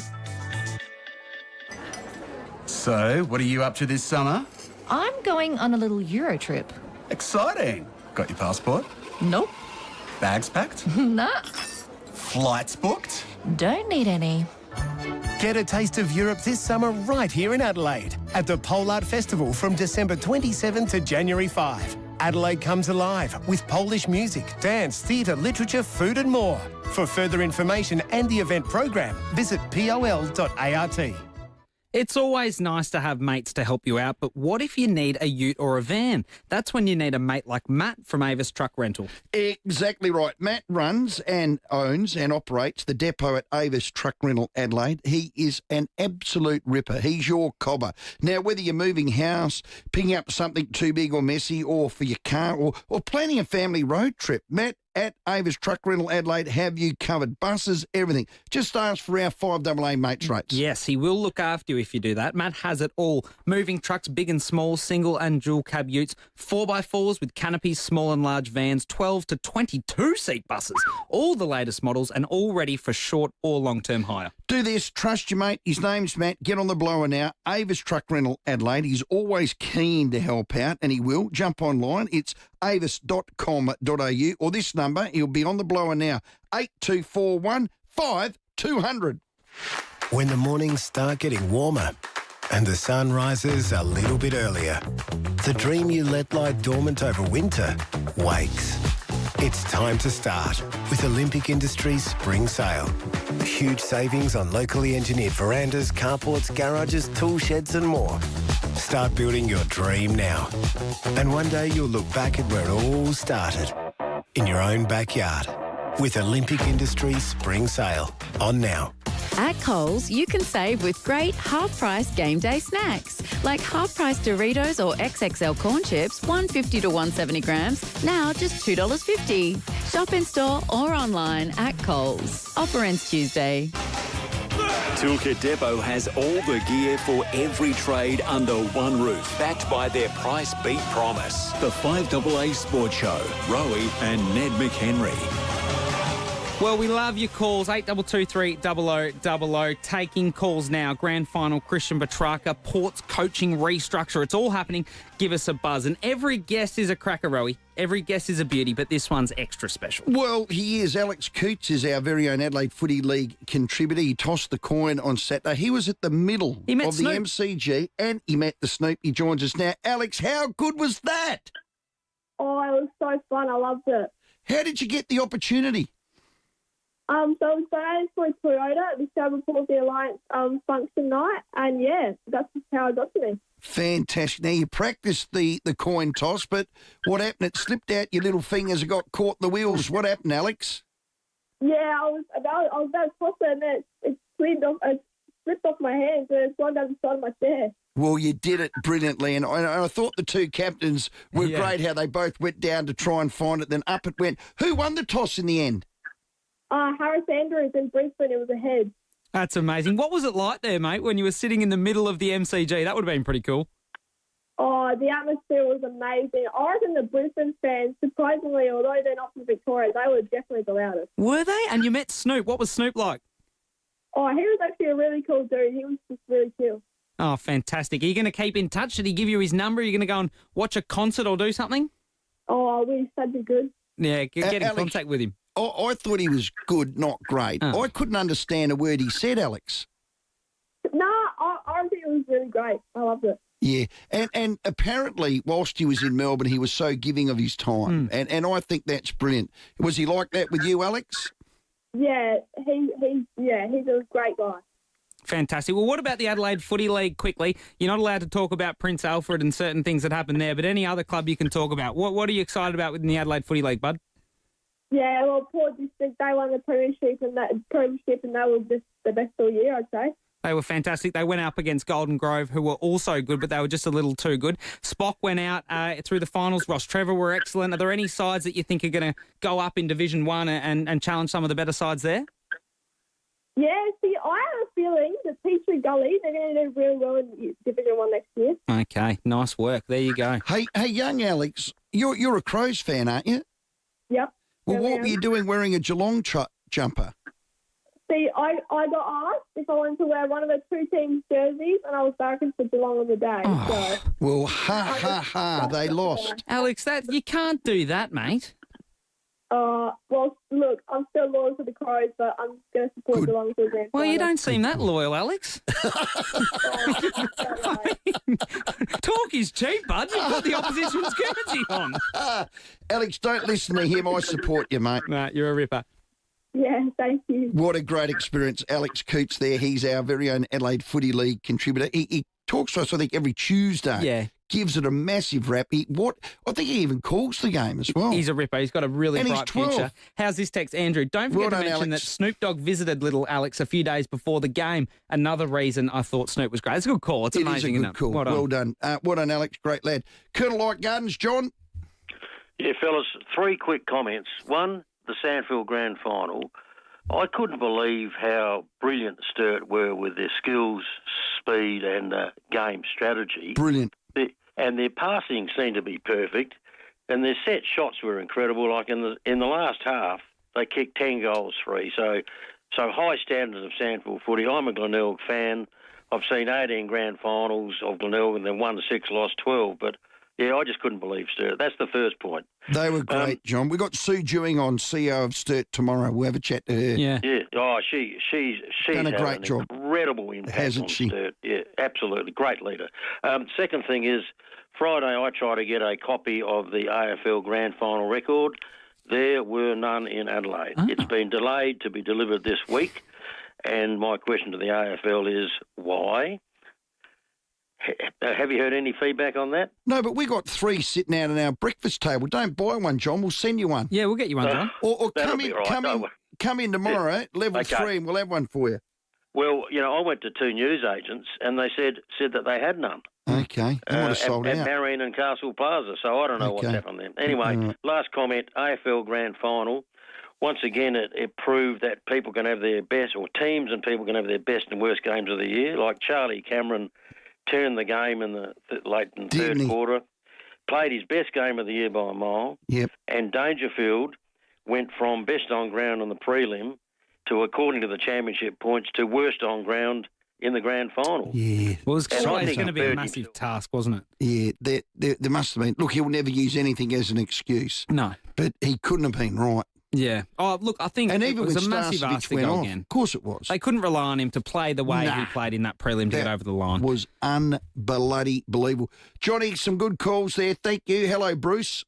So, what are you up to this summer? I'm going on a little Euro trip. Exciting. Got your passport? Nope. Bags packed? Nah. Flights booked? Don't need any. Get a taste of Europe this summer right here in Adelaide at the Pole Art Festival from December 27 to January 5. Adelaide comes alive with Polish music, dance, theatre, literature, food and more. For further information and the event program, visit pol.art. It's always nice to have mates to help you out, but what if you need a ute or a van? That's when you need a mate like Matt from Avis Truck Rental. Exactly right. Matt runs and owns and operates the depot at Avis Truck Rental Adelaide. He is an absolute ripper. He's your cobber. Now, whether you're moving house, picking up something too big or messy, or for your car, or planning a family road trip, Matt at Avis Truck Rental Adelaide have you covered. Buses, everything. Just ask for our 5AA mates rates. Yes, he will look after you if you do that. Matt has it all. Moving trucks, big and small, single and dual cab utes, 4x4s with canopies, small and large vans, 12 to 22-seat buses. All the latest models and all ready for short or long-term hire. Do this. Trust your mate. His name's Matt. Get on the blower now. Avis Truck Rental Adelaide. He's always keen to help out, and he will. Jump online. It's avis.com.au or this number. He'll be on the blower now. 8241 5200. When the mornings start getting warmer and the sun rises a little bit earlier, the dream you let lie dormant over winter wakes. It's time to start with Olympic Industries Spring Sale. Huge savings on locally engineered verandas, carports, garages, tool sheds and more. Start building your dream now. And one day you'll look back at where it all started, in your own backyard. With Olympic Industries Spring Sale. On now. At Coles, you can save with great half-price game day snacks, like half-price Doritos or XXL corn chips, $1.50 to $1.70 grams, now just $2.50. Shop in store or online at Coles. Offer ends Tuesday. Toolkit Depot has all the gear for every trade under one roof, backed by their price beat promise. The 5AA Sports Show, Rowey and Ned McHenry. Well, we love your calls, 8223 0000. Taking calls now. Grand final, Christian Petrarca, Port's coaching restructure. It's all happening. Give us a buzz. And every guest is a cracker, Rowey. Every guest is a beauty, but this one's extra special. Well, he is. Alex Coots is our very own Adelaide Footy League contributor. He tossed the coin on Saturday. He was at the middle of the MCG and he met the Snoop. He joins us now. Alex, how good was that? Oh, it was so fun. I loved it. How did you get the opportunity? So it was donated for Toyota at the Southern Policy Alliance function night, and yeah, that's just how it got to me. Fantastic. Now, you practiced the coin toss, but what happened? It slipped out your little fingers and got caught in the wheels. What happened, Alex? Yeah, I was about to toss it, and it slipped off my hands, and it's gone down the side of my chair. Well, you did it brilliantly, and I thought the two captains were great, how they both went down to try and find it, then up it went. Who won the toss in the end? Harris Andrews in Brisbane. It was a head. That's amazing. What was it like there, mate, when you were sitting in the middle of the MCG? That would have been pretty cool. Oh, the atmosphere was amazing. I reckon the Brisbane fans, surprisingly, although they're not from Victoria, they were definitely the loudest. Were they? And you met Snoop. What was Snoop like? Oh, he was actually a really cool dude. He was just really chill. Oh, fantastic. Are you going to keep in touch? Did he give you his number? Are you going to go and watch a concert or do something? Oh, I wish that'd be good. Yeah, get in contact with him. I thought he was good, not great. Oh. I couldn't understand a word he said, Alex. No, I think it was really great. I loved it. Yeah, and apparently, whilst he was in Melbourne, he was so giving of his time, and I think that's brilliant. Was he like that with you, Alex? Yeah, he's a great guy. Fantastic. Well, what about the Adelaide Footy League quickly? You're not allowed to talk about Prince Alfred and certain things that happen there, but any other club you can talk about. What are you excited about within the Adelaide Footy League, bud? Yeah, well, Port District, they won the premiership, and that was just the best all year, I'd say. They were fantastic. They went up against Golden Grove, who were also good, but they were just a little too good. Spock went out through the finals. Ross Trevor were excellent. Are there any sides that you think are going to go up in Division 1 and challenge some of the better sides there? Yeah, see, I have a feeling that Peachtree Gully, they're going to do really well in Division 1 next year. Okay, nice work. There you go. Hey, young Alex, you're a Crows fan, aren't you? Yep. Well, what were you doing wearing a Geelong jumper? See, I got asked if I wanted to wear one of the two teams' jerseys, and I was barracking for Geelong on the day. Oh, so. Well, ha, they lost. Alex, you can't do that, mate. Well, look, I'm still loyal to the Crows, but I'm going to support Geelong to the grand Well, final. you don't seem that loyal, Alex. Talk is cheap, bud. You've got the opposition's jersey on. Alex, don't listen to him. I support you, mate. Nah, you're a ripper. Yeah, thank you. What a great experience. Alex Coots there. He's our very own Adelaide Footy League contributor. He talks to us, I think, every Tuesday. Yeah. Gives it a massive rap. I think he even calls the game as well. He's a ripper. He's got a really And he's bright 12. future. How's this text, Andrew? Don't forget to mention that Snoop Dogg visited little Alex a few days before the game. Another reason I thought Snoop was great. It's a good call. It's amazing, It is a isn't good call. Well done. Well done, Alex. Great lad. Colonel Light Gardens, John. Yeah, fellas, 3 quick comments. One, the Sandfield Grand Final. I couldn't believe how brilliant Sturt were with their skills, speed and game strategy. Brilliant. And their passing seemed to be perfect, and their set shots were incredible. Like in the last half, they kicked 10 goals free. So high standards of Sandfield footy. I'm a Glenelg fan. I've seen 18 grand finals of Glenelg and then won 6, lost 12. But yeah, I just couldn't believe Sturt. That's the first point. They were great, John. We've got Sue Dewing on, CEO of Sturt, tomorrow. We'll have a chat to her. Yeah. Yeah. Oh, she's done a had great an job. Incredible impact Hasn't on she? Sturt. Yeah, absolutely. Great leader. Second thing is, Friday I tried to get a copy of the AFL Grand Final record. There were none in Adelaide. Oh. It's been delayed to be delivered this week. And my question to the AFL is, why? Have you heard any feedback on that? No, but we got 3 sitting out on our breakfast table. Don't buy one, John. We'll send you one. Yeah, we'll get you one, John. Or That'll come be in, right, come in tomorrow, level Okay. 3, and we'll have one for you. Well, I went to 2 newsagents and they said that they had none. Okay, they might have sold at out. Marion and Castle Plaza, so I don't know what's Okay. happened there. Anyway, All right. last comment, AFL Grand Final. Once again, it proved that people can have their best, or teams and people can have their best and worst games of the year. Like Charlie Cameron turned the game in the late in the third quarter, played his best game of the year by a mile. Yep. And Dangerfield went from best on ground on the prelim to, according to the championship points, to worst on ground in the grand final. Yeah. Well, it was And I going think to be he a burned massive task, wasn't it? Yeah, there must have been. Look, he'll never use anything as an excuse. No. But he couldn't have been right. Yeah. Oh, look, I think And it even was when a massive Starcevic ask to went go off, again. of course it was. They couldn't rely on him to play the way Nah. he played in that prelim to get over the line. Was unbelievable. Johnny, some good calls there. Thank you. Hello, Bruce.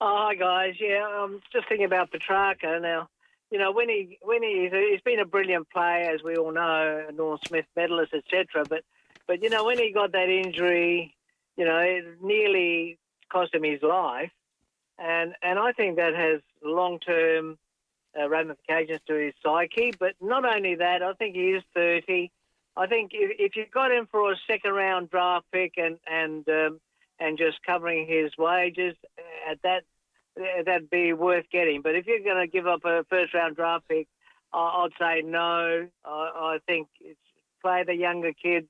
Oh, hi guys. Yeah, just thinking about Petrarca now. When he's been a brilliant player, as we all know, a Norm Smith medalist, etc. But when he got that injury, it nearly cost him his life, and I think that has long-term ramifications to his psyche. But not only that, I think he is 30. I think if you got him for a second-round draft pick and just covering his wages at that, that'd be worth getting. But if you're going to give up a first-round draft pick, I'd say no. I think it's play the younger kids.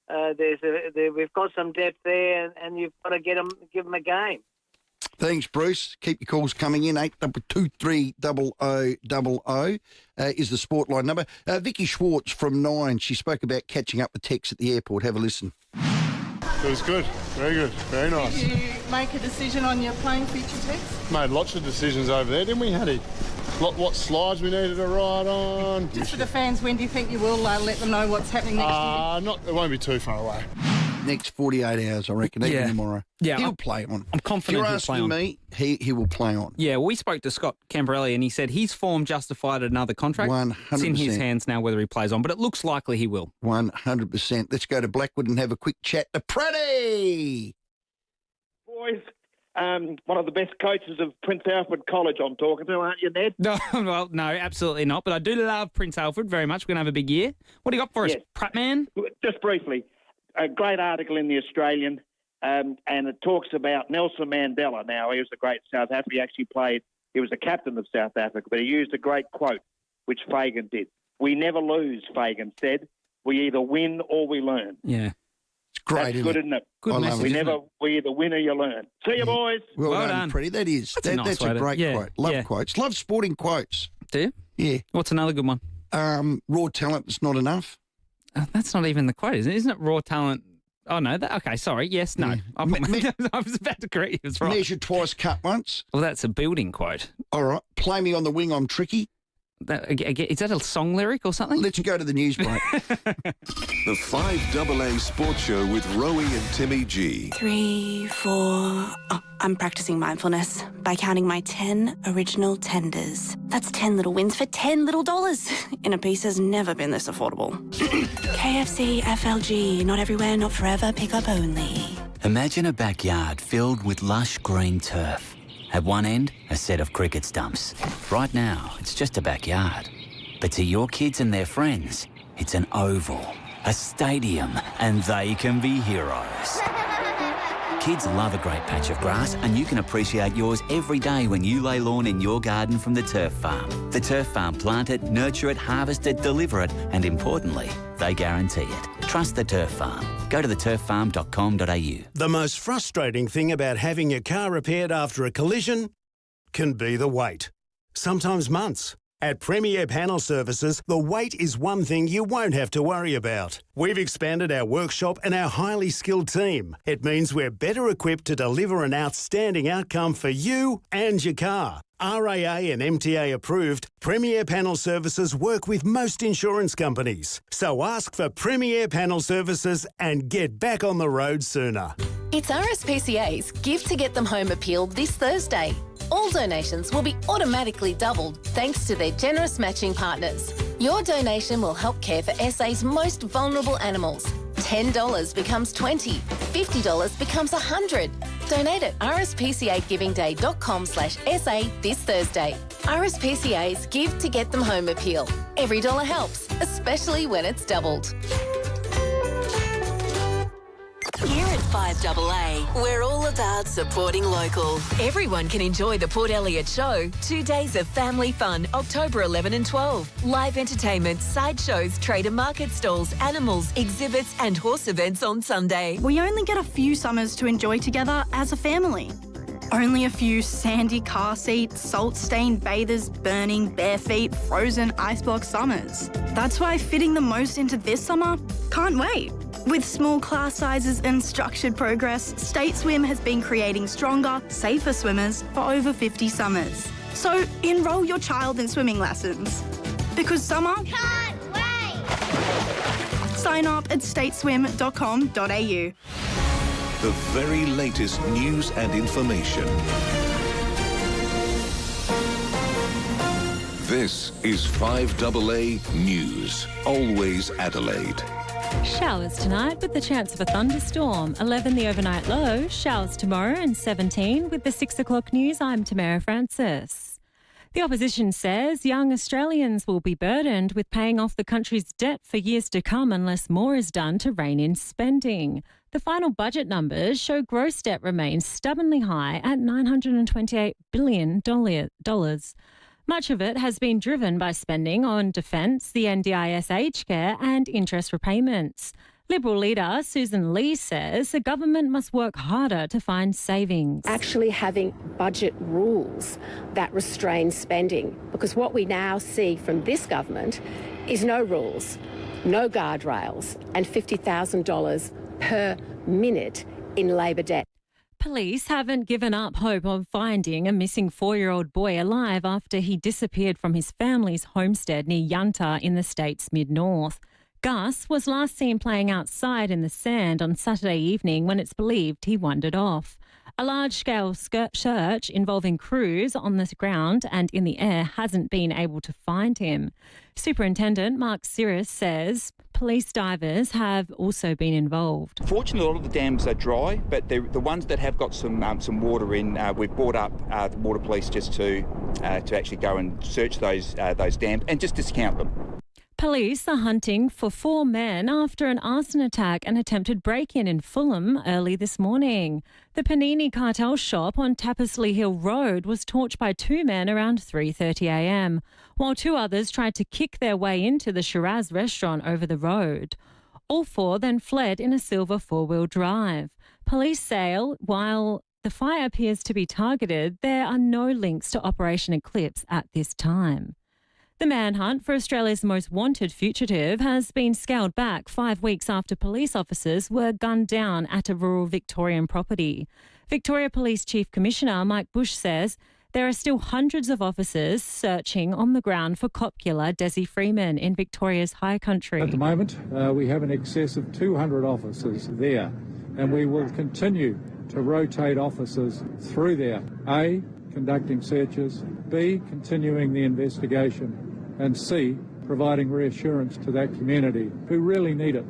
We've got some depth there, and you've got to give them a game. Thanks, Bruce. Keep your calls coming in. 82230000 is the sport line number. Vicky Schwartz from 9. She spoke about catching up with Tex at the airport. Have a listen. It was good. Very good. Very nice. Did you make a decision on your playing future, Tex? Made lots of decisions over there, didn't we, Hattie? What slides we needed to ride on. Just for the fans, when do you think you will let them know what's happening next year? It won't be too far away. Next 48 hours, I reckon, even Yeah. tomorrow. Yeah, He'll play on. I'm confident If he'll you're play asking on. me, he will play on. Yeah, we spoke to Scott Camperelli and he said his form justified another contract. 100%. It's in his hands now whether he plays on, but it looks likely he will. 100%. Let's go to Blackwood and have a quick chat to Praddy. Boys, one of the best coaches of Prince Alfred College I'm talking to, aren't you, Ned? No, well, no, absolutely not. But I do love Prince Alfred very much. We're going to have a big year. What do you got for us, Pratt man? Just briefly, a great article in The Australian, and it talks about Nelson Mandela. Now, he was a great South African. He actually he was the captain of South Africa, but he used a great quote, which Fagan did. "We never lose," Fagan said. "We either win or we learn." Yeah. It's great, That's good, isn't it? Good message, We either win or you learn. See you, boys. Well done, Pretty. That is. That's a nice that's way a to- great yeah, quote. Love yeah. quotes. Love sporting quotes. Do you? Yeah. What's another good one? Raw talent is not enough. That's not even the quote, isn't it? Isn't it raw talent? Oh, no. Okay, sorry. Yes, no. Yeah. I was about to correct you. It's right. Measure twice, cut once. Well, that's a building quote. All right. Play me on the wing, I'm tricky. Is that a song lyric or something? Let's go to the news break. The 5AA Sports Show with Rowey and Timmy G. 3, 4... Oh, I'm practicing mindfulness by counting my 10 original tenders. That's 10 little wins for 10 little dollars. In a piece has never been this affordable. KFC, FLG, not everywhere, not forever, pick up only. Imagine a backyard filled with lush green turf. At one end, a set of cricket stumps. Right now, it's just a backyard. But to your kids and their friends, it's an oval, a stadium, and they can be heroes. Kids love a great patch of grass, and you can appreciate yours every day when you lay lawn in your garden from the Turf Farm. The Turf Farm plant it, nurture it, harvest it, deliver it, and importantly, they guarantee it. Trust the Turf Farm. Go to theturffarm.com.au. The most frustrating thing about having your car repaired after a collision can be the wait. Sometimes months. At Premier Panel Services, the wait is one thing you won't have to worry about. We've expanded our workshop and our highly skilled team. It means we're better equipped to deliver an outstanding outcome for you and your car. RAA and MTA approved, Premier Panel Services work with most insurance companies. So ask for Premier Panel Services and get back on the road sooner. It's RSPCA's Give to Get Them Home appeal this Thursday. All donations will be automatically doubled thanks to their generous matching partners. Your donation will help care for SA's most vulnerable animals. $10 becomes $20, $50 becomes $100. Donate at rspcagivingday.com/SA this Thursday. RSPCA's Give to Get Them Home appeal. Every dollar helps, especially when it's doubled. Here at 5AA, we're all about supporting local. Everyone can enjoy the Port Elliot Show. 2 days of family fun, October 11 and 12. Live entertainment, sideshows, trade and market stalls, animals, exhibits and horse events on Sunday. We only get a few summers to enjoy together as a family. Only a few sandy car seats, salt-stained bathers, burning, bare feet, frozen ice block summers. That's why fitting the most into this summer can't wait. With small class sizes and structured progress, State Swim has been creating stronger, safer swimmers for over 50 summers. So enrol your child in swimming lessons. Because summer can't wait! Sign up at stateswim.com.au. The very latest news and information. This is 5AA News. Always Adelaide. Showers tonight with the chance of a thunderstorm. 11 the overnight low. Showers tomorrow and 17 with the 6 o'clock news. I'm Tamara Francis. The opposition says young Australians will be burdened with paying off the country's debt for years to come unless more is done to rein in spending. The final budget numbers show gross debt remains stubbornly high at $928 billion. Much of it has been driven by spending on defence, the NDIS aged care and interest repayments. Liberal leader Susan Lee says the government must work harder to find savings. Actually having budget rules that restrain spending, because what we now see from this government is no rules, no guardrails and $50,000 per minute in Labor debt. Police haven't given up hope of finding a missing 4-year-old boy alive after he disappeared from his family's homestead near Yunta in the state's mid-north. Gus was last seen playing outside in the sand on Saturday evening when it's believed he wandered off. A large-scale search involving crews on the ground and in the air hasn't been able to find him. Superintendent Mark Siris says police divers have also been involved. Fortunately, a lot of the dams are dry, but the ones that have got some water in, we've brought up the water police just to actually go and search those dams and just discount them. Police are hunting for 4 men after an arson attack and attempted break-in in Fulham early this morning. The Panini cartel shop on Tappersley Hill Road was torched by 2 men around 3:30 a.m, while 2 others tried to kick their way into the Shiraz restaurant over the road. All 4 then fled in a silver 4-wheel drive. Police say while the fire appears to be targeted, there are no links to Operation Eclipse at this time. The manhunt for Australia's most wanted fugitive has been scaled back 5 weeks after police officers were gunned down at a rural Victorian property. Victoria Police Chief Commissioner Mike Bush says There are still hundreds of officers searching on the ground for cop killer Desi Freeman in Victoria's High Country. At the moment, we have in excess of 200 officers there, and we will continue to rotate officers through there. A, conducting searches, B, continuing the investigation, and C, providing reassurance to that community who really need it.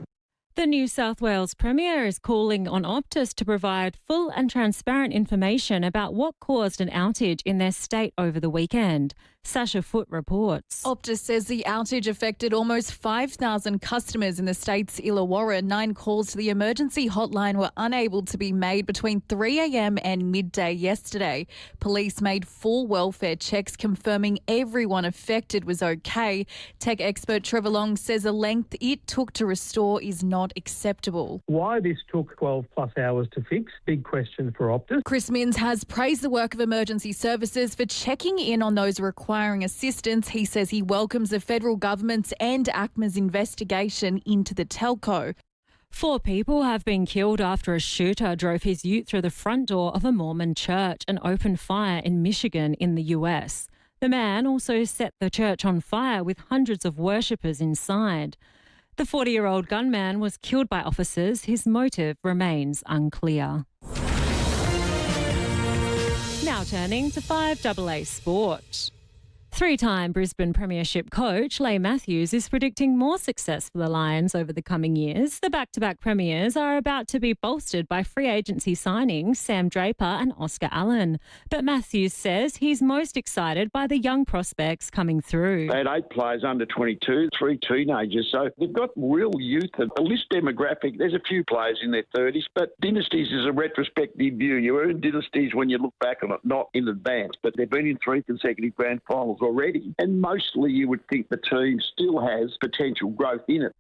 The New South Wales Premier is calling on Optus to provide full and transparent information about what caused an outage in their state over the weekend. Sasha Foote reports. Optus says the outage affected almost 5,000 customers in the state's Illawarra. 9 calls to the emergency hotline were unable to be made between 3 a.m. and midday yesterday. Police made 4 welfare checks confirming everyone affected was okay. Tech expert Trevor Long says the length it took to restore is not acceptable. Why this took 12 plus hours to fix, big question for Optus. Chris Minns has praised the work of emergency services for checking in on those requiring assistance. He says he welcomes the federal government's and ACMA's investigation into the telco. 4 people have been killed after a shooter drove his ute through the front door of a Mormon church and opened fire in Michigan in the US. The man also set the church on fire with hundreds of worshippers inside. The 40-year-old gunman was killed by officers. His motive remains unclear. Now turning to 5AA Sport. 3-time Brisbane Premiership coach Leigh Matthews is predicting more success for the Lions over the coming years. The back-to-back premiers are about to be bolstered by free agency signings Sam Draper and Oscar Allen. But Matthews says he's most excited by the young prospects coming through. They had 8 players under 22, 3 teenagers, so they've got real youth. And this demographic, there's a few players in their 30s, but dynasties is a retrospective view. You earn dynasties when you look back on it, not in advance. But they've been in 3 consecutive grand finals already, and mostly you would think the team still has potential growth in it.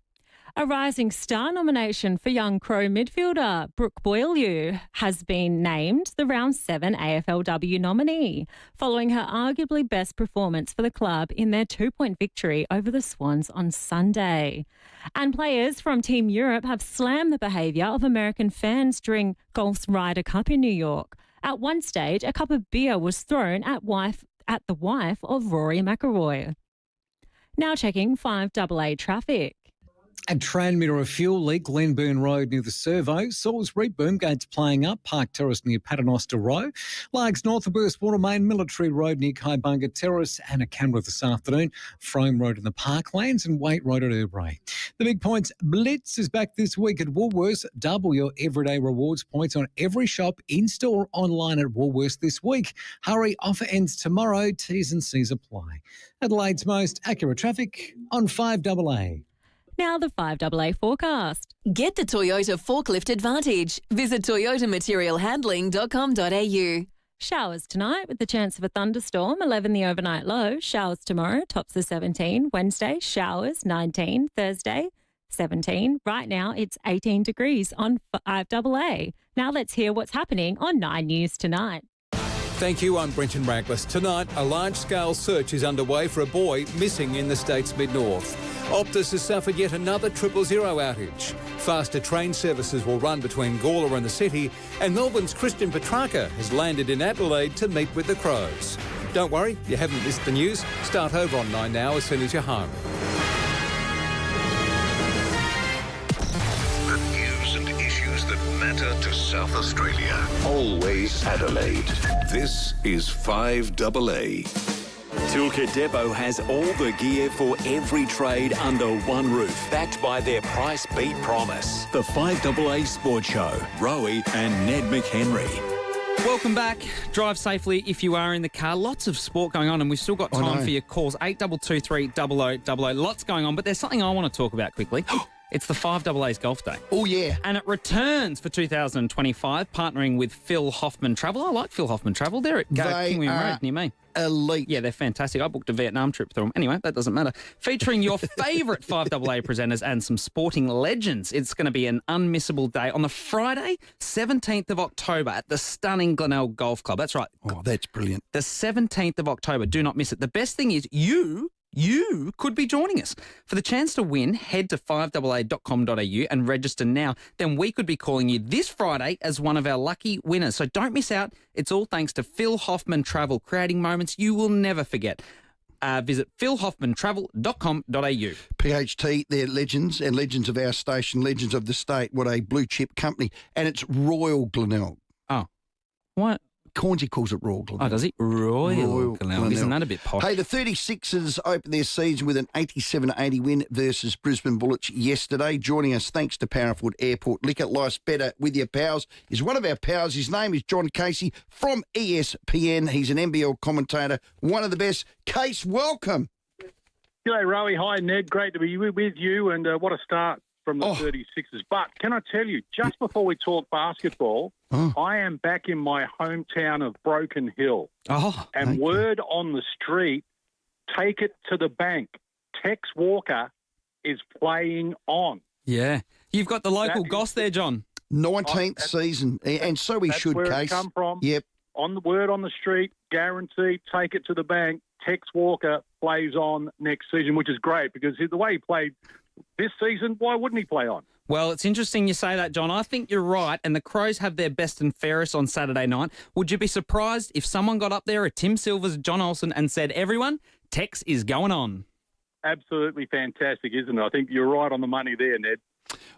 A Rising Star nomination for young Crow midfielder Brooke Boileau has been named the Round 7 AFLW nominee, following her arguably best performance for the club in their 2-point victory over the Swans on Sunday. And players from Team Europe have slammed the behaviour of American fans during golf's Ryder Cup in New York. At one stage, a cup of beer was thrown at the wife of Rory McIlroy. Now checking 5AA traffic. A transmitter of fuel leak, Glenburn Road near the Servo. Salisbury, Boomgate's playing up. Park Terrace near Paternoster Row. Largs North of Burstwater Main, Military Road near Kaibunga Terrace, and a Canberra this afternoon. Frome Road in the Parklands and Waite Road at Erbray. The Big Points Blitz is back this week at Woolworths. Double your everyday rewards points on every shop, in-store, online at Woolworths this week. Hurry, offer ends tomorrow. T's and C's apply. Adelaide's most accurate traffic on 5AA. Now the 5AA forecast. Get the Toyota Forklift Advantage. Visit toyotamaterialhandling.com.au. Showers tonight with the chance of a thunderstorm, 11 the overnight low. Showers tomorrow, tops of 17. Wednesday, showers, 19. Thursday, 17. Right now, it's 18 degrees on 5AA. Now let's hear what's happening on 9 News tonight. Thank you, I'm Brenton Raglas. Tonight, a large-scale search is underway for a boy missing in the state's mid-north. Optus has suffered yet another 000 outage. Faster train services will run between Gawler and the city, and Melbourne's Christian Petrarca has landed in Adelaide to meet with the Crows. Don't worry, you haven't missed the news. Start over on 9 Now as soon as you're home. The news and issues that matter to South Australia. Always Adelaide. This is 5AA. Toolkit Depot has all the gear for every trade under one roof, backed by their price beat promise. The 5AA Sports Show, Rowey and Ned McHenry. Welcome back. Drive safely if you are in the car. Lots of sport going on, and we've still got time for your calls. 8223 0000. Lots going on, but there's something I want to talk about quickly. It's the 5AA's Golf Day. Oh, yeah. And it returns for 2025, partnering with Phil Hoffman Travel. I like Phil Hoffman Travel. They're at King William Road near me. Elite. Yeah, they're fantastic. I booked a Vietnam trip through them. Anyway, that doesn't matter. Featuring your favourite 5AA presenters and some sporting legends. It's going to be an unmissable day on the Friday, 17th of October at the stunning Glenelg Golf Club. That's right. Oh, that's brilliant. The 17th of October. Do not miss it. The best thing is you you could be joining us. For the chance to win, head to 5AA.com.au and register now. Then we could be calling you this Friday as one of our lucky winners. So don't miss out. It's all thanks to Phil Hoffman Travel, creating moments you will never forget. Visit philhoffmantravel.com.au. PHT, they're legends and legends of our station, legends of the state. What a blue chip company. And it's Royal Glenelg. Oh, what? Cornsey calls it Royal Glenelg. Oh, does he? Royal Glenelg. Isn't that a bit posh? Hey, the 36ers opened their season with an 87-80 win versus Brisbane Bullets yesterday. Joining us, thanks to Parafoot Airport Liquor. Life's better with your pals. Is one of our pals. His name is John Casey from ESPN. He's an NBL commentator, one of the best. Case, welcome. G'day, Rowey. Hi, Ned. Great to be with you, and what a start from the 36ers. But can I tell you, just before we talk basketball, I am back in my hometown of Broken Hill. And word on the street, take it to the bank. Tex Walker is playing on. Yeah. You've got the local goss there, John. 19th season, and so we should, Case. That's where Case. it come from. Yep. On the word on the street, guaranteed, take it to the bank. Tex Walker plays on next season, which is great because the way he played this season, why wouldn't he play on? Well, it's interesting you say that, John. I think you're right, and the Crows have their best and fairest on Saturday night. Would you be surprised if someone got up there at Tim Silver's John Olsen and said, everyone, Tex is going on? Absolutely fantastic, isn't it? I think you're right on the money there, Ned.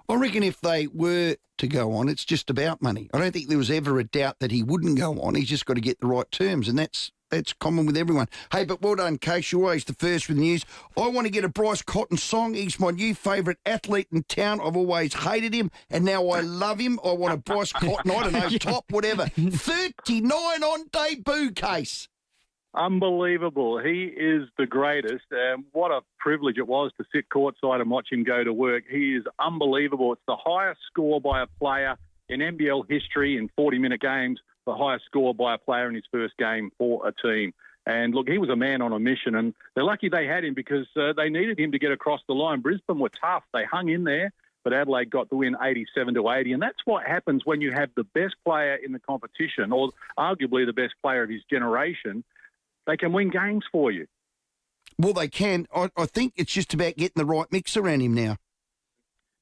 I reckon if they were to go on, it's just about money. I don't think there was ever a doubt that he wouldn't go on. He's just got to get the right terms, and that's common with everyone. Hey, but well done, Case. You're always the first with the news. I want to get a Bryce Cotton song. He's my new favourite athlete in town. I've always hated him, and now I love him. I want a Bryce Cotton, I don't know, top, whatever. 39 on debut, Case. Unbelievable. He is the greatest. What a privilege it was to sit courtside and watch him go to work. He is unbelievable. It's the highest score by a player in NBL history in 40-minute games, the highest score by a player in his first game for a team. And look, he was a man on a mission, and they're lucky they had him because they needed him to get across the line. Brisbane were tough. They hung in there, but Adelaide got the win 87-80. And that's what happens when you have the best player in the competition, or arguably the best player of his generation. They can win games for you. Well, they can. I think it's just about getting the right mix around him now.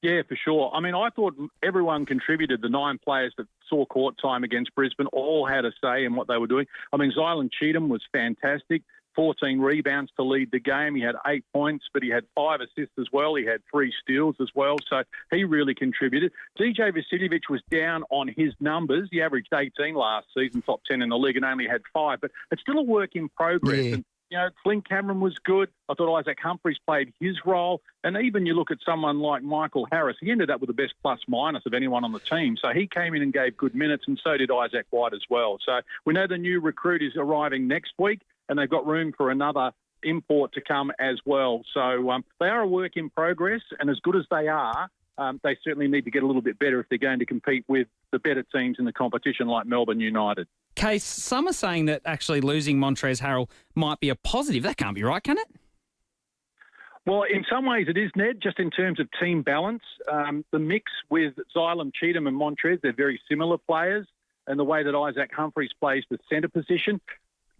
Yeah, for sure. I mean, I thought everyone contributed. The 9 players that saw court time against Brisbane all had a say in what they were doing. I mean, Zylan Cheatham was fantastic. 14 rebounds to lead the game. He had 8 points, but he had 5 assists as well. He had 3 steals as well. So he really contributed. DJ Vasiljevic was down on his numbers. He averaged 18 last season, top 10 in the league, and only had 5. But it's still a work in progress. Yeah. And, you know, Flynn Cameron was good. I thought Isaac Humphries played his role. And even you look at someone like Michael Harris, he ended up with the best plus-minus of anyone on the team. So he came in and gave good minutes, and so did Isaac White as well. So we know the new recruit is arriving next week, and they've got room for another import to come as well. So they are a work in progress, and as good as they are, they certainly need to get a little bit better if they're going to compete with the better teams in the competition like Melbourne United. Case, some are saying that actually losing Montrezl Harrell might be a positive. That can't be right, can it? Well, in some ways it is, Ned, just in terms of team balance. The mix with Zylan Cheatham and Montrez, they're very similar players, and the way that Isaac Humphries plays the centre position,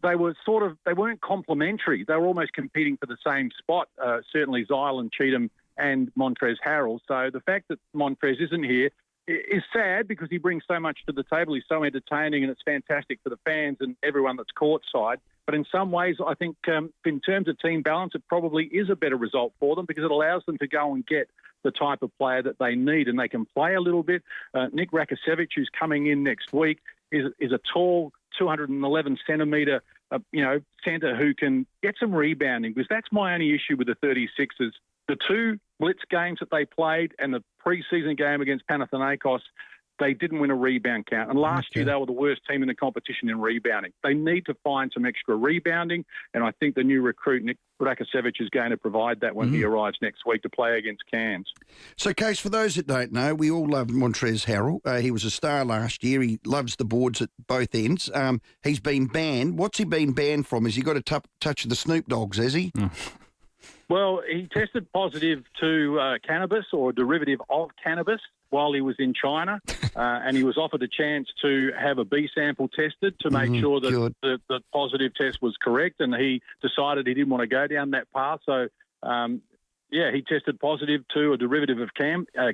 they weren't complementary. They were almost competing for the same spot, certainly Zylan Cheatham and Montrezl Harrell. So the fact that Montrez isn't here is sad because he brings so much to the table. He's so entertaining, and it's fantastic for the fans and everyone that's courtside. But in some ways, I think in terms of team balance, it probably is a better result for them because it allows them to go and get the type of player that they need, and they can play a little bit. Nick Rakosevich, who's coming in next week, is a tall, 211 centimetre, centre who can get some rebounding, because that's my only issue with the 36ers. The 2 blitz games that they played and the pre-season game against Panathinaikos, they didn't win a rebound count. And last year, they were the worst team in the competition in rebounding. They need to find some extra rebounding, and I think the new recruit, Nick Rakosevich, is going to provide that when he arrives next week to play against Cairns. So, Case, for those that don't know, we all love Montrezl Harrell. He was a star last year. He loves the boards at both ends. He's been banned. What's he been banned from? Has he got a touch of the Snoop Dogs, has he? Well, he tested positive to cannabis or a derivative of cannabis while he was in China. and he was offered a chance to have a B sample tested to make sure that the positive test was correct, and he decided he didn't want to go down that path. So, he tested positive to a derivative of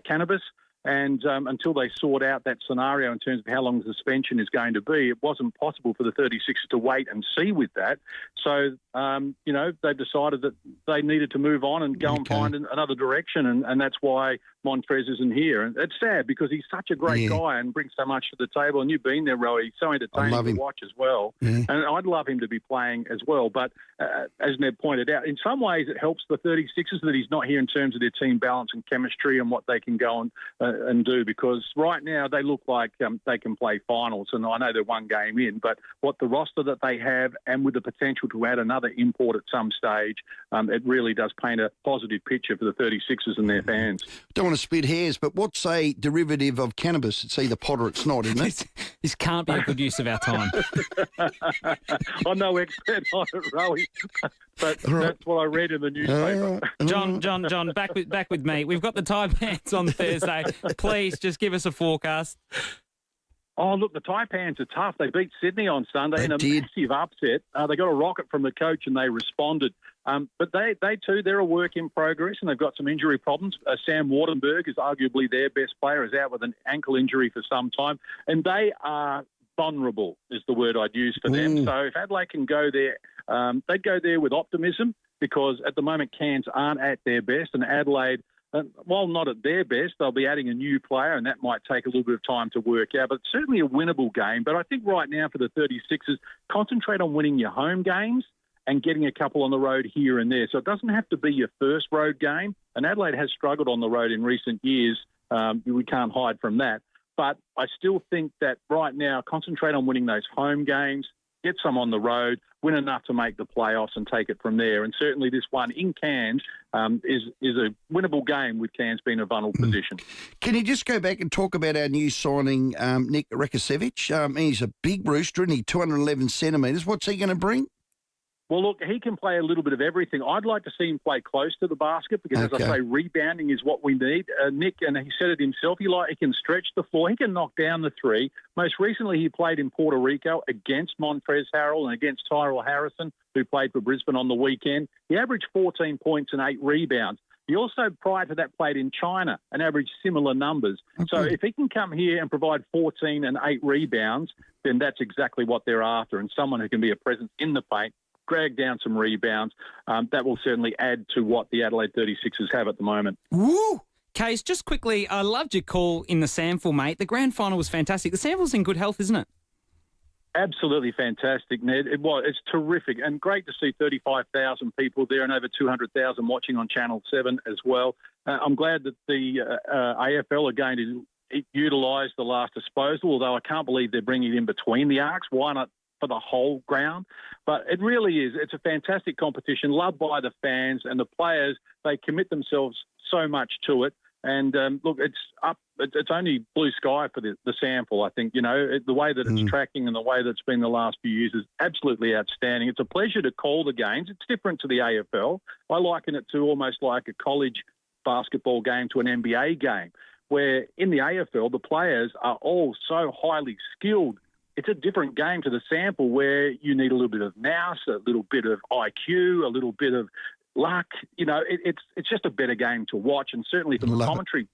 cannabis. And until they sort out that scenario in terms of how long the suspension is going to be, it wasn't possible for the 36ers to wait and see with that. So, they decided that they needed to move on and go and find another direction, and that's why Montrez isn't here. And it's sad because he's such a great guy and brings so much to the table. And you've been there, Rowey. He's so entertaining to watch as well. And I'd love him to be playing as well. But as Ned pointed out, in some ways it helps the 36ers that he's not here in terms of their team balance and chemistry and what they can go and do, because right now they look like they can play finals. And I know they're one game in, but what the roster that they have, and with the potential to add another import at some stage, it really does paint a positive picture for the 36ers and their fans. Don't want to split hairs, but what's a derivative of cannabis? It's either pot or it's not, isn't it? This can't be a good use of our time. I'm no expert on it, Rowey, but that's what I read in the newspaper. John, back with me. We've got the Taipans on Thursday. Please just give us a forecast. Oh, look, the Taipans are tough. They beat Sydney on Sunday in a massive upset. They got a rocket from the coach and they responded. But they too, they're a work in progress and they've got some injury problems. Sam Wardenberg is arguably their best player, is out with an ankle injury for some time. And they are vulnerable, is the word I'd use for them. So if Adelaide can go there, they'd go there with optimism, because at the moment Cairns aren't at their best, and Adelaide, while not at their best, they'll be adding a new player, and that might take a little bit of time to work out. But it's certainly a winnable game. But I think right now for the 36ers, concentrate on winning your home games and getting a couple on the road here and there. So it doesn't have to be your first road game. And Adelaide has struggled on the road in recent years. We can't hide from that. But I still think that right now, concentrate on winning those home games, get some on the road, win enough to make the playoffs and take it from there. And certainly this one in Cairns is a winnable game, with Cairns being a vulnerable position. Can you just go back and talk about our new signing, Nick Rekasevich? He's a big rooster, and he's 211 centimetres. What's he going to bring? Well, look, he can play a little bit of everything. I'd like to see him play close to the basket because, as I say, rebounding is what we need. Nick, and he said it himself, he can stretch the floor. He can knock down the three. Most recently, he played in Puerto Rico against Montrez Harrell and against Tyrell Harrison, who played for Brisbane on the weekend. He averaged 14 points and 8 rebounds. He also, prior to that, played in China and averaged similar numbers. So if he can come here and provide 14 and 8 rebounds, then that's exactly what they're after, and someone who can be a presence in the paint, drag down some rebounds. That will certainly add to what the Adelaide 36ers have at the moment. Woo! Case, just quickly, I loved your call in the sample, mate. The grand final was fantastic. The sample's in good health, isn't it? Absolutely fantastic, Ned. It's terrific and great to see 35,000 people there and over 200,000 watching on Channel 7 as well. I'm glad that the AFL are going to utilise the last disposal, although I can't believe they're bringing it in between the arcs. Why not for the whole ground? But it really is. It's a fantastic competition, loved by the fans and the players. They commit themselves so much to it. And look, it's only blue sky for the sample. I think, the way that it's tracking and the way that it's been the last few years is absolutely outstanding. It's a pleasure to call the games. It's different to the AFL. I liken it to almost like a college basketball game to an NBA game, where in the AFL, the players are all so highly skilled. It's a different game to the sample, where you need a little bit of nous, a little bit of IQ, a little bit of luck. It's just a better game to watch. And certainly from a commentary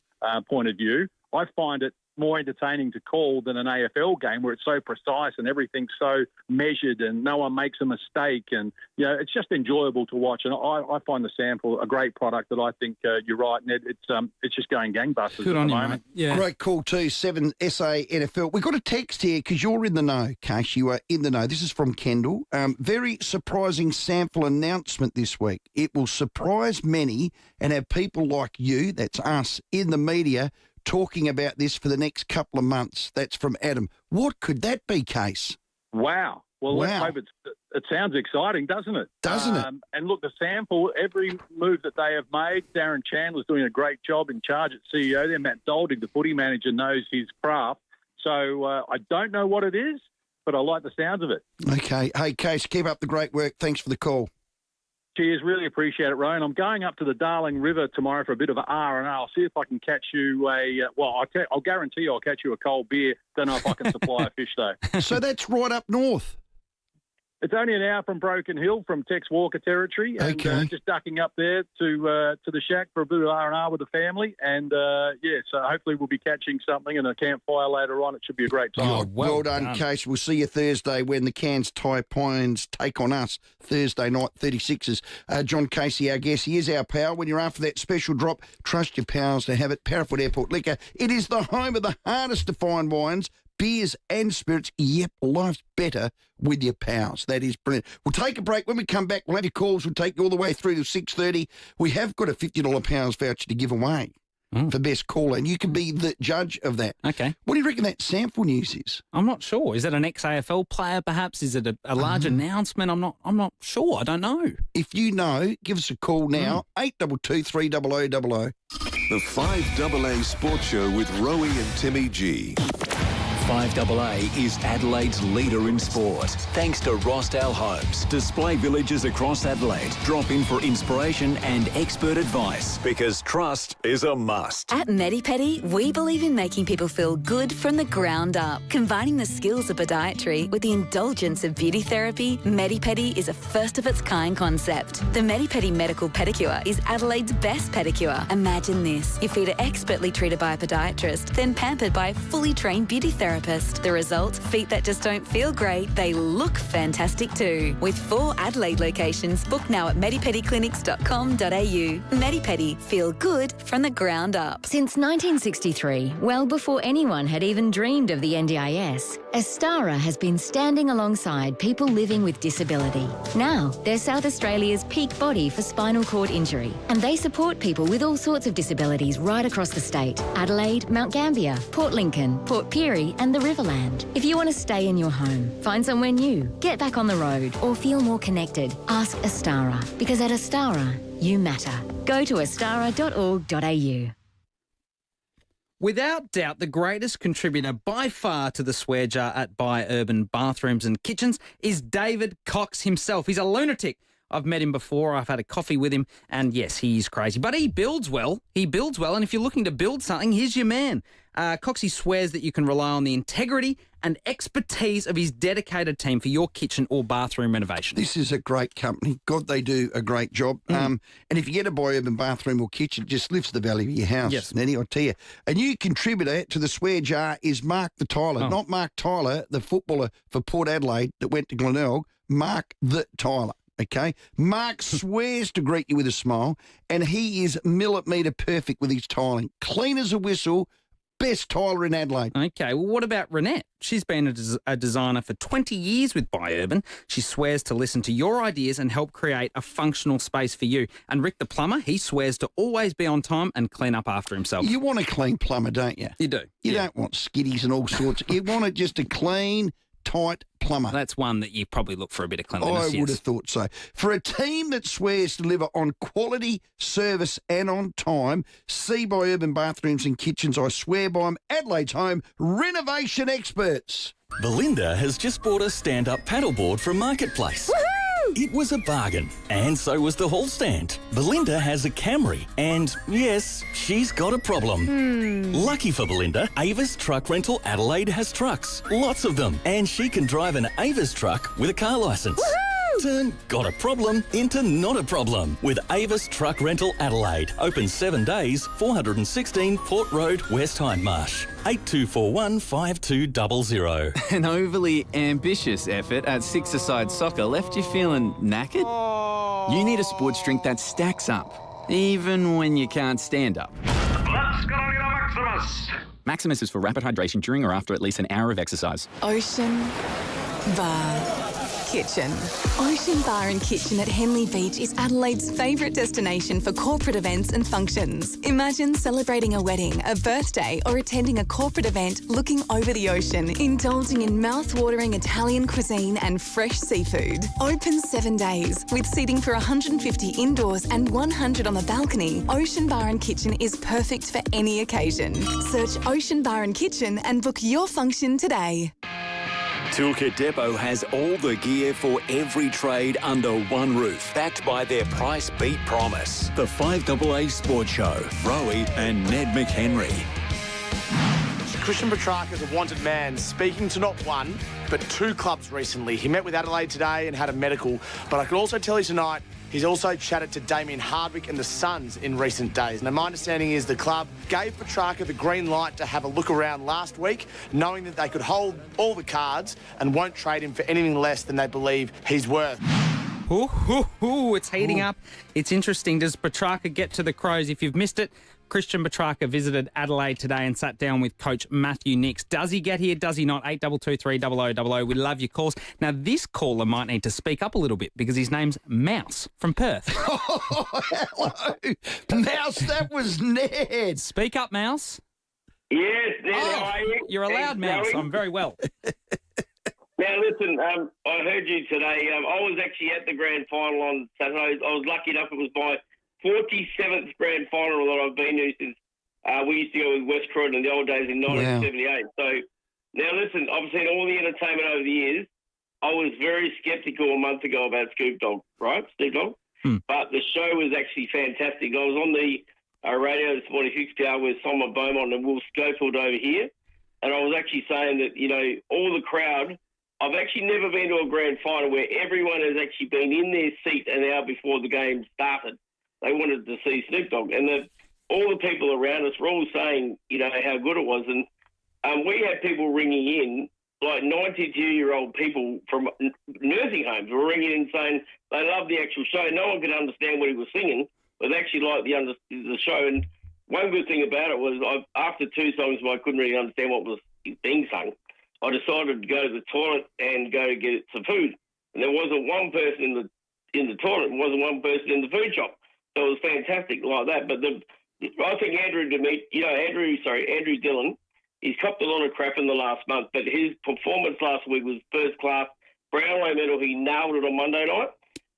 point of view, I find it more entertaining to call than an AFL game, where it's so precise and everything's so measured and no one makes a mistake. And, it's just enjoyable to watch. And I find the sample a great product that I think you're right, Ned. It's just going gangbusters Good at on the you, moment. Mate. Yeah. Great call too, 7 SA NFL. We've got a text here because you're in the know, Cash. You are in the know. This is from Kendall. Very surprising sample announcement this week. It will surprise many and have people like you, that's us, in the media, talking about this for the next couple of months. That's from Adam. What could that be, Case? Wow. Well, let's hope it sounds exciting, doesn't it? Doesn't it? And look, the sample, every move that they have made, Darren Chandler's doing a great job in charge at CEO there. Matt Doldig, the footy manager, knows his craft. So I don't know what it is, but I like the sounds of it. Okay. Hey, Case, keep up the great work. Thanks for the call. Cheers, really appreciate it, Rowan. I'm going up to the Darling River tomorrow for a bit of R&R. I'll see if I can catch you I'll guarantee you I'll catch you a cold beer. Don't know if I can supply a fish, though. So that's right up north. It's only an hour from Broken Hill, from Tex Walker territory. And, Okay. just ducking up there to the shack for a bit of R&R with the family. And, so hopefully we'll be catching something and a campfire later on. It should be a great time. Oh, well done, Case. We'll see you Thursday when the Cairns Taipans take on us Thursday night, 36ers. John Casey, our guest, he is our pal. When you're after that special drop, trust your pals to have it. Parafoot Airport Liquor. It is the home of the hardest to find wines, beers and spirits. Yep, life's better with your pals. That is brilliant. We'll take a break. When we come back, we'll have your calls. We'll take you all the way through to 6:30. We have got a $50 Pals voucher to give away for best caller, and you can be the judge of that. Okay. What do you reckon that sample news is? I'm not sure. Is it an ex-AFL player, perhaps? Is it a large announcement? I'm not sure. I don't know. If you know, give us a call now, 822 300 00. The 5AA Sports Show with Rowey and Timmy G. 5AA is Adelaide's leader in sport. Thanks to Rossdale Homes. Display villages across Adelaide. Drop in for inspiration and expert advice, because trust is a must. At MediPedi, we believe in making people feel good from the ground up. Combining the skills of podiatry with the indulgence of beauty therapy, MediPedi is a first-of-its-kind concept. The MediPedi Medical Pedicure is Adelaide's best pedicure. Imagine this. Your feet are expertly treated by a podiatrist, then pampered by a fully trained beauty therapist. The result? Feet that just don't feel great, they look fantastic too. With 4 Adelaide locations, book now at medipediclinics.com.au. MediPedi, feel good from the ground up. Since 1963, well before anyone had even dreamed of the NDIS, Astara has been standing alongside people living with disability. Now, they're South Australia's peak body for spinal cord injury, and they support people with all sorts of disabilities right across the state. Adelaide, Mount Gambier, Port Lincoln, Port Pirie and the Riverland. If you want to stay in your home, find somewhere new, get back on the road or feel more connected, ask Astara, because at Astara, you matter. Go to astara.org.au. Without doubt, the greatest contributor by far to the swear jar at Buy Urban Bathrooms and Kitchens is David Cox himself. He's a lunatic. I've met him before. I've had a coffee with him, and yes, he's crazy. But he builds well. And if you're looking to build something, here's your man. Coxie swears that you can rely on the integrity and expertise of his dedicated team for your kitchen or bathroom renovation. This is a great company. God, they do a great job. And if you get a Buy Urban bathroom or kitchen, it just lifts the value of your house. Yes. Nanny, I tell you. A new contributor to the swear jar is Mark the Tyler. Not Mark Tyler, the footballer for Port Adelaide that went to Glenelg. Mark the Tyler. Okay, Mark swears to greet you with a smile, and he is millimetre perfect with his tiling. Clean as a whistle, best tiler in Adelaide. Okay, well, what about Renette? She's been a designer for 20 years with Buy Urban. She swears to listen to your ideas and help create a functional space for you. And Rick the plumber, he swears to always be on time and clean up after himself. You want a clean plumber, don't you? You do. You don't want skiddies and all sorts. You want it just a clean, tight plumber. That's one that you probably look for a bit of cleanliness. I would have thought so. For a team that swears to deliver on quality, service and on time, see Buy Urban Bathrooms and Kitchens. I swear by them, Adelaide's home renovation experts. Belinda has just bought a stand-up paddleboard from Marketplace. Woohoo! It was a bargain, and so was the hall stand. Belinda has a Camry, and yes, she's got a problem. Lucky for Belinda, Avis Truck Rental Adelaide has trucks, lots of them, and she can drive an Avis truck with a car licence. Turn got a problem into not a problem with Avis Truck Rental Adelaide. Open 7 days, 416 Port Road, West Hindmarsh. 8241 5200. An overly ambitious effort at six-a-side soccer left you feeling knackered? You need a sports drink that stacks up, even when you can't stand up. Let's go get a Maximus! Maximus is for rapid hydration during or after at least an hour of exercise. Ocean, bar, kitchen. Ocean Bar and Kitchen at Henley Beach is Adelaide's favourite destination for corporate events and functions. Imagine celebrating a wedding, a birthday or attending a corporate event looking over the ocean, indulging in mouth-watering Italian cuisine and fresh seafood. Open 7 days with seating for 150 indoors and 100 on the balcony. Ocean Bar and Kitchen is perfect for any occasion. Search Ocean Bar and Kitchen and book your function today. Toolkit Depot has all the gear for every trade under one roof, backed by their price beat promise. The 5AA Sports Show, Rowey and Ned McHenry. Christian Petrarca is a wanted man, speaking to not one, but two clubs recently. He met with Adelaide today and had a medical, but I can also tell you tonight, he's also chatted to Damien Hardwick and the Suns in recent days. Now, my understanding is the club gave Petrarca the green light to have a look around last week, knowing that they could hold all the cards and won't trade him for anything less than they believe he's worth. It's heating up. It's interesting. Does Petrarca get to the Crows? If you've missed it, Christian Petrarca visited Adelaide today and sat down with coach Matthew Nicks. Does he get here? Does he not? 8223 0000. We love your calls. Now, this caller might need to speak up a little bit because his name's Mouse from Perth. Oh, hello. Mouse, that was Ned. Speak up, Mouse. Yes, Ned, how are you? You're allowed, Mouse. I'm very well. Now, listen, I heard you today. I was actually at the grand final on Saturday. I was lucky enough. It was my 47th grand final that I've been to since we used to go with West Croydon in the old days in 1978. Wow. So, now listen, I've seen all the entertainment over the years. I was very sceptical a month ago about Snoop Dogg, right? Snoop Dogg. But the show was actually fantastic. I was on the radio this morning, 6PR, with Simon Beaumont and Will Schofield over here. And I was actually saying that, you know, all the crowd, I've actually never been to a grand final where everyone has actually been in their seat an hour before the game started. They wanted to see Snoop Dogg. And all the people around us were all saying, you know, how good it was. And we had people ringing in, like 92-year-old people from nursing homes were ringing in saying they loved the actual show. No one could understand what he was singing, but they actually liked the show. And one good thing about it was after two songs where I couldn't really understand what was being sung, I decided to go to the toilet and go to get some food. And there wasn't one person in the toilet, and wasn't one person in the food shop. So it was fantastic like that. But I think Andrew Dillon, he's copped a lot of crap in the last month, but his performance last week was first class. Brownlow medal, he nailed it on Monday night.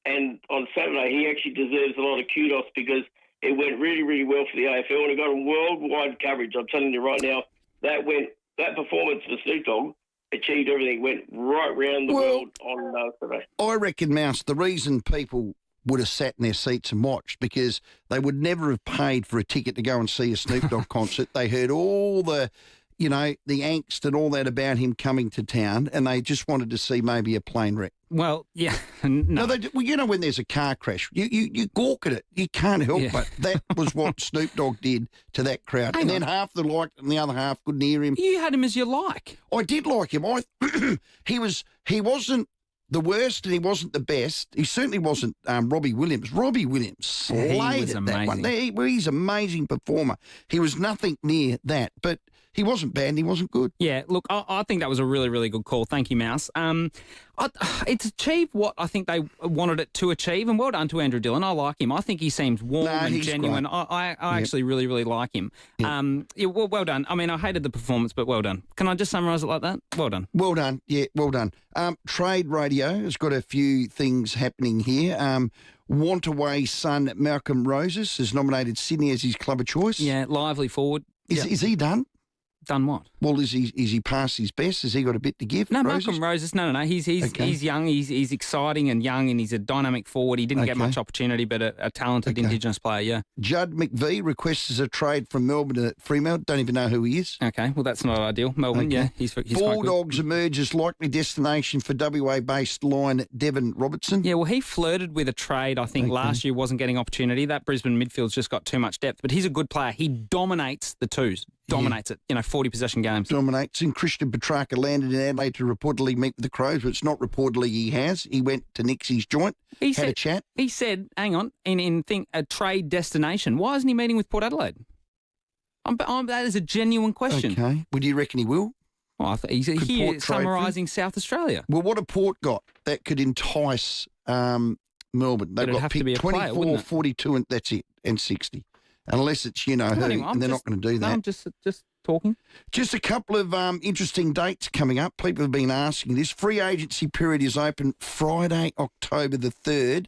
And on Saturday, he actually deserves a lot of kudos because it went really, really well for the AFL and it got a worldwide coverage. I'm telling you right now, that performance for Snoop Dogg achieved everything, went right round the world on Saturday. I reckon, Mouse, the reason people would have sat in their seats and watched because they would never have paid for a ticket to go and see a Snoop Dogg concert. They heard all the, you know, the angst and all that about him coming to town, and they just wanted to see maybe a plane wreck. Well, yeah, no. You know, when there's a car crash, you gawk at it. You can't help but that was what Snoop Dogg did to that crowd. And then half the liked and the other half couldn't hear him. You had him as you like. I did like him. He wasn't the worst and he wasn't the best. He certainly wasn't Robbie Williams. Robbie Williams slayed at that one. He's an amazing performer. He was nothing near that, but he wasn't bad and he wasn't good. Yeah, look, I think that was a really, really good call. Thank you, Mouse. It's achieved what I think they wanted it to achieve, and well done to Andrew Dillon. I like him. I think he seems warm and genuine. I actually really, really like him. Yep. Well done. I mean, I hated the performance, but well done. Can I just summarise it like that? Well done. Well done. Yeah, well done. Trade Radio has got a few things happening here. Wantaway's son, Malcolm Roses, has nominated Sydney as his club of choice. Yeah, lively forward. Is he done? Done what? Well, is he past his best? Has he got a bit to give? No, Roses? Malcolm Roses. No. He's young. He's exciting and young, and he's a dynamic forward. He didn't get much opportunity, but a talented Indigenous player. Yeah. Judd McVie requests a trade from Melbourne to Fremantle. Don't even know who he is. Okay, well that's not ideal. Melbourne, yeah, he's Bulldogs emerge as likely destination for WA-based line Devon Robertson. Yeah, well he flirted with a trade. I think last year wasn't getting opportunity. That Brisbane midfield's just got too much depth, but he's a good player. He dominates the twos. Dominates it, 40 possession games. Dominates. And Christian Petrarca landed in Adelaide to reportedly meet with the Crows, but it's not reportedly he has. He went to Nixie's joint, had a chat. He said, hang on, in a trade destination. Why isn't he meeting with Port Adelaide? That is a genuine question. Okay. Well, do you reckon he will? Well, I think he's here summarising South Australia. Well, what a Port got that could entice Melbourne? They've got picked 24, 42, and that's it, and 60. Unless it's who, and they're not going to do that. No, I'm just talking. Just a couple of interesting dates coming up. People have been asking this. Free agency period is open Friday, October the 3rd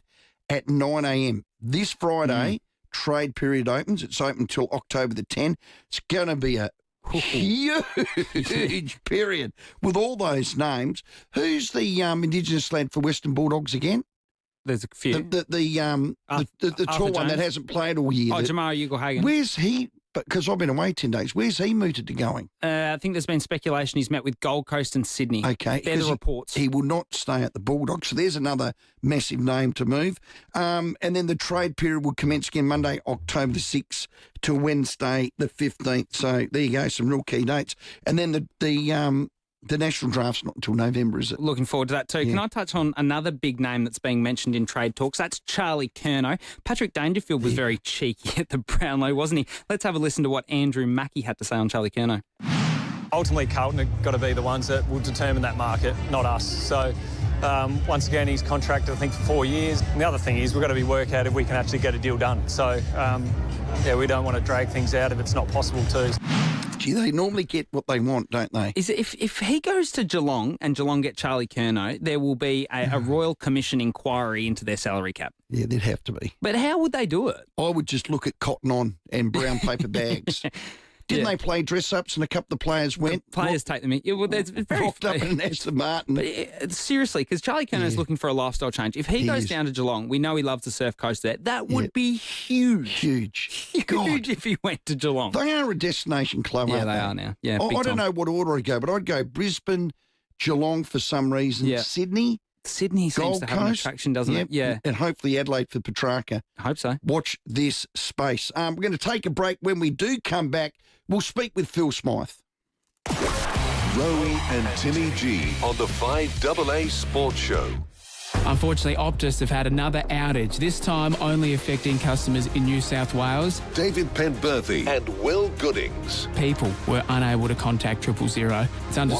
at 9 a.m. This Friday, trade period opens. It's open until October the 10th. It's going to be a Huge period. With all those names, who's the Indigenous lad for Western Bulldogs again? There's a few. The tall one that hasn't played all year. Jamara Ugle-Hagan. Where's he? Because I've been away 10 days. Where's he mooted to going? I think there's been speculation he's met with Gold Coast and Sydney. Okay. They're the reports. He will not stay at the Bulldogs. So there's another massive name to move. And then the trade period will commence again Monday, October the 6th to Wednesday the 15th. So there you go, some real key dates. And then the national draft's not until November, is it? Looking forward to that too. Yeah. Can I touch on another big name that's being mentioned in trade talks? That's Charlie Curnow. Patrick Dangerfield was very cheeky at the Brownlow, wasn't he? Let's have a listen to what Andrew Mackey had to say on Charlie Curnow. Ultimately, Carlton have got to be the ones that will determine that market, not us. So, once again, he's contracted, I think, for 4 years. And the other thing is we've got to work out if we can actually get a deal done. So, we don't want to drag things out if it's not possible to. Gee, they normally get what they want, don't they? Is if he goes to Geelong and Geelong get Charlie Curnow, there will be a Royal Commission inquiry into their salary cap. Yeah, there'd have to be. But how would they do it? I would just look at Cotton On and brown paper bags. Didn't they play dress-ups and a couple of players went? Players take them in. Yeah, well, it's very rocked up in an Aston Martin. But seriously, because Charlie Curnow's looking for a lifestyle change. If he goes down to Geelong, we know he loves the surf coast there. That would be huge. Huge if he went to Geelong. They are a destination club, yeah, aren't they are now. Yeah, I don't know what order I'd go, but I'd go Brisbane, Geelong for some reason, Sydney. Sydney seems to have an attraction, doesn't it? Yeah. And hopefully Adelaide for Petrarca. I hope so. Watch this space. We're going to take a break. When we do come back, we'll speak with Phil Smythe. Rowey and Timmy G on the 5AA Sports Show. Unfortunately, Optus have had another outage, this time only affecting customers in New South Wales. David Penberthy and Will Goodings. People were unable to contact 000. It's under